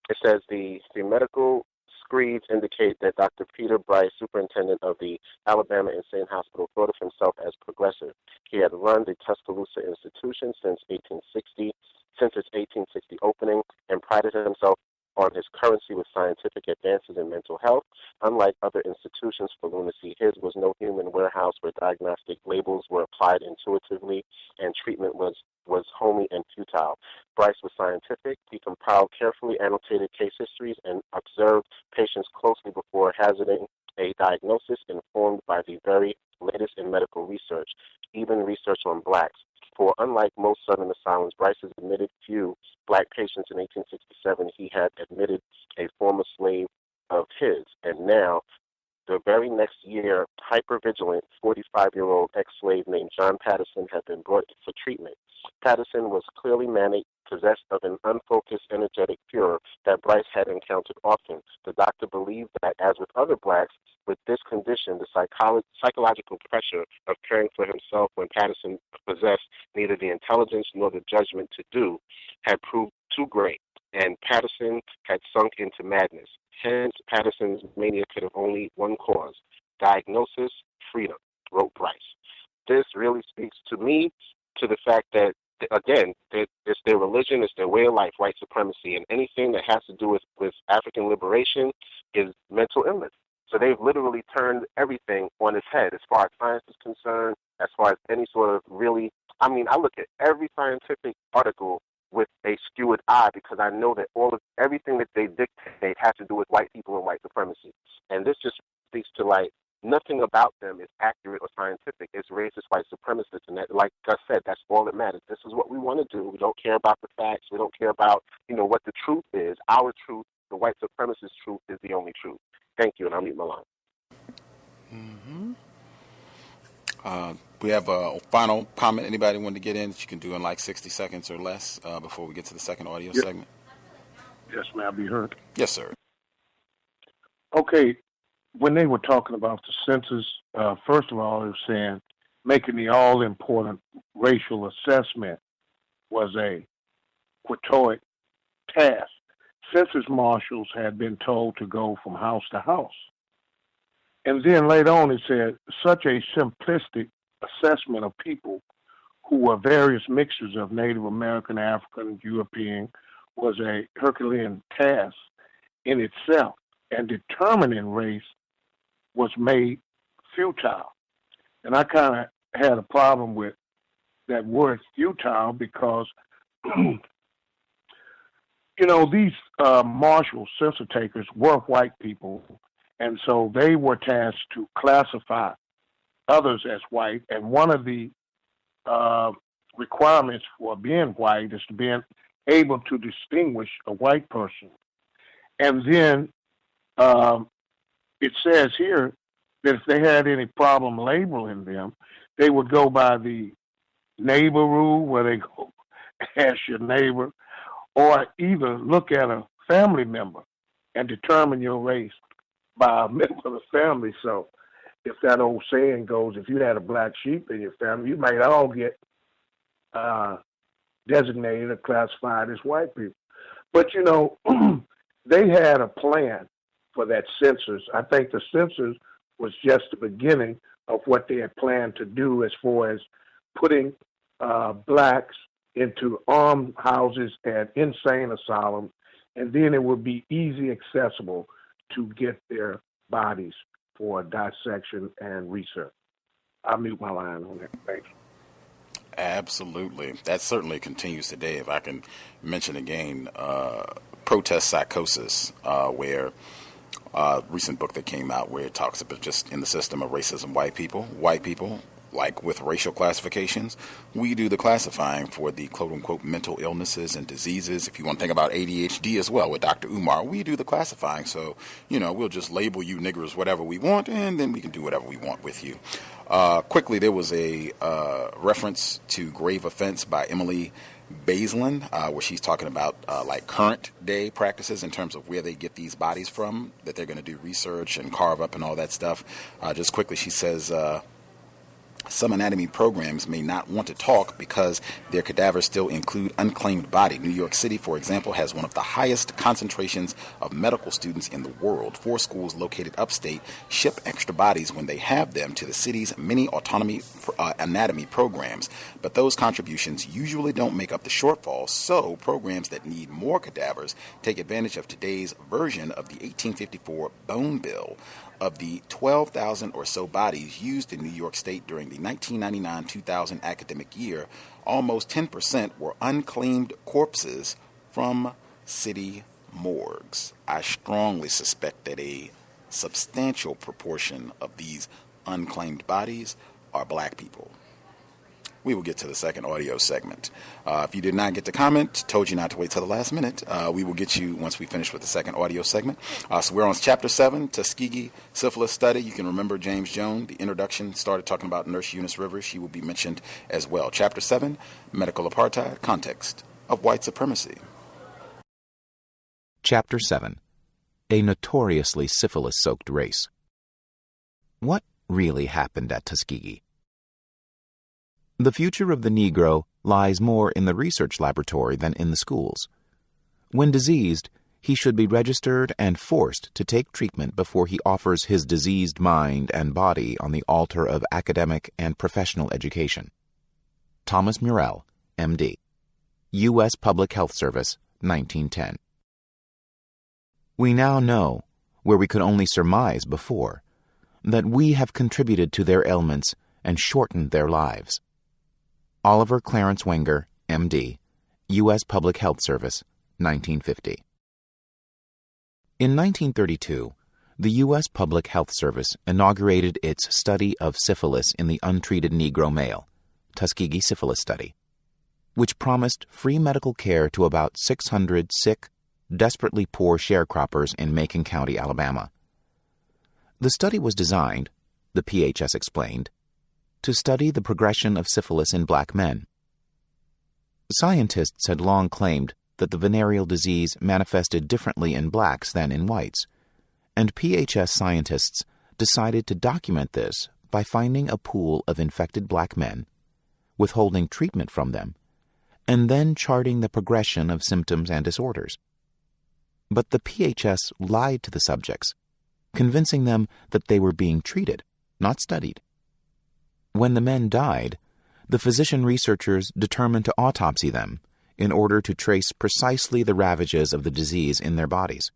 Speaker 8: It says the medical screeds indicate that Dr. Peter Bryce, superintendent of the Alabama Insane Hospital, thought of himself as progressive. He had run the Tuscaloosa institution since its 1860 opening and prided himself on his currency with scientific advances in mental health. Unlike other institutions for lunacy, his was no human warehouse where diagnostic labels were applied intuitively and treatment was homey and futile. Bryce was scientific. He compiled carefully annotated case histories and observed patients closely before hazarding a diagnosis informed by the very latest in medical research, even research on blacks. For unlike most Southern asylums, Bryce has admitted few black patients. In 1867, he had admitted a former slave of his, and now, the very next year, hypervigilant 45-year-old ex-slave named John Patterson had been brought for treatment. Patterson was clearly manic, possessed of an unfocused, energetic furor that Bryce had encountered often. The doctor believed that, as with other blacks with this condition, the psychological pressure of caring for himself when Patterson possessed neither the intelligence nor the judgment to do had proved too great, and Patterson had sunk into madness. Hence, Patterson's mania could have only one cause: diagnosis, freedom, wrote Bryce. This really speaks to me to the fact that, again, it's their religion, it's their way of life, white supremacy, and anything that has to do with African liberation is mental illness. So they've literally turned everything on its head as far as science is concerned, as far as any sort of really, I look at every scientific article with a skewed eye because I know that everything that they dictate has to do with white people and white supremacy. And this just speaks to, nothing about them is accurate or scientific. It's racist white supremacists, and that, like Gus said, that's all that matters. This is what we want to do. We don't care about the facts. We don't care about, what the truth is. Our truth, the white supremacist truth, is the only truth. Thank you, and I'll mute my line.
Speaker 4: Mm-hmm. We have a final comment anybody wanted to get in that you can do in 60 seconds or less before we get to the second audio segment?
Speaker 7: Yes, may I be heard?
Speaker 4: Yes, sir.
Speaker 7: Okay, when they were talking about the census, first of all, they were saying making the all-important racial assessment was a quitoic task. Census marshals had been told to go from house to house And then later on it said, such a simplistic assessment of people who were various mixtures of Native American, African, European was a Herculean task in itself, and determining race was made futile. And I kind of had a problem with that word futile because, these marshal census takers were white people, and so they were tasked to classify others as white, and one of the requirements for being white is to be able to distinguish a white person. And then it says here that if they had any problem labeling them, they would go by the neighbor rule, where they go ask your neighbor, or either look at a family member and determine your race by a member of the family. So if that old saying goes, if you had a black sheep in your family, you might all get designated or classified as white people. But, they had a plan for that census. I think the census was just the beginning of what they had planned to do as far as putting blacks into armed houses and insane asylums, and then it would be easy accessible to get their bodies for dissection and research. I'll mute my line on that. Thanks.
Speaker 4: Absolutely. That certainly continues today. If I can mention again, Protest Psychosis, where a recent book that came out where it talks about just in the system of racism, white people, like with racial classifications, we do the classifying for the quote-unquote mental illnesses and diseases. If you want to think about ADHD as well with Dr. Umar, we do the classifying. So, we'll just label you niggers whatever we want, and then we can do whatever we want with you. Quickly, there was a reference to Grave Offense by Emily Baselin, where she's talking about like current day practices in terms of where they get these bodies from, that they're going to do research and carve up and all that stuff. Just quickly, she says, some anatomy programs may not want to talk because their cadavers still include unclaimed body. New York City, for example, has one of the highest concentrations of medical students in the world. 4 schools located upstate ship extra bodies when they have them to the city's many autonomy anatomy programs, but those contributions usually don't make up the shortfall, so programs that need more cadavers take advantage of today's version of the 1854 Bone Bill. Of the 12,000 or so bodies used in New York State during the 1999-2000 academic year, almost 10% were unclaimed corpses from city morgues. I strongly suspect that a substantial proportion of these unclaimed bodies are black people. We will get to the second audio segment. If you did not get to comment, told you not to wait till the last minute, we will get you once we finish with the second audio segment. So we're on Chapter 7, Tuskegee Syphilis Study. You can remember James Jones. The introduction started talking about Nurse Eunice Rivers. She will be mentioned as well. Chapter 7, Medical Apartheid, Context of White Supremacy.
Speaker 5: Chapter 7, A Notoriously Syphilis-Soaked Race. What really happened at Tuskegee? The future of the Negro lies more in the research laboratory than in the schools. When diseased, he should be registered and forced to take treatment before he offers his diseased mind and body on the altar of academic and professional education. Thomas Murrell, M.D., U.S. Public Health Service, 1910. We now know, where we could only surmise before, that we have contributed to their ailments and shortened their lives. Oliver Clarence Wenger, M.D., U.S. Public Health Service, 1950. In 1932, the U.S. Public Health Service inaugurated its study of syphilis in the untreated Negro male, Tuskegee Syphilis Study, which promised free medical care to about 600 sick, desperately poor sharecroppers in Macon County, Alabama. The study was designed, the PHS explained, to study the progression of syphilis in black men. Scientists had long claimed that the venereal disease manifested differently in blacks than in whites, and PHS scientists decided to document this by finding a pool of infected black men, withholding treatment from them, and then charting the progression of symptoms and disorders. But the PHS lied to the subjects, convincing them that they were being treated, not studied. When the men died, the physician researchers determined to autopsy them in order to trace precisely the ravages of the disease in their bodies.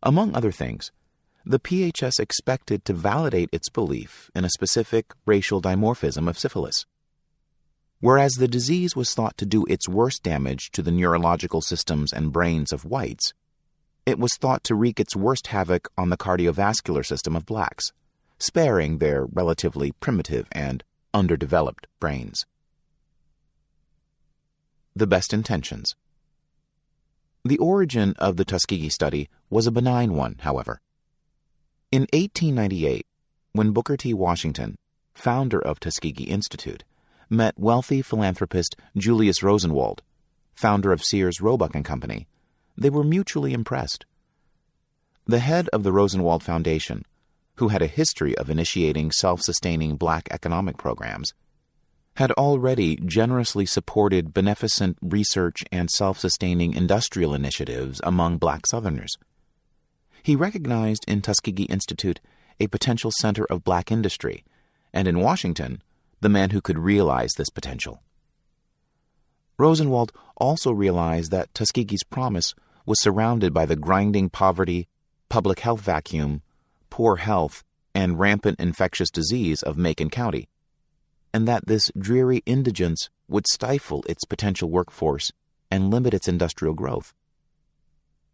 Speaker 5: Among other things, the PHS expected to validate its belief in a specific racial dimorphism of syphilis. Whereas the disease was thought to do its worst damage to the neurological systems and brains of whites, it was thought to wreak its worst havoc on the cardiovascular system of blacks, sparing their relatively primitive and underdeveloped brains. The best intentions. The origin of the Tuskegee study was a benign one, however. In 1898, when Booker T. Washington, founder of Tuskegee Institute, met wealthy philanthropist Julius Rosenwald, founder of Sears, Roebuck and Company, they were mutually impressed. The head of the Rosenwald Foundation, who had a history of initiating self-sustaining black economic programs, had already generously supported beneficent research and self-sustaining industrial initiatives among black Southerners. He recognized in Tuskegee Institute a potential center of black industry, and in Washington, the man who could realize this potential. Rosenwald also realized that Tuskegee's promise was surrounded by the grinding poverty, public health vacuum, poor health, and rampant infectious disease of Macon County, and that this dreary indigence would stifle its potential workforce and limit its industrial growth.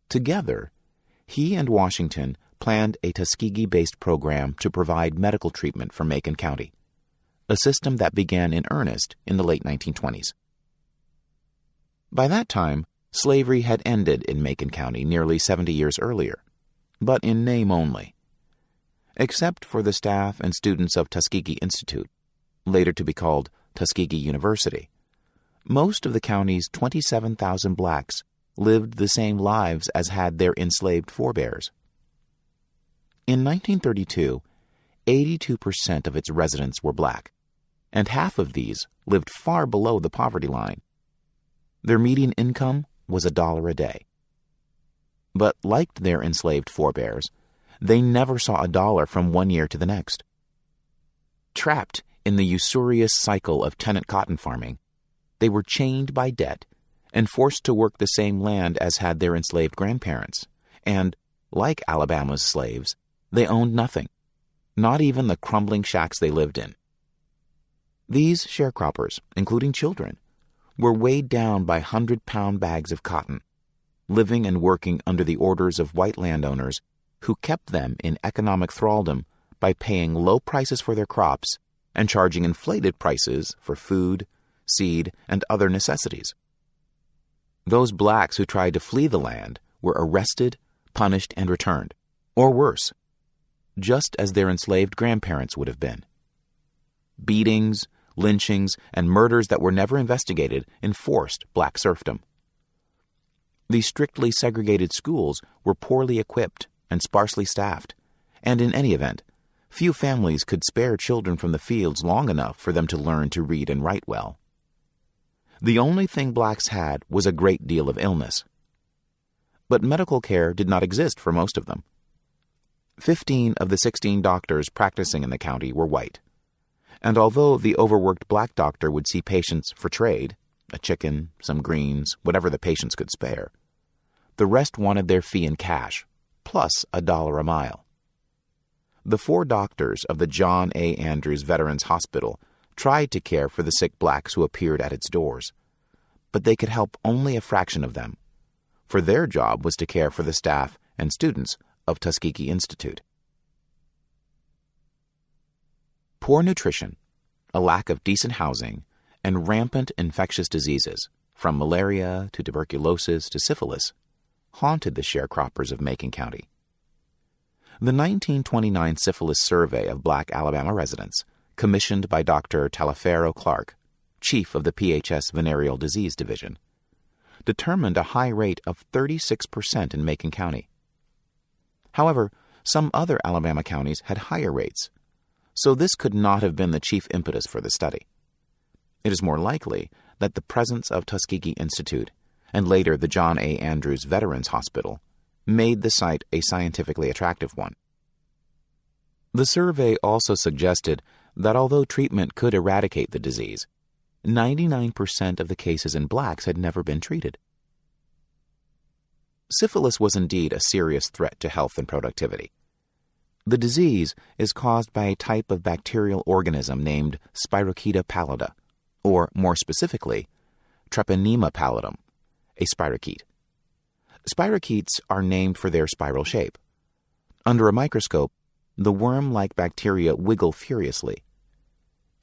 Speaker 5: Together, he and Washington planned a Tuskegee-based program to provide medical treatment for Macon County, a system that began in earnest in the late 1920s. By that time, slavery had ended in Macon County nearly 70 years earlier, but in name only. Except for the staff and students of Tuskegee Institute, later to be called Tuskegee University, most of the county's 27,000 blacks lived the same lives as had their enslaved forebears. In 1932, 82% of its residents were black, and half of these lived far below the poverty line. Their median income was $1 a day. But like their enslaved forebears, they never saw a dollar from one year to the next. Trapped in the usurious cycle of tenant cotton farming, they were chained by debt and forced to work the same land as had their enslaved grandparents, and, like Alabama's slaves, they owned nothing, not even the crumbling shacks they lived in. These sharecroppers, including children, were weighed down by 100-pound bags of cotton, living and working under the orders of white landowners who kept them in economic thraldom by paying low prices for their crops and charging inflated prices for food, seed, and other necessities. Those blacks who tried to flee the land were arrested, punished, and returned, or worse, just as their enslaved grandparents would have been. Beatings, lynchings, and murders that were never investigated enforced black serfdom. These strictly segregated schools were poorly equipped and sparsely staffed, and in any event, few families could spare children from the fields long enough for them to learn to read and write well. The only thing blacks had was a great deal of illness. But medical care did not exist for most of them. 15 of the 16 doctors practicing in the county were white, and although the overworked black doctor would see patients for trade, a chicken, some greens, whatever the patients could spare, the rest wanted their fee in cash, plus $1 a mile. The 4 doctors of the John A. Andrews Veterans Hospital tried to care for the sick blacks who appeared at its doors, but they could help only a fraction of them, for their job was to care for the staff and students of Tuskegee Institute. Poor nutrition, a lack of decent housing, and rampant infectious diseases, from malaria to tuberculosis to syphilis, haunted the sharecroppers of Macon County. The 1929 syphilis survey of black Alabama residents, commissioned by Dr. Taliaferro Clark, chief of the PHS Venereal Disease Division, determined a high rate of 36% in Macon County. However, some other Alabama counties had higher rates, so this could not have been the chief impetus for the study. It is more likely that the presence of Tuskegee Institute and later the John A. Andrews Veterans Hospital made the site a scientifically attractive one, The survey also suggested that although treatment could eradicate the disease, 99% of the cases in blacks had never been treated. Syphilis was indeed a serious threat to health and productivity. The disease is caused by a type of bacterial organism named Spirocheta pallida, or more specifically, Treponema pallidum, a spirochete. Spirochetes are named for their spiral shape. Under a microscope, the worm-like bacteria wiggle furiously.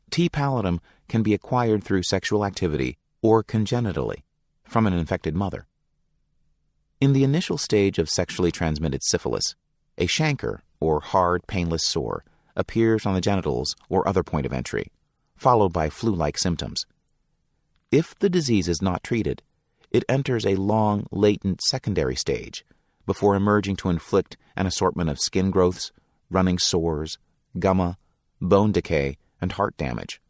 Speaker 5: T. pallidum can be acquired through sexual activity or congenitally from an infected mother. In the initial stage of sexually transmitted syphilis, a chancre, or hard, painless sore, appears on the genitals or other point of entry, followed by flu-like symptoms. If the disease is not treated, it enters a long, latent secondary stage before emerging to inflict an assortment of skin growths, running sores, gumma, bone decay, and heart damage.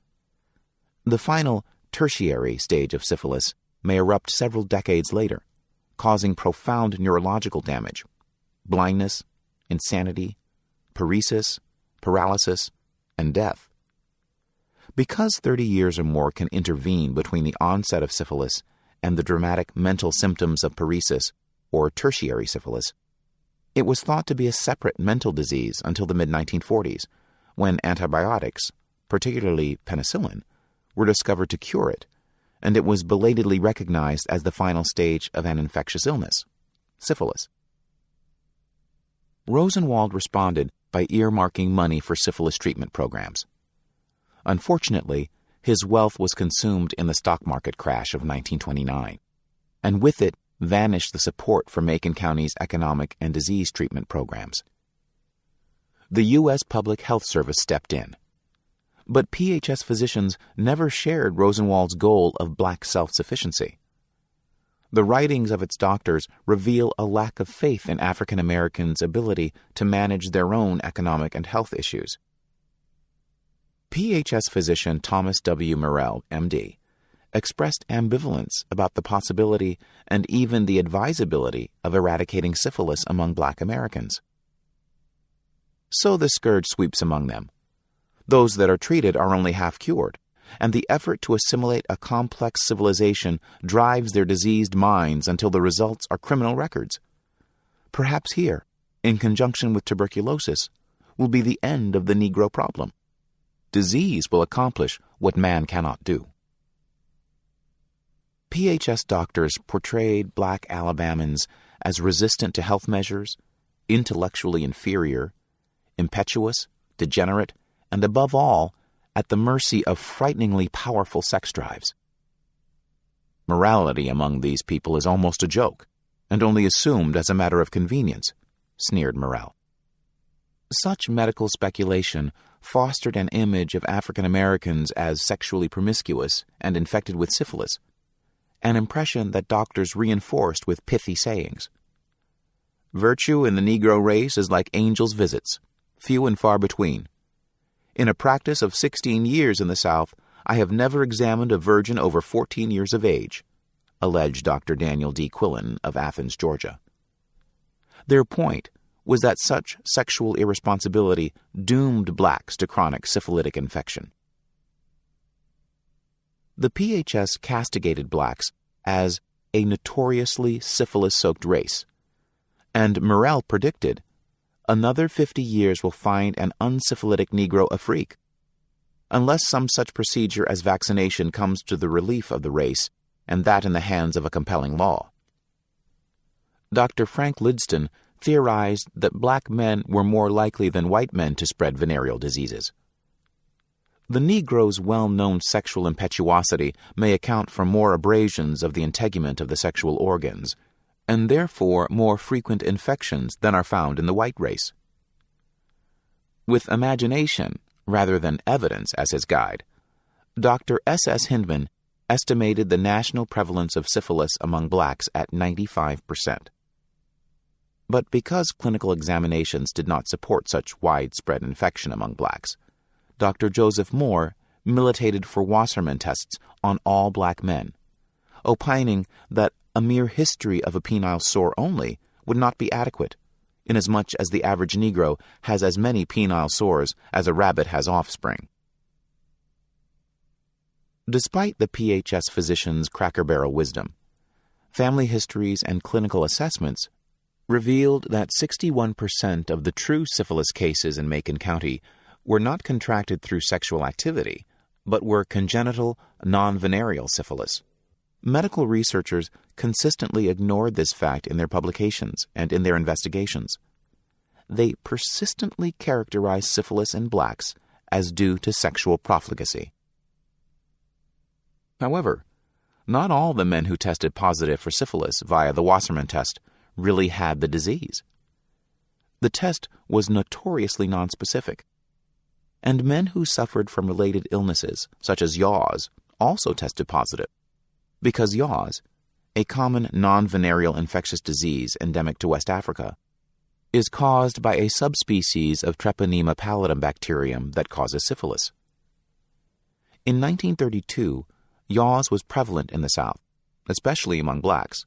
Speaker 5: The final, tertiary stage of syphilis may erupt several decades later, causing profound neurological damage, blindness, insanity, paresis, paralysis, and death. Because 30 years or more can intervene between the onset of syphilis and the dramatic mental symptoms of paresis, or tertiary syphilis, it was thought to be a separate mental disease until the mid-1940s, when antibiotics, particularly penicillin, were discovered to cure it, and it was belatedly recognized as the final stage of an infectious illness, syphilis. Rosenwald responded by earmarking money for syphilis treatment programs. Unfortunately, his wealth was consumed in the stock market crash of 1929, and with it vanished the support for Macon County's economic and disease treatment programs. The U.S. Public Health Service stepped in. But PHS physicians never shared Rosenwald's goal of black self-sufficiency. The writings of its doctors reveal a lack of faith in African Americans' ability to manage their own economic and health issues. PHS physician Thomas W. Morrell, M.D., expressed ambivalence about the possibility and even the advisability of eradicating syphilis among black Americans. So the scourge sweeps among them. Those that are treated are only half cured, and the effort to assimilate a complex civilization drives their diseased minds until the results are criminal records. Perhaps here, in conjunction with tuberculosis, will be the end of the Negro problem. Disease will accomplish what man cannot do. PHS doctors portrayed black Alabamans as resistant to health measures, intellectually inferior, impetuous, degenerate, and above all, at the mercy of frighteningly powerful sex drives. Morality among these people is almost a joke, and only assumed as a matter of convenience, sneered Morrell. Such medical speculation fostered an image of African Americans as sexually promiscuous and infected with syphilis, an impression that doctors reinforced with pithy sayings. Virtue in the Negro race is like angels' visits, few and far between. In a practice of 16 years in the South, I have never examined a virgin over 14 years of age, alleged Dr. Daniel D. Quillen of Athens, Georgia. Their point was that such sexual irresponsibility doomed blacks to chronic syphilitic infection. The PHS castigated blacks as a notoriously syphilis-soaked race, and Morrell predicted another 50 years will find an unsyphilitic Negro a freak, unless some such procedure as vaccination comes to the relief of the race, and that in the hands of a compelling law. Dr. Frank Lidston theorized that black men were more likely than white men to spread venereal diseases. The Negro's well-known sexual impetuosity may account for more abrasions of the integument of the sexual organs, and therefore more frequent infections than are found in the white race. With imagination, rather than evidence as his guide, Dr. S.S. Hindman estimated the national prevalence of syphilis among blacks at 95%. But because clinical examinations did not support such widespread infection among blacks, Dr. Joseph Moore militated for Wassermann tests on all black men, opining that a mere history of a penile sore only would not be adequate, inasmuch as the average Negro has as many penile sores as a rabbit has offspring. Despite the PHS physician's cracker barrel wisdom, family histories and clinical assessments revealed that 61% of the true syphilis cases in Macon County were not contracted through sexual activity, but were congenital, non-venereal syphilis. Medical researchers consistently ignored this fact in their publications and in their investigations. They persistently characterized syphilis in blacks as due to sexual profligacy. However, not all the men who tested positive for syphilis via the Wassermann test really had the disease. The test was notoriously nonspecific, and men who suffered from related illnesses, such as C.O.W.S, also tested positive, because C.O.W.S, a common non-venereal infectious disease endemic to West Africa, is caused by a subspecies of Treponema pallidum bacterium that causes syphilis. In 1932, C.O.W.S was prevalent in the South, especially among blacks,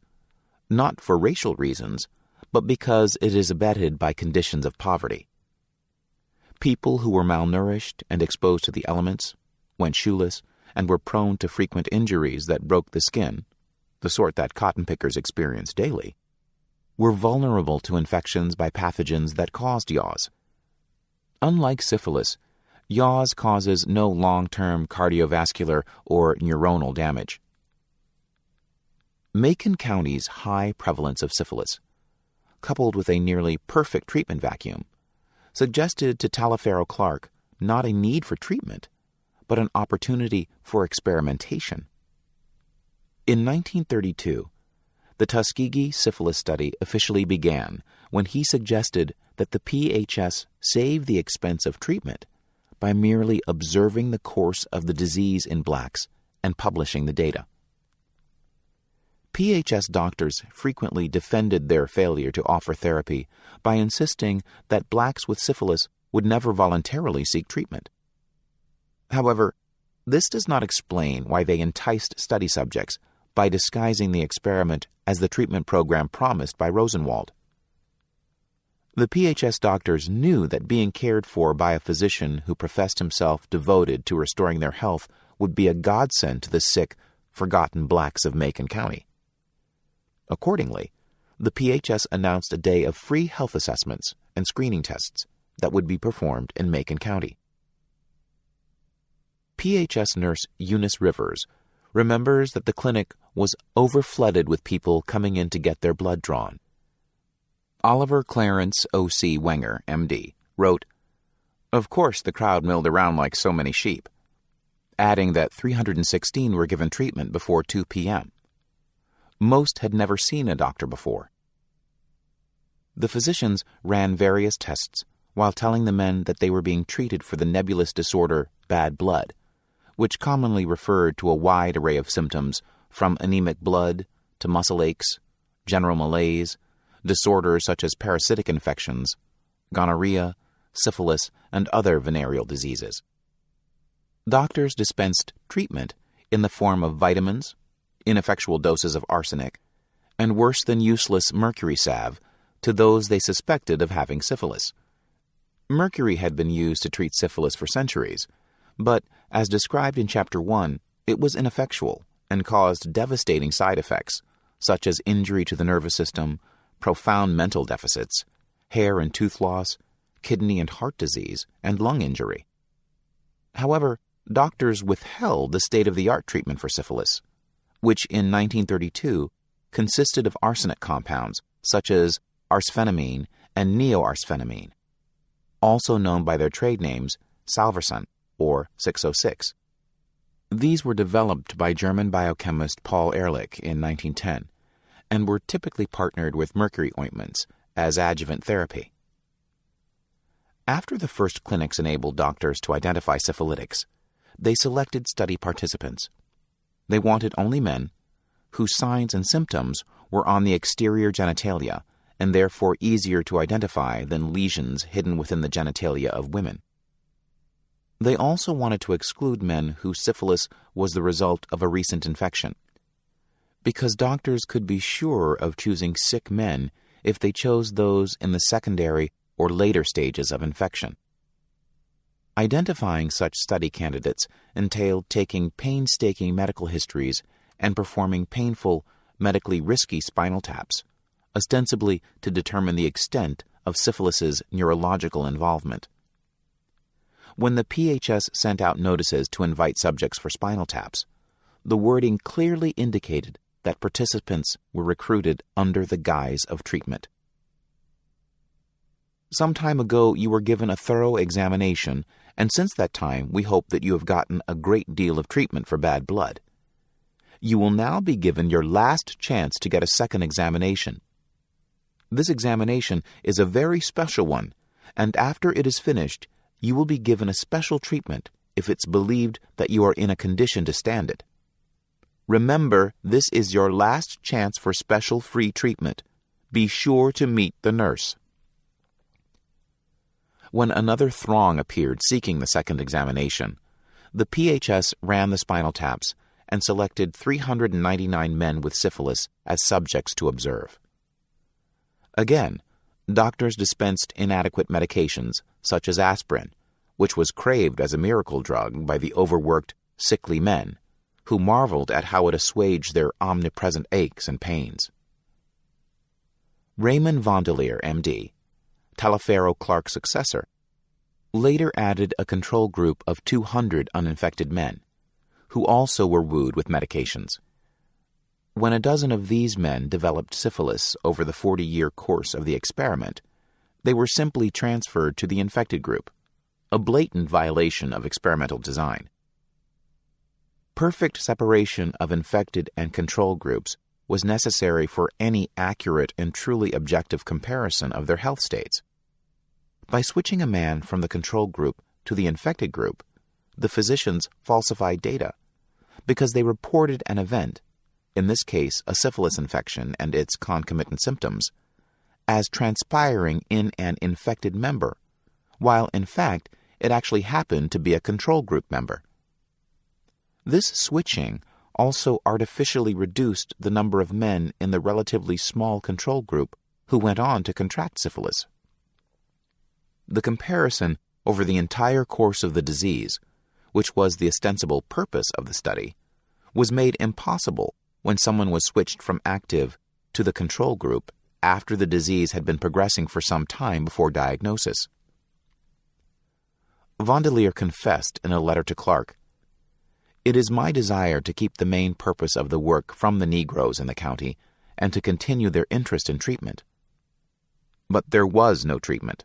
Speaker 5: not for racial reasons, but because it is abetted by conditions of poverty. People who were malnourished and exposed to the elements, went shoeless, and were prone to frequent injuries that broke the skin, the sort that cotton pickers experience daily, were vulnerable to infections by pathogens that caused C.O.W.S. Unlike syphilis, C.O.W.S causes no long-term cardiovascular or neuronal damage. Macon County's high prevalence of syphilis, coupled with a nearly perfect treatment vacuum, suggested to Taliaferro Clark not a need for treatment, but an opportunity for experimentation. In 1932, the Tuskegee syphilis study officially began when he suggested that the PHS save the expense of treatment by merely observing the course of the disease in blacks and publishing the data. PHS doctors frequently defended their failure to offer therapy by insisting that blacks with syphilis would never voluntarily seek treatment. However, this does not explain why they enticed study subjects by disguising the experiment as the treatment program promised by Rosenwald. The PHS doctors knew that being cared for by a physician who professed himself devoted to restoring their health would be a godsend to the sick, forgotten blacks of Macon County. Accordingly, the PHS announced a day of free health assessments and screening tests that would be performed in Macon County. PHS nurse Eunice Rivers remembers that the clinic was overflooded with people coming in to get their blood drawn. Oliver Clarence O.C. Wenger, M.D., wrote, "Of course the crowd milled around like so many sheep," adding that 316 were given treatment before 2 p.m. Most had never seen a doctor before. The physicians ran various tests while telling the men that they were being treated for the nebulous disorder bad blood, which commonly referred to a wide array of symptoms from anemic blood to muscle aches, general malaise, disorders such as parasitic infections, gonorrhea, syphilis, and other venereal diseases. Doctors dispensed treatment in the form of vitamins, ineffectual doses of arsenic, and worse than useless mercury salve to those they suspected of having syphilis. Mercury had been used to treat syphilis for centuries, but, as described in Chapter 1, it was ineffectual and caused devastating side effects, such as injury to the nervous system, profound mental deficits, hair and tooth loss, kidney and heart disease, and lung injury. However, doctors withheld the state-of-the-art treatment for syphilis, which in 1932 consisted of arsenic compounds such as arsphenamine and neoarsphenamine, also known by their trade names Salvarsan or 606. These were developed by German biochemist Paul Ehrlich in 1910 and were typically partnered with mercury ointments as adjuvant therapy. After the first clinics enabled doctors to identify syphilitics, they selected study participants. They wanted only men whose signs and symptoms were on the exterior genitalia and therefore easier to identify than lesions hidden within the genitalia of women. They also wanted to exclude men whose syphilis was the result of a recent infection, because doctors could be sure of choosing sick men if they chose those in the secondary or later stages of infection. Identifying such study candidates entailed taking painstaking medical histories and performing painful, medically risky spinal taps, ostensibly to determine the extent of syphilis's neurological involvement. When the PHS sent out notices to invite subjects for spinal taps, the wording clearly indicated that participants were recruited under the guise of treatment. Some time ago, you were given a thorough examination, and since that time, we hope that you have gotten a great deal of treatment for bad blood. You will now be given your last chance to get a second examination. This examination is a very special one, and after it is finished, you will be given a special treatment if it's believed that you are in a condition to stand it. Remember, this is your last chance for special free treatment. Be sure to meet the nurse. When another throng appeared seeking the second examination, the PHS ran the spinal taps and selected 399 men with syphilis as subjects to observe. Again, doctors dispensed inadequate medications such as aspirin, which was craved as a miracle drug by the overworked, sickly men, who marveled at how it assuaged their omnipresent aches and pains. Raymond Vandelier, M.D., Taliaferro Clark's successor, later added a control group of 200 uninfected men, who also were wooed with medications. When a dozen of these men developed syphilis over the 40-year course of the experiment, they were simply transferred to the infected group, a blatant violation of experimental design. Perfect separation of infected and control groups was necessary for any accurate and truly objective comparison of their health states. By switching a man from the control group to the infected group, the physicians falsified data because they reported an event, in this case a syphilis infection and its concomitant symptoms, as transpiring in an infected member, while in fact it actually happened to be a control group member. This switching also artificially reduced the number of men in the relatively small control group who went on to contract syphilis. The comparison over the entire course of the disease, which was the ostensible purpose of the study, was made impossible when someone was switched from active to the control group after the disease had been progressing for some time before diagnosis. Vandelier confessed in a letter to Clark, "It is my desire to keep the main purpose of the work from the Negroes in the county and to continue their interest in treatment." But there was no treatment.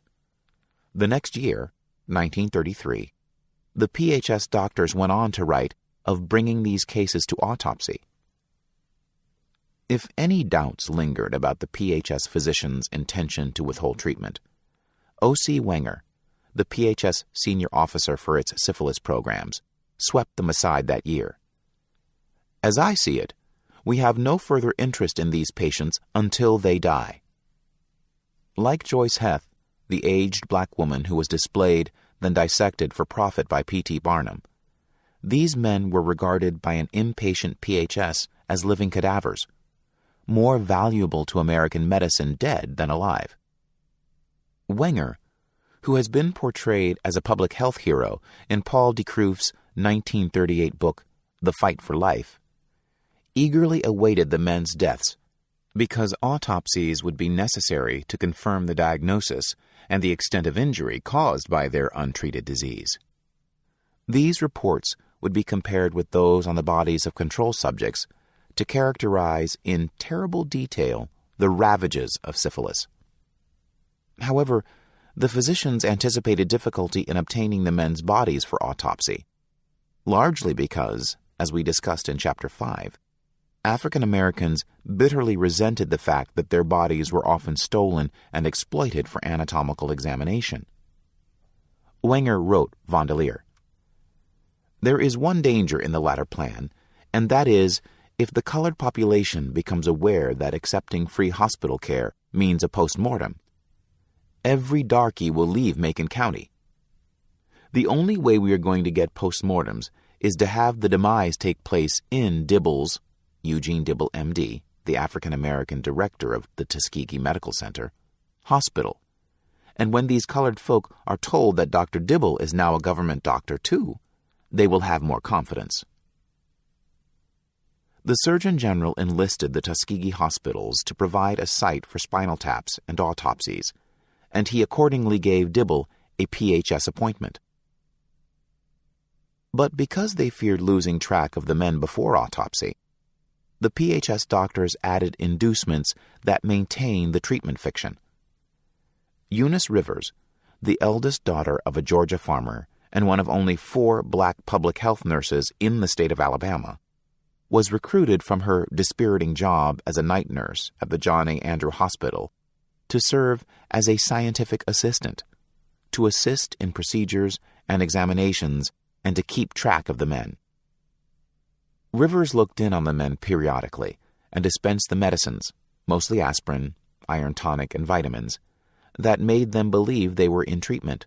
Speaker 5: The next year, 1933, the PHS doctors went on to write of bringing these cases to autopsy. If any doubts lingered about the PHS physician's intention to withhold treatment, O.C. Wenger, the PHS senior officer for its syphilis programs, swept them aside that year. As I see it, we have no further interest in these patients until they die. Like Joyce Heth, the aged black woman who was displayed, then dissected for profit by P.T. Barnum, these men were regarded by an impatient PHS as living cadavers, more valuable to American medicine dead than alive. Wenger, who has been portrayed as a public health hero in Paul de Kruif's 1938 book, The Fight for Life, eagerly awaited the men's deaths because autopsies would be necessary to confirm the diagnosis and the extent of injury caused by their untreated disease. These reports would be compared with those on the bodies of control subjects to characterize in terrible detail the ravages of syphilis. However, the physicians anticipated difficulty in obtaining the men's bodies for autopsy, largely because, as we discussed in Chapter 5, African Americans bitterly resented the fact that their bodies were often stolen and exploited for anatomical examination. Wenger wrote Vandelier, "There is one danger in the latter plan, and that is if the colored population becomes aware that accepting free hospital care means a post-mortem. Every darky will leave Macon County. The only way we are going to get post-mortems is to have the demise take place in Dibble's, Eugene Dibble, M.D., the African-American director of the Tuskegee Medical Center, hospital. And when these colored folk are told that Dr. Dibble is now a government doctor too, they will have more confidence. The Surgeon General enlisted the Tuskegee hospitals to provide a site for spinal taps and autopsies, and he accordingly gave Dibble a PHS appointment. But because they feared losing track of the men before autopsy, the PHS doctors added inducements that maintain the treatment fiction. Eunice Rivers, the eldest daughter of a Georgia farmer and one of only 4 black public health nurses in the state of Alabama, was recruited from her dispiriting job as a night nurse at the John A. Andrew Hospital to serve as a scientific assistant, to assist in procedures and examinations and to keep track of the men. Rivers looked in on the men periodically and dispensed the medicines, mostly aspirin, iron tonic, and vitamins, that made them believe they were in treatment.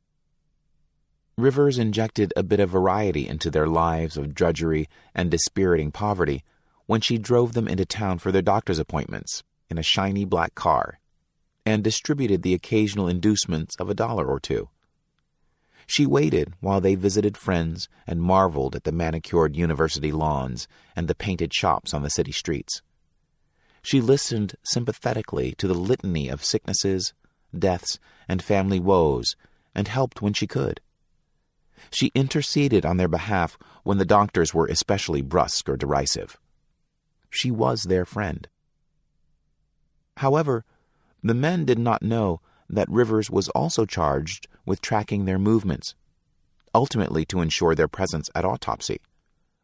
Speaker 5: Rivers injected a bit of variety into their lives of drudgery and dispiriting poverty when she drove them into town for their doctor's appointments in a shiny black car and distributed the occasional inducements of $1 or $2. She waited while they visited friends and marveled at the manicured university lawns and the painted shops on the city streets. She listened sympathetically to the litany of sicknesses, deaths, and family woes and helped when she could. She interceded on their behalf when the doctors were especially brusque or derisive. She was their friend. However, the men did not know that Rivers was also charged with tracking their movements, ultimately to ensure their presence at autopsy,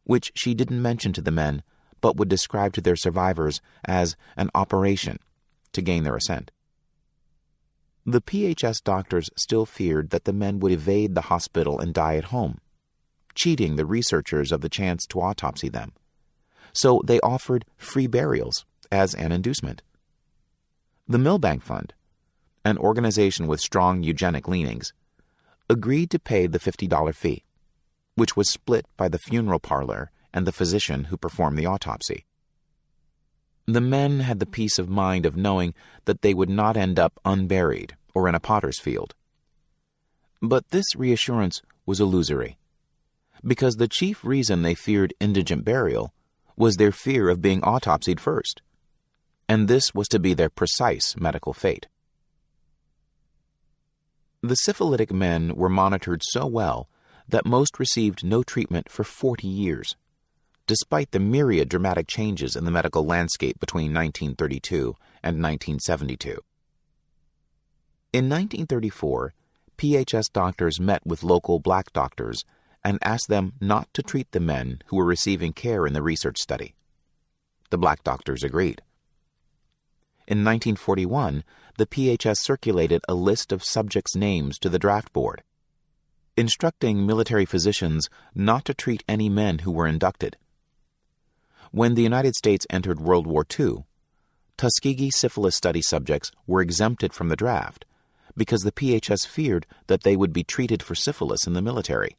Speaker 5: which she didn't mention to the men but would describe to their survivors as an operation to gain their assent. The PHS doctors still feared that the men would evade the hospital and die at home, cheating the researchers of the chance to autopsy them. So they offered free burials as an inducement. The Milbank Fund, an organization with strong eugenic leanings, agreed to pay the $50 fee, which was split by the funeral parlor and the physician who performed the autopsy. The men had the peace of mind of knowing that they would not end up unburied or in a potter's field. But this reassurance was illusory, because the chief reason they feared indigent burial was their fear of being autopsied first, and this was to be their precise medical fate. The syphilitic men were monitored so well that most received no treatment for 40 years, despite the myriad dramatic changes in the medical landscape between 1932 and 1972. In 1934, PHS doctors met with local black doctors and asked them not to treat the men who were receiving care in the research study. The black doctors agreed. In 1941, the PHS circulated a list of subjects' names to the draft board, instructing military physicians not to treat any men who were inducted. When the United States entered World War II, Tuskegee syphilis study subjects were exempted from the draft because the PHS feared that they would be treated for syphilis in the military.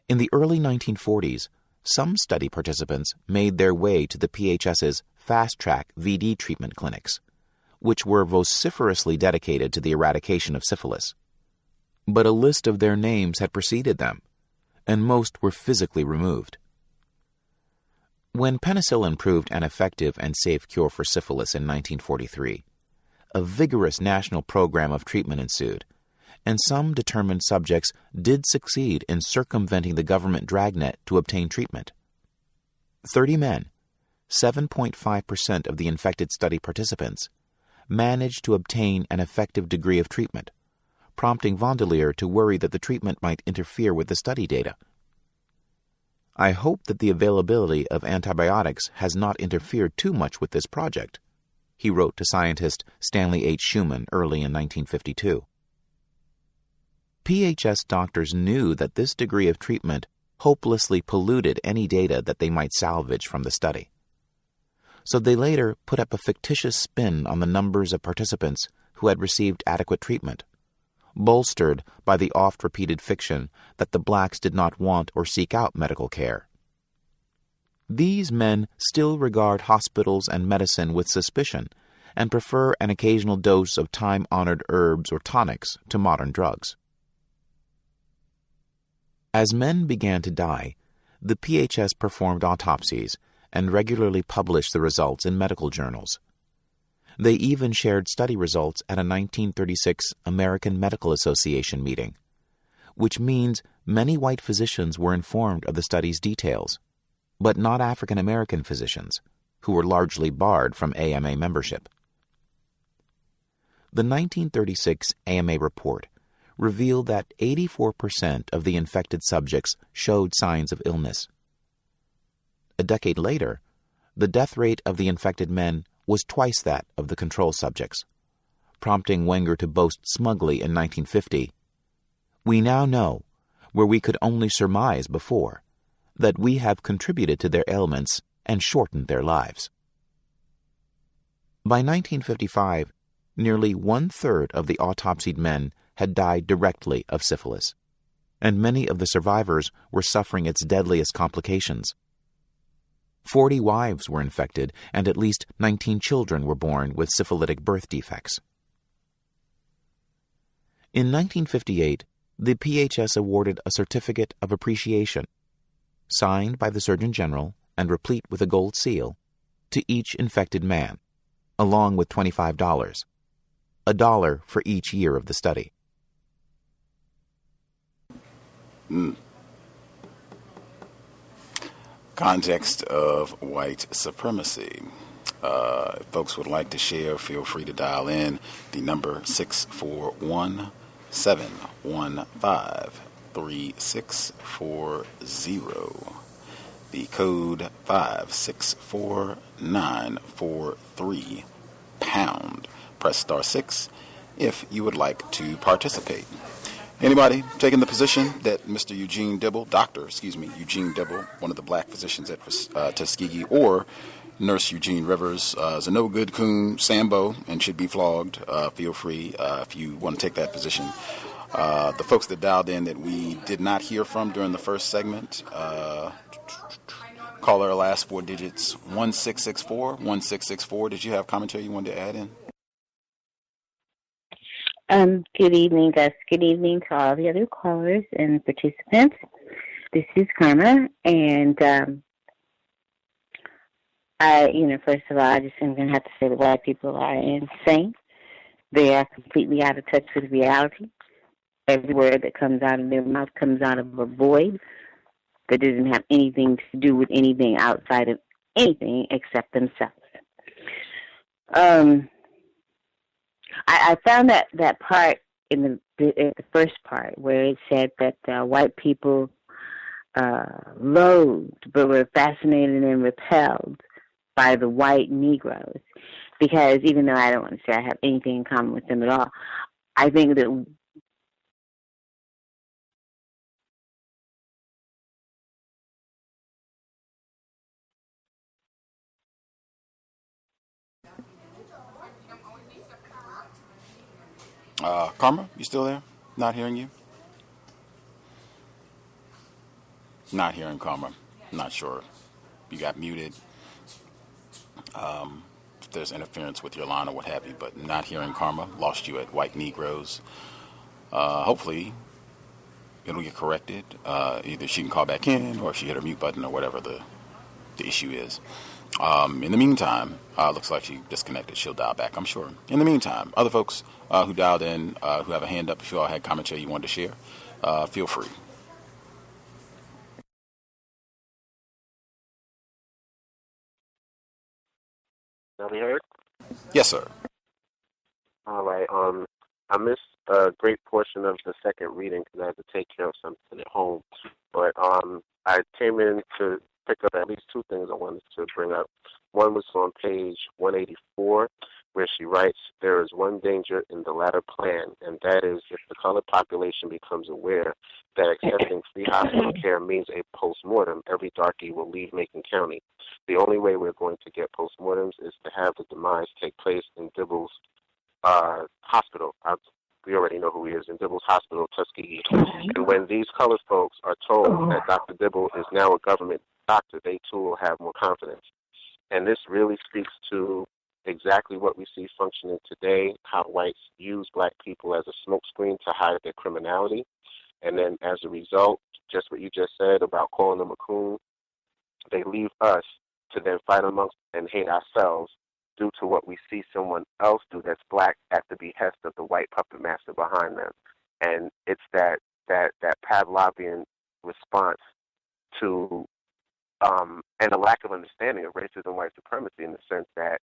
Speaker 5: In the early 1940s, some study participants made their way to the PHS's fast-track VD treatment clinics, which were vociferously dedicated to the eradication of syphilis. But a list of their names had preceded them, and most were physically removed. When penicillin proved an effective and safe cure for syphilis in 1943, a vigorous national program of treatment ensued, and some determined subjects did succeed in circumventing the government dragnet to obtain treatment. 30 men, 7.5% of the infected study participants, managed to obtain an effective degree of treatment, prompting Vondelier to worry that the treatment might interfere with the study data. I hope that the availability of antibiotics has not interfered too much with this project, he wrote to scientist Stanley H. Schumann early in 1952. PHS doctors knew that this degree of treatment hopelessly polluted any data that they might salvage from the study. So they later put up a fictitious spin on the numbers of participants who had received adequate treatment, bolstered by the oft-repeated fiction that the blacks did not want or seek out medical care. these men still regard hospitals and medicine with suspicion and prefer an occasional dose of time-honored herbs or tonics to modern drugs. As men began to die, the PHS performed autopsies and regularly published the results in medical journals. They even shared study results at a 1936 American Medical Association meeting, which means many white physicians were informed of the study's details, but not African American physicians, who were largely barred from AMA membership. The 1936 AMA report revealed that 84% of the infected subjects showed signs of illness. A decade later, the death rate of the infected men was twice that of the control subjects, prompting Wenger to boast smugly in 1950, "We now know, where we could only surmise before, that we have contributed to their ailments and shortened their lives." By 1955, nearly one-third of the autopsied men had died directly of syphilis, and many of the survivors were suffering its deadliest complications. 40 wives were infected, and at least 19 children were born with syphilitic birth defects. In 1958, the PHS awarded a Certificate of Appreciation, signed by the Surgeon General and replete with a gold seal, to each infected man, along with $25, $1 for each year of the study.
Speaker 4: Context of white supremacy. If folks would like to share, feel free to dial in. The number 641-715-3640. The code 564943 #. Press *6 if you would like to participate. Anybody taking the position that Mr. Eugene Dibble, Eugene Dibble, one of the black physicians at Tuskegee, or Nurse Eugene Rivers is a no good coon, Sambo, and should be flogged? Feel free if you want to take that position. The folks that dialed in that we did not hear from during the first segment, caller last 4 digits, 1664. Did you have commentary you wanted to add in?
Speaker 12: Good evening, Gus. Good evening to all the other callers and participants. This is Karma, and first of all, I just am going to have to say the white people are insane. They are completely out of touch with reality. Every word that comes out of their mouth comes out of a void that doesn't have anything to do with anything outside of anything except themselves. I found that part in the first part where it said that white people loathed but were fascinated and repelled by the white Negroes, because even though I don't want to say I have anything in common with them at all, I think that
Speaker 4: Karma, you still there? Not hearing you? Not hearing Karma. Not sure. You got muted. If there's interference with your line or what have you, but not hearing Karma. Lost you at White Negroes. Hopefully, it'll get corrected. Either she can call back in, or she hit her mute button, or whatever the issue is. In the meantime, looks like she disconnected. She'll dial back, I'm sure. In the meantime, other folks who dialed in, who have a hand up, if you all had commentary you wanted to share, feel free.
Speaker 8: Now we heard?
Speaker 4: Yes, sir.
Speaker 8: All right. I missed a great portion of the second reading because I had to take care of something at home. But I came in to pick up at least two things I wanted to bring up. One was on page 184, where she writes, "There is one danger in the latter plan, and that is if the colored population becomes aware that accepting free hospital care means a post-mortem, every darky will leave Macon County. The only way we're going to get post-mortems is to have the demise take place in Dibble's hospital." We already know who he is, in Dibble's hospital, Tuskegee. And when these colored folks are told that Dr. Dibble is now a government doctor, they too will have more confidence. And this really speaks to exactly what we see functioning today, how whites use black people as a smokescreen to hide their criminality. And then as a result, just what you just said about calling them a coon, they leave us to then fight amongst and hate ourselves due to what we see someone else do that's black at the behest of the white puppet master behind them. And it's that Pavlovian response to and a lack of understanding of racism and white supremacy, in the sense that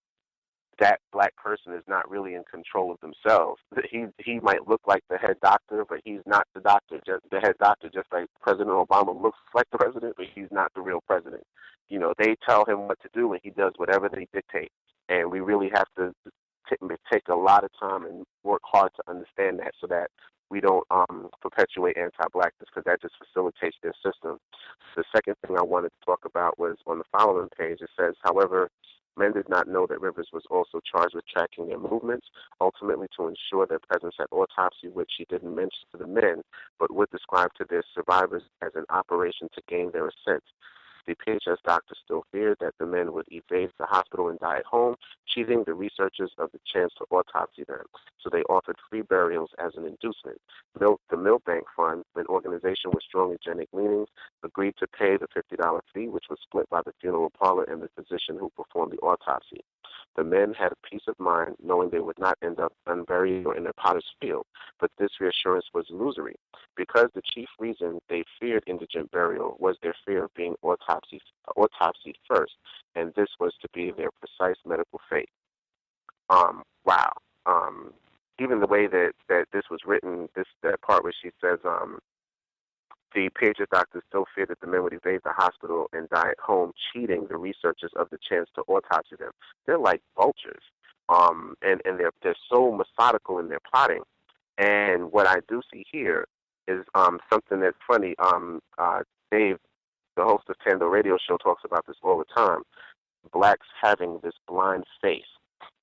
Speaker 8: that black person is not really in control of themselves. He might look like the head doctor, but he's not the doctor. Just the head doctor, just like President Obama looks like the president, but he's not the real president. You know, they tell him what to do, and he does whatever they dictate. And we really have to take a lot of time and work hard to understand that, so that we don't perpetuate anti-blackness, because that just facilitates their system. The second thing I wanted to talk about was on the following page. It says, however, men did not know that Rivers was also charged with tracking their movements, ultimately to ensure their presence at autopsy, which she didn't mention to the men, but would describe to their survivors as an operation to gain their assent. The PHS doctor still feared that the men would evade the hospital and die at home, cheating the researchers of the chance to autopsy them. So they offered free burials as an inducement. The Milbank Fund, an organization with strong eugenic leanings, agreed to pay the $50 fee, which was split by the funeral parlor and the physician who performed the autopsy. The men had a peace of mind knowing they would not end up unburied or in a potter's field, but this reassurance was illusory, because the chief reason they feared indigent burial was their fear of being autopsied first, and this was to be their precise medical fate. Wow. Even the way that this was written, that part where she says, the PHS doctors still feared that the men would evade the hospital and die at home, cheating the researchers of the chance to autopsy them. They're like vultures, and they're so methodical in their plotting. And what I do see here is something that's funny. Dave, the host of Tando Radio Show, talks about this all the time. Blacks having this blind faith.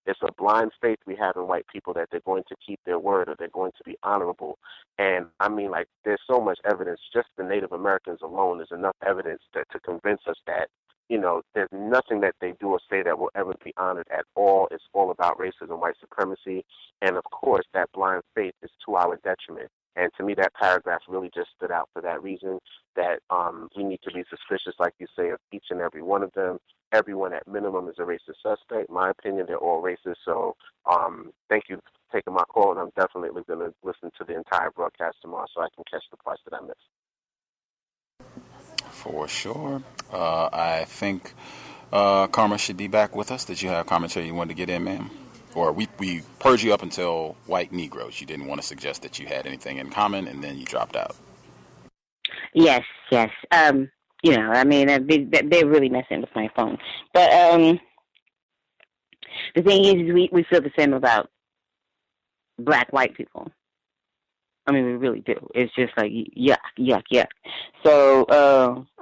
Speaker 8: It's a blind faith we have in white people that they're going to keep their word, or they're going to be honorable. And I mean, like, there's so much evidence. Just the Native Americans alone is enough evidence to convince us that, you know, there's nothing that they do or say that will ever be honored at all. It's all about racism, white supremacy. And of course, that blind faith is to our detriment. And to me, that paragraph really just stood out for that reason, that we need to be suspicious, like you say, of each and every one of them. Everyone at minimum is a racist suspect. In my opinion, they're all racist. So thank you for taking my call, and I'm definitely going to listen to the entire broadcast tomorrow so I can catch the parts that I missed.
Speaker 4: For sure. I think Karma should be back with us. Did you have commentary you wanted to get in, ma'am? Or we purged you up until white Negroes. You didn't want to suggest that you had anything in common, and then you dropped out.
Speaker 12: Yes. You know, I mean, they're really messing with my phone. But the thing is, we feel the same about black white people. I mean, we really do. It's just like, yuck. So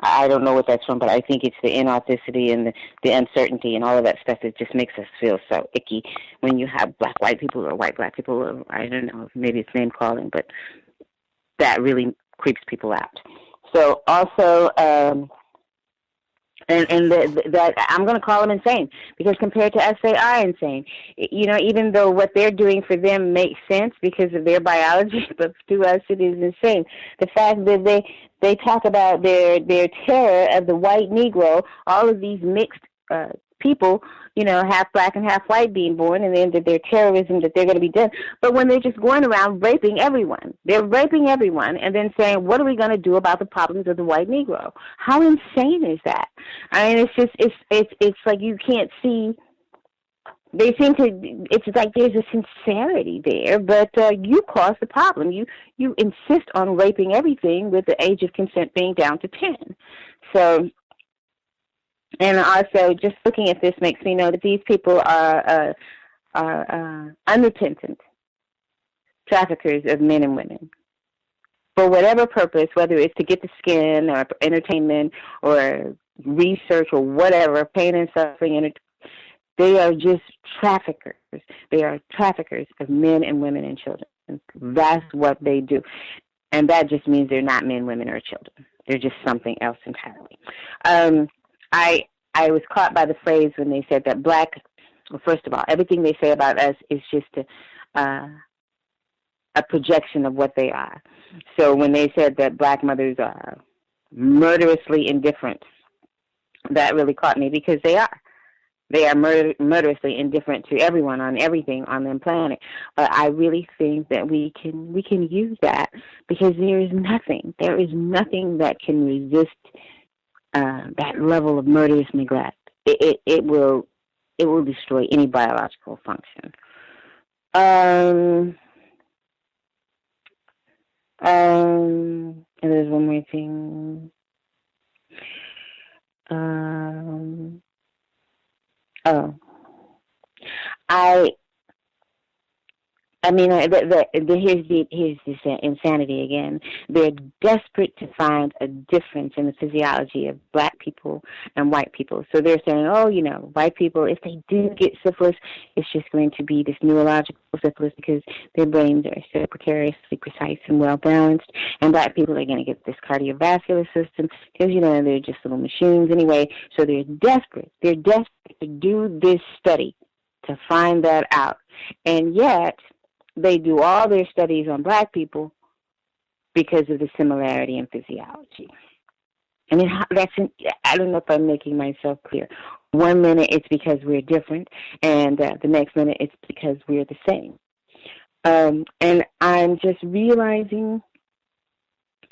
Speaker 12: I don't know what that's from, but I think it's the inauthenticity and the uncertainty and all of that stuff that just makes us feel so icky when you have black white people or white black people, or I don't know, maybe it's name calling, but that really creeps people out. So also, that I'm going to call them insane, because compared to us, they are insane. You know, even though what they're doing for them makes sense because of their biology, but to us it is insane. The fact that they talk about their terror of the white Negro, all of these mixed people, you know, half black and half white being born, and then their terrorism that they're going to be done. But when they're just going around raping everyone, and then saying, what are we going to do about the problems of the white Negro? How insane is that? I mean, it's like you can't see. They seem to. It's like there's a sincerity there, but you cause the problem. You insist on raping everything with the age of consent being down to 10. So. And also, just looking at this makes me know that these people are unrepentant traffickers of men and women for whatever purpose, whether it's to get the skin or entertainment or research or whatever, pain and suffering. They are just traffickers. They are traffickers of men and women and children. That's what they do. And that just means they're not men, women, or children. They're just something else entirely. I was caught by the phrase when they said that black. Well, first of all, everything they say about us is just a projection of what they are. So when they said that black mothers are murderously indifferent, that really caught me, because they are. They are murderously indifferent to everyone on everything on the planet. But I really think that we can use that, because there is nothing that can resist that level of murderous neglect. It will destroy any biological function. And there's one more thing. Here's this insanity again. They're desperate to find a difference in the physiology of black people and white people. So they're saying, white people, if they do get syphilis, it's just going to be this neurological syphilis because their brains are so precariously precise and well-balanced. And black people are going to get this cardiovascular system because, they're just little machines anyway. So they're desperate. They're desperate to do this study to find that out. And yet, they do all their studies on black people because of the similarity in physiology. I mean, I don't know if I'm making myself clear. One minute it's because we're different, and the next minute it's because we're the same. And I'm just realizing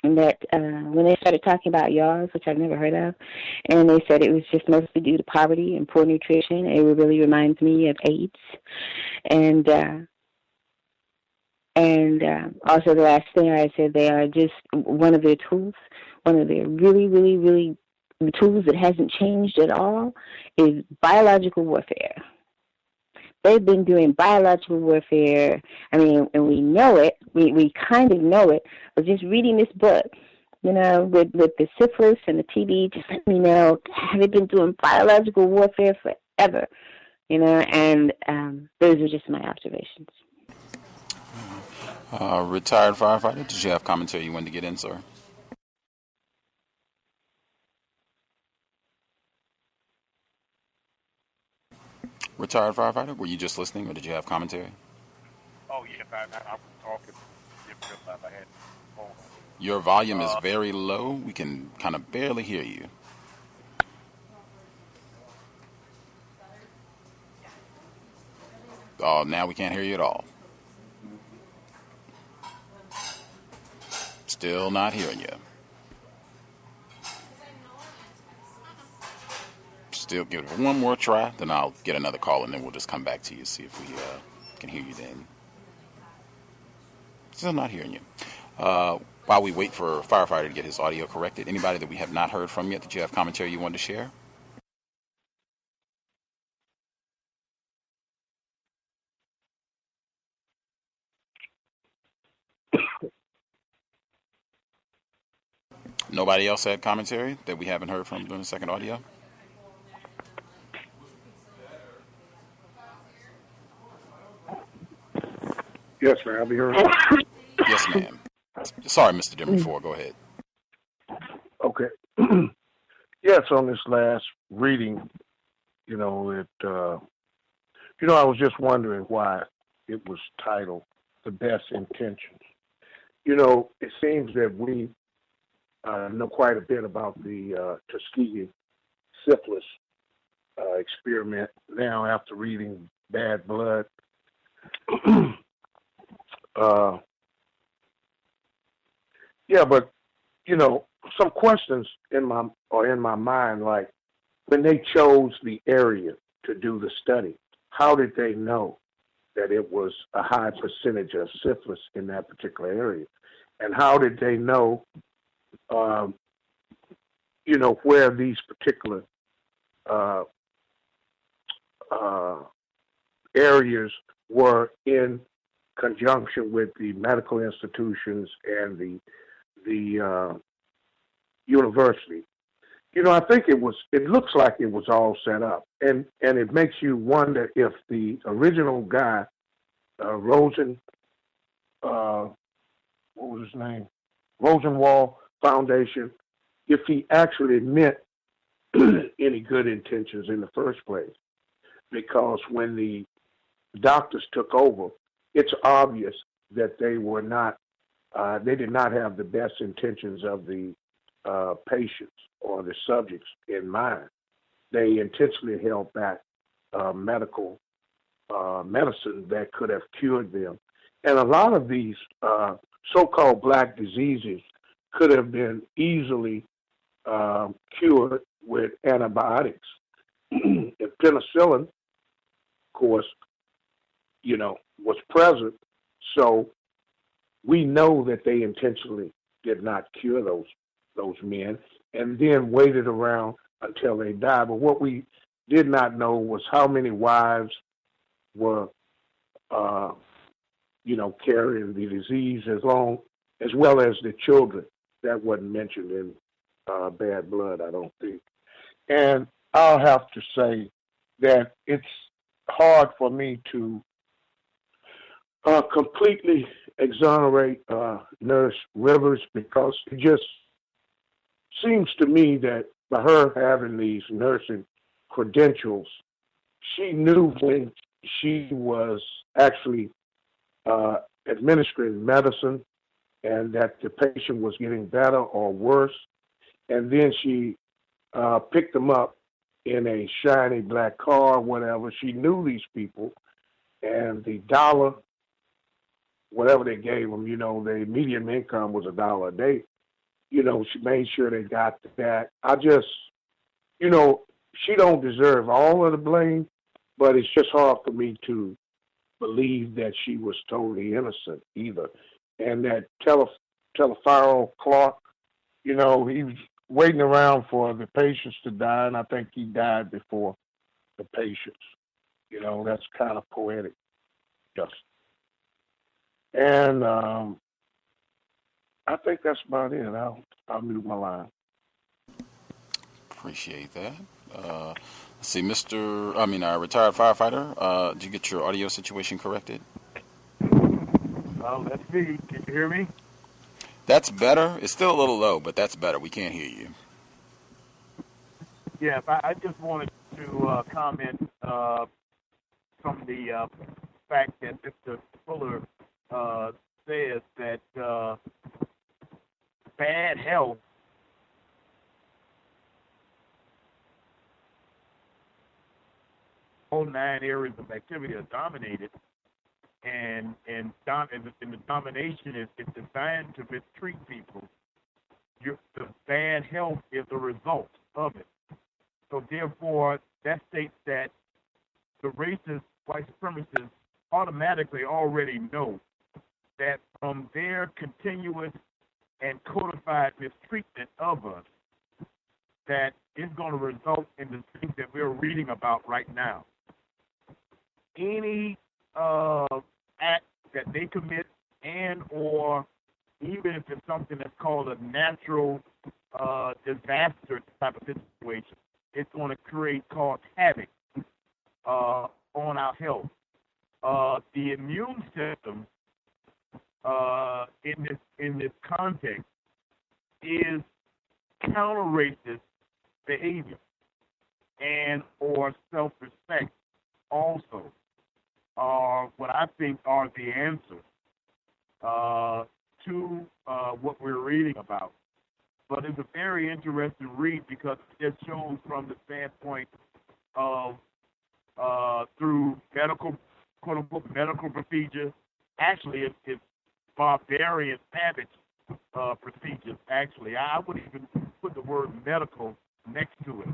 Speaker 12: that when they started talking about yaws, which I've never heard of, and they said it was just mostly due to poverty and poor nutrition, it really reminds me of AIDS. And also the last thing I said, they are just one of their tools, one of their really, really, really tools that hasn't changed at all is biological warfare. They've been doing biological warfare. I mean, and we know it. We kind of know it. But just reading this book, with the syphilis and the TB, just let me know, they've been doing biological warfare forever, and those are just my observations.
Speaker 4: Retired firefighter, did you have commentary you wanted to get in, sir? Retired firefighter, were you just listening or did you have commentary?
Speaker 13: Oh, yes, I was talking. I had
Speaker 4: Your volume is very low. We can kind of barely hear you. Oh, now we can't hear you at all. Still not hearing you. Still give it one more try, then I'll get another call, and then we'll just come back to you, see if we can hear you then. Still not hearing you. While we wait for a firefighter to get his audio corrected, anybody that we have not heard from yet that you have commentary you wanted to share? Nobody else had commentary that we haven't heard from during the second audio?
Speaker 7: Yes, ma'am. I'll be hearing.
Speaker 4: Yes, ma'am. Sorry, Mr. Demery, go ahead.
Speaker 7: Okay. Yes, on this last reading, I was just wondering why it was titled The Best Intentions. It seems that we know quite a bit about the Tuskegee syphilis experiment now after reading Bad Blood. But some questions in my mind, like when they chose the area to do the study, how did they know that it was a high percentage of syphilis in that particular area? And how did they know, where these particular areas were in conjunction with the medical institutions and the university? I think it looks like it was all set up. And it makes you wonder if the original guy, what was his name? Rosenwald Foundation, if he actually meant any good intentions in the first place. Because when the doctors took over, it's obvious that they were not, they did not have the best intentions of the patients or the subjects in mind. They intentionally held back medicine that could have cured them. And a lot of these so-called black diseases could have been easily cured with antibiotics. If penicillin, of course, was present, so we know that they intentionally did not cure those men and then waited around until they died. But what we did not know was how many wives were, carrying the disease as well as the children. That wasn't mentioned in Bad Blood, I don't think. And I'll have to say that it's hard for me to completely exonerate Nurse Rivers, because it just seems to me that by her having these nursing credentials, she knew when she was actually administering medicine and that the patient was getting better or worse, and then she picked them up in a shiny black car, whatever. She knew these people, and the dollar, whatever they gave them, the median income was $1 a day. She made sure they got that. She don't deserve all of the blame, but it's just hard for me to believe that she was totally innocent either. And that Telepharo Clark, he was waiting around for the patients to die, and I think he died before the patients. That's kind of poetic, just. And I think that's about it. I'll mute my line.
Speaker 4: Appreciate that. Let's see, retired firefighter, did you get your audio situation corrected?
Speaker 13: Let's see. Can you hear me?
Speaker 4: That's better. It's still a little low, but that's better. We can't hear you.
Speaker 13: Yeah, I just wanted to comment from the fact that Mr. Fuller says that bad health all 9 areas of activity are dominated, and the domination is designed to mistreat people. The bad health is the result of it. So therefore, that states that the racist white supremacists automatically already know that from their continuous and codified mistreatment of us, that it's going to result in the things that we're reading about right now. Any act that they commit, and or even if it's something that's called a natural disaster type of situation, it's going to cause havoc on our health. The immune system in this context is counter-racist behavior and or self-respect also are what I think are the answers to what we're reading about. But it's a very interesting read because it just shows from the standpoint of through medical, quote-unquote, medical procedures. Actually, it's barbarian savage procedures, actually. I would even put the word medical next to it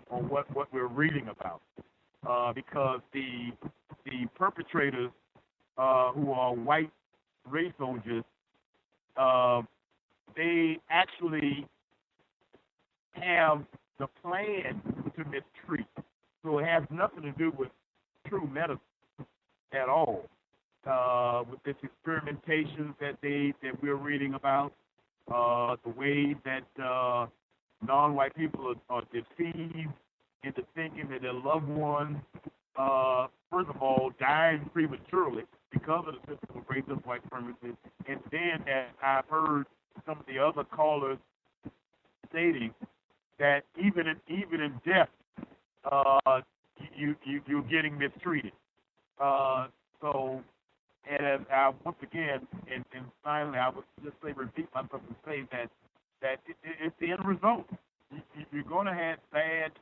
Speaker 13: on what we're reading about. Because the perpetrators who are white race soldiers, they actually have the plan to mistreat. So it has nothing to do with true medicine at all. With this experimentation that we're reading about, the way that non-white people are deceived into thinking that their loved ones, first of all, dying prematurely because of the system of racist white supremacy, and then, as I've heard some of the other callers stating that even in death, you're getting mistreated. So, and once again, and finally, I would just repeat myself and say that it's the end result. You're going to have bad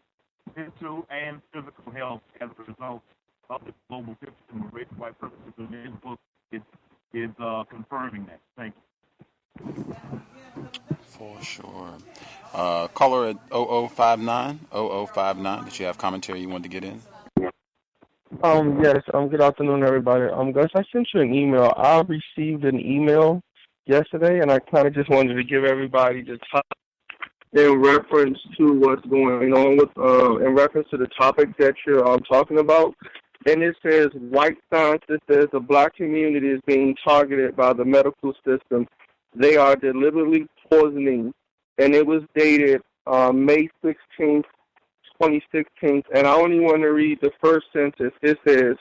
Speaker 13: mental and physical health as a result of the global system of race and white supremacy. And this book is confirming that. Thank you.
Speaker 4: For sure. Caller at 0059. Did you have commentary you wanted to get in?
Speaker 14: Yes. Good afternoon, everybody. Gus, I sent you an email. I received an email yesterday, and I kind of just wanted to give everybody the top in reference to what's going on with, in reference to the topic that you're talking about. And it says, white scientists says the black community is being targeted by the medical system. They are deliberately poisoning. And it was dated May 16th, 2016. And I only want to read the first sentence. It says,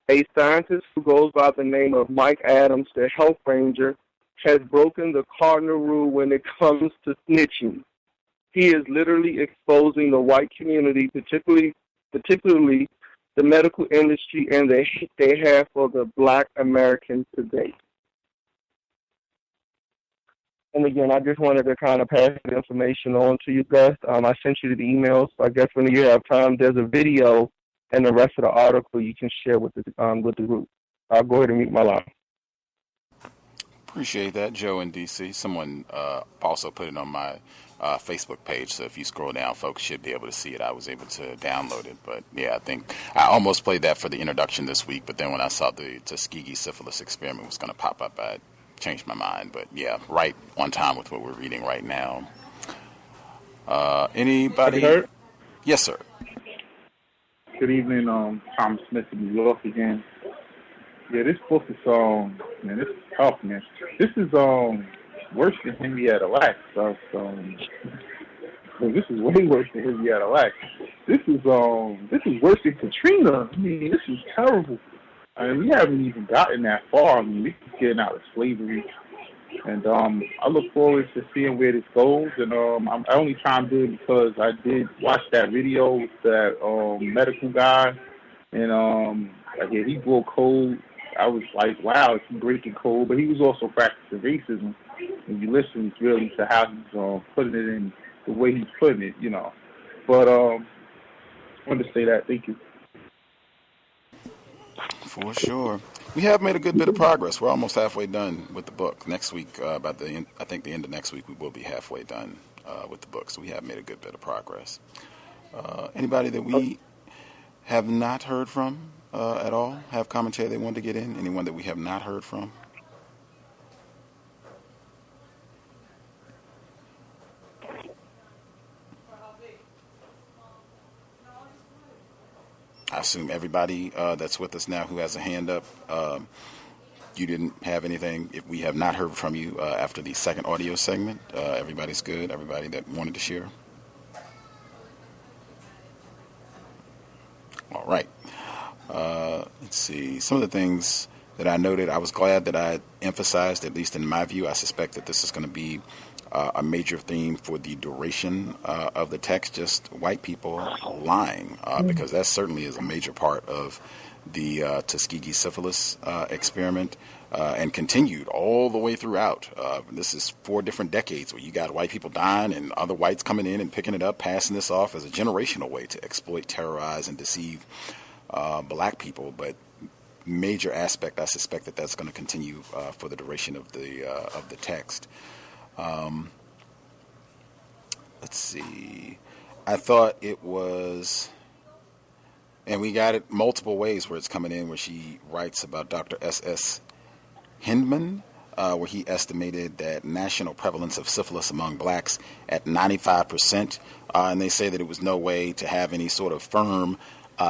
Speaker 14: a scientist who goes by the name of Mike Adams, the health ranger, has broken the cardinal rule when it comes to snitching. He is literally exposing the white community, particularly the medical industry, and the hate they have for the black Americans today. And again, I just wanted to kind of pass the information on to you guys. I sent you the emails. I guess when you have time, there's a video and the rest of the article you can share with the group. I'll go ahead and mute my line.
Speaker 4: Appreciate that, Joe in D.C. Someone also put it on my Facebook page, so if you scroll down, folks should be able to see it. I was able to download it, but yeah, I think I almost played that for the introduction this week, but then when I saw the Tuskegee syphilis experiment was going to pop up, I changed my mind. But yeah, right on time with what we're reading right now. Anybody?
Speaker 11: Heard?
Speaker 4: Yes, sir.
Speaker 11: Good evening, Thomas Smith in New York again. Yeah, this book is man, this is tough, man. This is worse than Henrietta Lacks. So this is way worse than Henrietta Lacks. This is worse than Katrina. I mean, this is terrible. I mean, we haven't even gotten that far. I mean, we're just getting out of slavery. And I look forward to seeing where this goes. And I only chimed in because I did watch that video with that medical guy. And he broke code. I was like, wow, he's breaking code. But he was also practicing racism. And you listen really to how he's putting it in the way he's putting it, you know. But I wanted to say that. Thank you.
Speaker 4: For sure. We have made a good bit of progress. We're almost halfway done with the book. Next week, about the end of next week, we will be halfway done with the book. So we have made a good bit of progress. Anybody that we have not heard from at all have commentary they want to get in? Anyone that we have not heard from? I assume everybody that's with us now who has a hand up, you didn't have anything. If we have not heard from you after the second audio segment, everybody's good. Everybody that wanted to share. All right. Let's see. Some of the things that I noted, I was glad that I emphasized, at least in my view. I suspect that this is going to be a major theme for the duration of the text, just white people lying, because that certainly is a major part of the Tuskegee syphilis experiment, and continued all the way throughout. This is 4 different decades where you got white people dying and other whites coming in and picking it up, passing this off as a generational way to exploit, terrorize, and deceive black people. But major aspect, I suspect that that's going to continue for the duration of the text. Let's see. I thought it was, and we got it multiple ways where it's coming in, where she writes about Dr. S.S. Hindman, where he estimated that national prevalence of syphilis among blacks at 95%. And they say that it was no way to have any sort of firm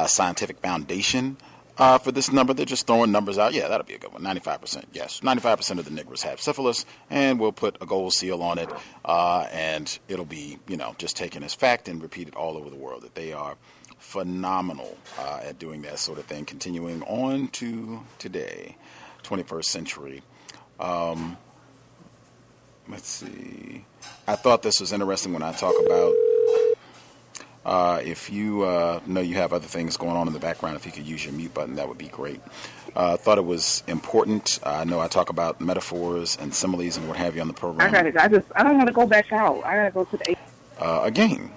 Speaker 4: scientific foundation for this number. They're just throwing numbers out. Yeah, that'll be a good one. 95%. Yes, 95% of the niggers have syphilis, and we'll put a gold seal on it, and it'll be, just taken as fact and repeated all over the world that they are phenomenal at doing that sort of thing, continuing on to today, 21st century. let's see. I thought this was interesting when I talk about if you know you have other things going on in the background, if you could use your mute button, that would be great. Thought it was important. I know I talk about metaphors and similes and what have you on the program.
Speaker 10: I don't want to go back out. I gotta go to the.
Speaker 4: Again,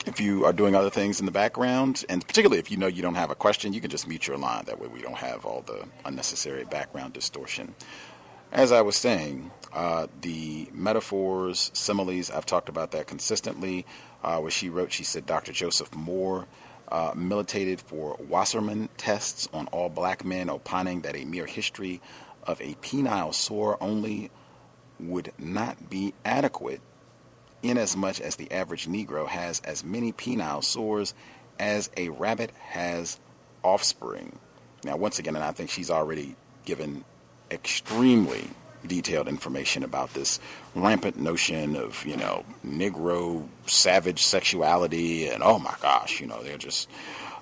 Speaker 4: if you are doing other things in the background, and particularly if you know you don't have a question, you can just mute your line. That way we don't have all the unnecessary background distortion. As I was saying, the metaphors, similes, I've talked about that consistently. Where she wrote, she said Dr. Joseph Moore militated for Wasserman tests on all black men, opining that a mere history of a penile sore only would not be adequate, inasmuch as the average Negro has as many penile sores as a rabbit has offspring. Now, once again, and I think she's already given extremely detailed information about this rampant notion of, Negro savage sexuality, and oh my gosh, they're just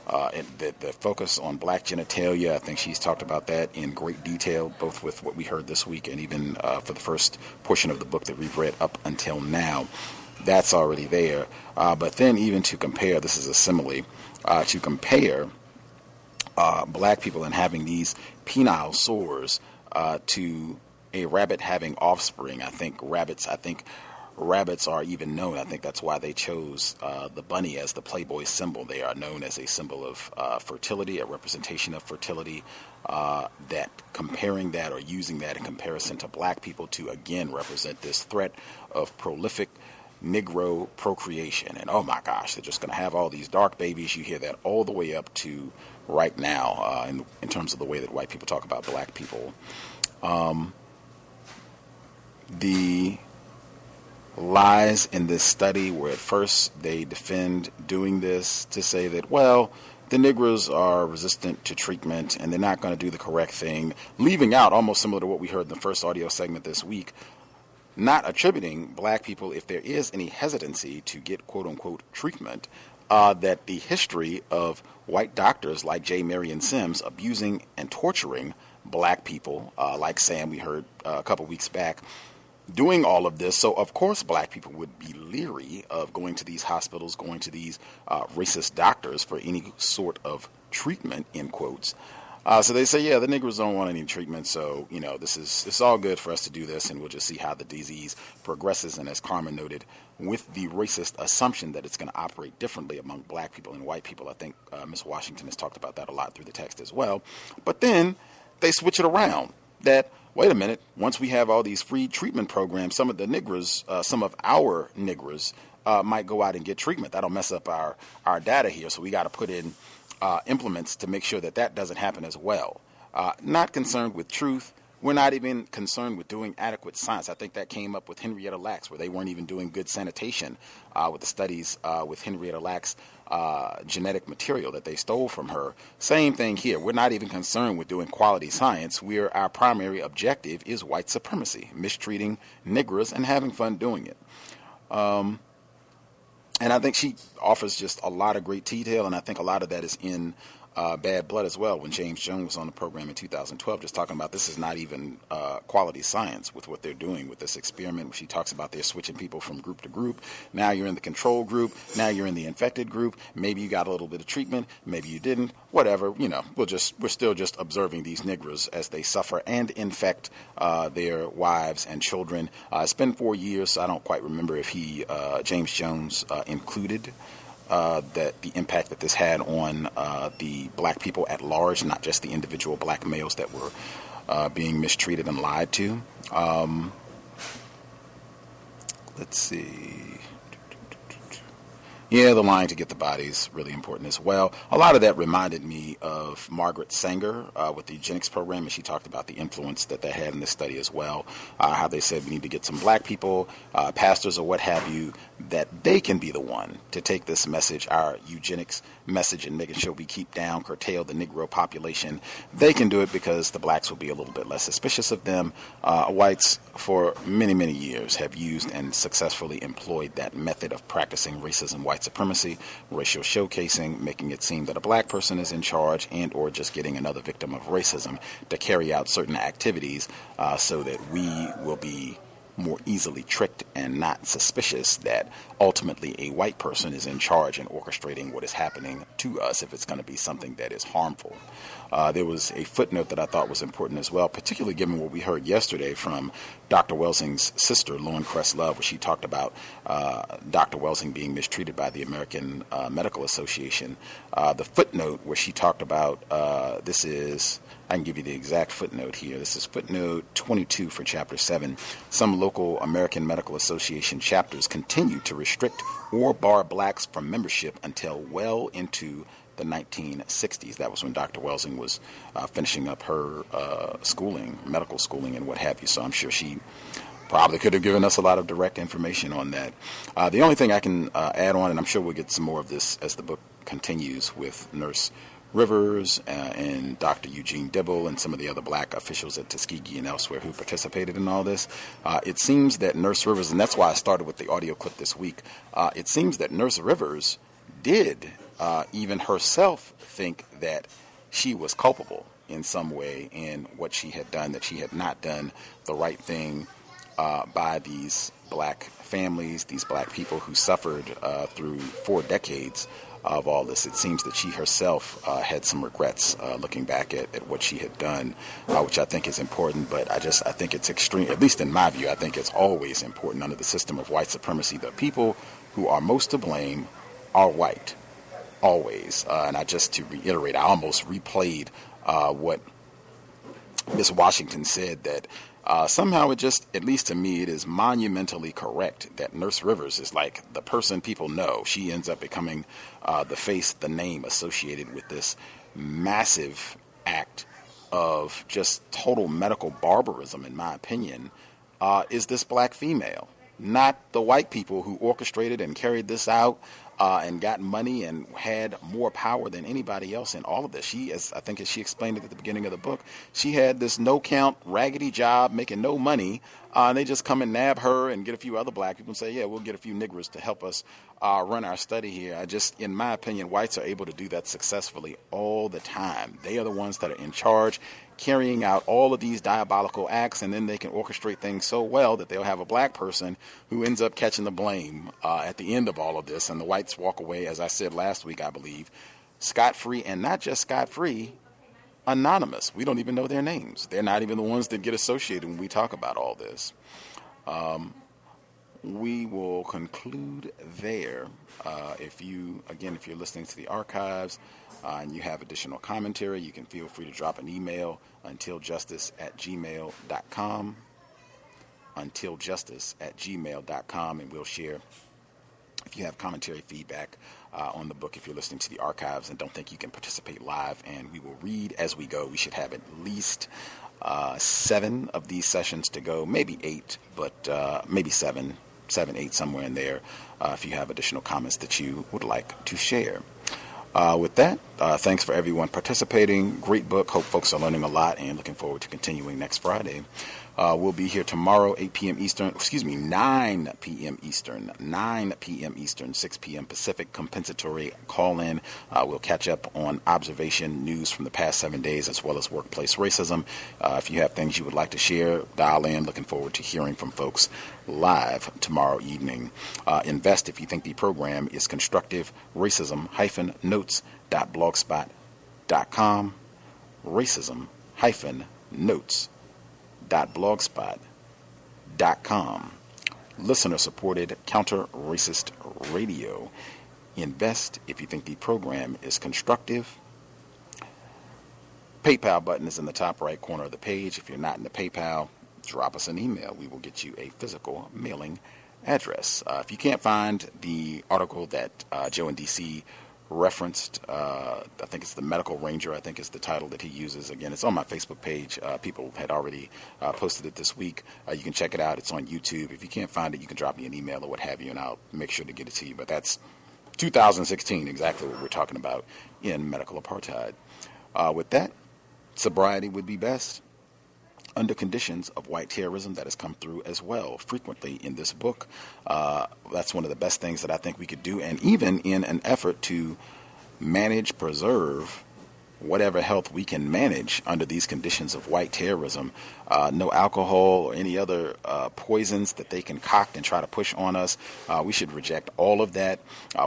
Speaker 4: the focus on black genitalia. I think she's talked about that in great detail, both with what we heard this week and even for the first portion of the book that we've read up until now. That's already there. But then even to compare, this is a simile, to compare black people and having these penile sores to a rabbit having offspring. I think rabbits are even known. I think that's why they chose the bunny as the Playboy symbol. They are known as a symbol of fertility, a representation of fertility, that comparing that or using that in comparison to black people to again represent this threat of prolific Negro procreation. And oh my gosh, they're just going to have all these dark babies. You hear that all the way up to right now in terms of the way that white people talk about black people. The lies in this study were at first they defend doing this to say that, well, the Negroes are resistant to treatment and they're not going to do the correct thing, leaving out, almost similar to what we heard in the first audio segment this week, not attributing black people, if there is any hesitancy to get quote-unquote treatment, that the history of white doctors like J. Marion Sims abusing and torturing black people, like Sam we heard a couple weeks back, doing all of this. So, of course, black people would be leery of going to these hospitals, going to these racist doctors for any sort of treatment, in quotes. So they say, yeah, the Negroes don't want any treatment, so, it's all good for us to do this, and we'll just see how the disease progresses. And as Carmen noted, with the racist assumption that it's going to operate differently among black people and white people. I think Ms. Washington has talked about that a lot through the text as well. But then they switch it around, that wait a minute, once we have all these free treatment programs, some of the niggers, some of our niggers might go out and get treatment. That'll mess up our data here. So we got to put in implements to make sure that doesn't happen as well. Not concerned with truth. We're not even concerned with doing adequate science. I think that came up with Henrietta Lacks, where they weren't even doing good sanitation with the studies with Henrietta Lacks' genetic material that they stole from her. Same thing here. We're not even concerned with doing quality science. Our primary objective is white supremacy, mistreating niggers and having fun doing it. And I think she offers just a lot of great detail, and I think a lot of that is in Bad Blood as well, when James Jones was on the program in 2012, just talking about this is not even quality science with what they're doing with this experiment. She talks about they're switching people from group to group. Now you're in the control group. Now you're in the infected group. Maybe you got a little bit of treatment. Maybe you didn't. Whatever. We're still just observing these niggers as they suffer and infect their wives and children. It's been 4 years, so I don't quite remember if James Jones included that the impact that this had on the black people at large, not just the individual black males that were being mistreated and lied to. Let's see. Yeah, the lying to get the bodies, really important as well. A lot of that reminded me of Margaret Sanger with the eugenics program, and she talked about the influence that had in this study as well, how they said we need to get some black people, pastors or what have you, that they can be the one to take this message, our eugenics message, and making sure we keep down, curtail the Negro population. They can do it because the blacks will be a little bit less suspicious of them. Whites, for many, many years, have used and successfully employed that method of practicing racism, white supremacy, racial showcasing, making it seem that a black person is in charge and or just getting another victim of racism to carry out certain activities so that we will be more easily tricked and not suspicious that ultimately a white person is in charge and orchestrating what is happening to us if it's going to be something that is harmful. There was a footnote that I thought was important as well, particularly given what we heard yesterday from Dr. Welsing's sister, Lauren Cress Love, where she talked about Dr. Welsing being mistreated by the American Medical Association. The footnote where she talked about, I can give you the exact footnote here. This is footnote 22 for Chapter 7. Some local American Medical Association chapters continue to restrict or bar blacks from membership until well into the 1960s. That was when Dr. Welsing was finishing up her schooling, medical schooling and what have you. So I'm sure she probably could have given us a lot of direct information on that. The only thing I can add on, and I'm sure we'll get some more of this as the book continues with Nurse Rivers and Dr. Eugene Dibble and some of the other black officials at Tuskegee and elsewhere who participated in all this. It seems that Nurse Rivers, and that's why I started with the audio clip this week, it seems that Nurse Rivers did even herself think that she was culpable in some way in what she had done, that she had not done the right thing by these black families, these black people who suffered through 4 decades of all this. It seems that she herself had some regrets looking back at what she had done, which I think is important. But I think it's extreme, at least in my view, I think it's always important under the system of white supremacy. The people who are most to blame are white, always. And to reiterate, I almost replayed what Miss Washington said, that somehow it just, at least to me, it is monumentally correct that Nurse Rivers is like the person people know. She ends up becoming the face, the name associated with this massive act of just total medical barbarism, in my opinion, is this black female, not the white people who orchestrated and carried this out and got money and had more power than anybody else in all of this. She, as she explained it at the beginning of the book, she had this no-count, raggedy job, making no money, and they just come and nab her and get a few other black people and say, yeah, we'll get a few niggers to help us run our study here. In my opinion, whites are able to do that successfully all the time. They are the ones that are in charge, carrying out all of these diabolical acts, and then they can orchestrate things so well that they'll have a black person who ends up catching the blame at the end of all of this, and the whites walk away, as I said last week, I believe, scot-free, and not just scot-free, anonymous. We don't even know their names. They're not even the ones that get associated when we talk about all this. We will conclude there. If you're listening to the archives and you have additional commentary, you can feel free to drop an email, untiljustice@gmail.com, untiljustice@gmail.com, and we'll share. If you have commentary, feedback on the book, if you're listening to the archives and don't think you can participate live, and we will read as we go. We should have at least 7 of these sessions to go, maybe 8, but maybe 7, 8, somewhere in there, if you have additional comments that you would like to share. With that, thanks for everyone participating. Great book. Hope folks are learning a lot and looking forward to continuing next Friday. We'll be here tomorrow, 9 p.m. Eastern, 9 p.m. Eastern, 6 p.m. Pacific, compensatory call-in. We'll catch up on observation news from the past 7 days, as well as workplace racism. If you have things you would like to share, dial in. Looking forward to hearing from folks live tomorrow evening. Invest if you think the program is constructive. Racism-notes.blogspot.com. Racism-notes.blogspot.com. Listener-supported counter-racist radio. Invest if you think the program is constructive. PayPal button is in the top right corner of the page. If you're not in the PayPal, drop us an email. We will get you a physical mailing address. If you can't find the article that Joe in D.C. referenced, I think it's The Medical Ranger, I think is the title that he uses. Again, it's on my Facebook page. People had already posted it this week. You can check it out. It's on YouTube. If you can't find it, you can drop me an email or what have you, and I'll make sure to get it to you. But that's 2016, exactly what we're talking about in medical apartheid. With that, sobriety would be best under conditions of white terrorism that has come through as well frequently in this book. That's one of the best things that I think we could do, and even in an effort to manage, preserve whatever health we can manage under these conditions of white terrorism. No alcohol or any other poisons that they concoct and try to push on us. We should reject all of that.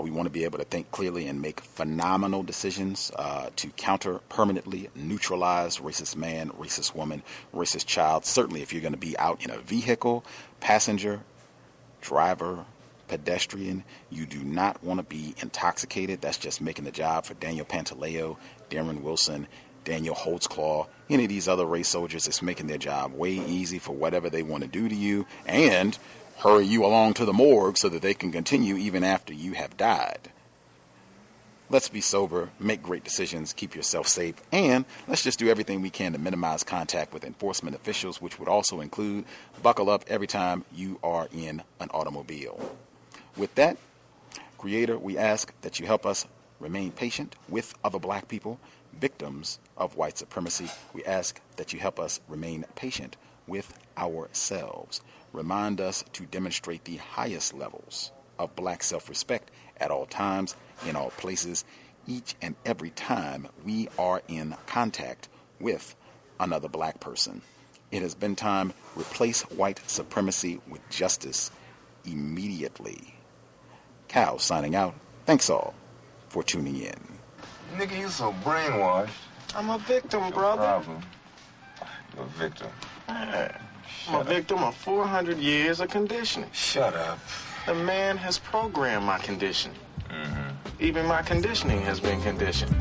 Speaker 4: We want to be able to think clearly and make phenomenal decisions to counter, permanently neutralize racist man, racist woman, racist child. Certainly if you're going to be out in a vehicle, passenger, driver, pedestrian, you do not want to be intoxicated. That's just making the job for Daniel Pantaleo, Darren Wilson, Daniel Holtzclaw, any of these other race soldiers. It's making their job way easy for whatever they want to do to you and hurry you along to the morgue so that they can continue even after you have died. Let's be sober, make great decisions, keep yourself safe, and let's just do everything we can to minimize contact with enforcement officials, which would also include buckle up every time you are in an automobile. With that, Creator, we ask that you help us remain patient with other black people, victims of white supremacy. We ask that you help us remain patient with ourselves. Remind us to demonstrate the highest levels of black self-respect at all times, in all places, each and every time we are in contact with another black person. It has been time. Replace white supremacy with justice immediately. Cal signing out. Thanks all for tuning in.
Speaker 15: Nigga, you so brainwashed. I'm a victim, brother. Problem. You're a victim. I'm a victim of 400 years of conditioning. Shut up. The man has programmed my conditioning. Even my conditioning has been conditioned.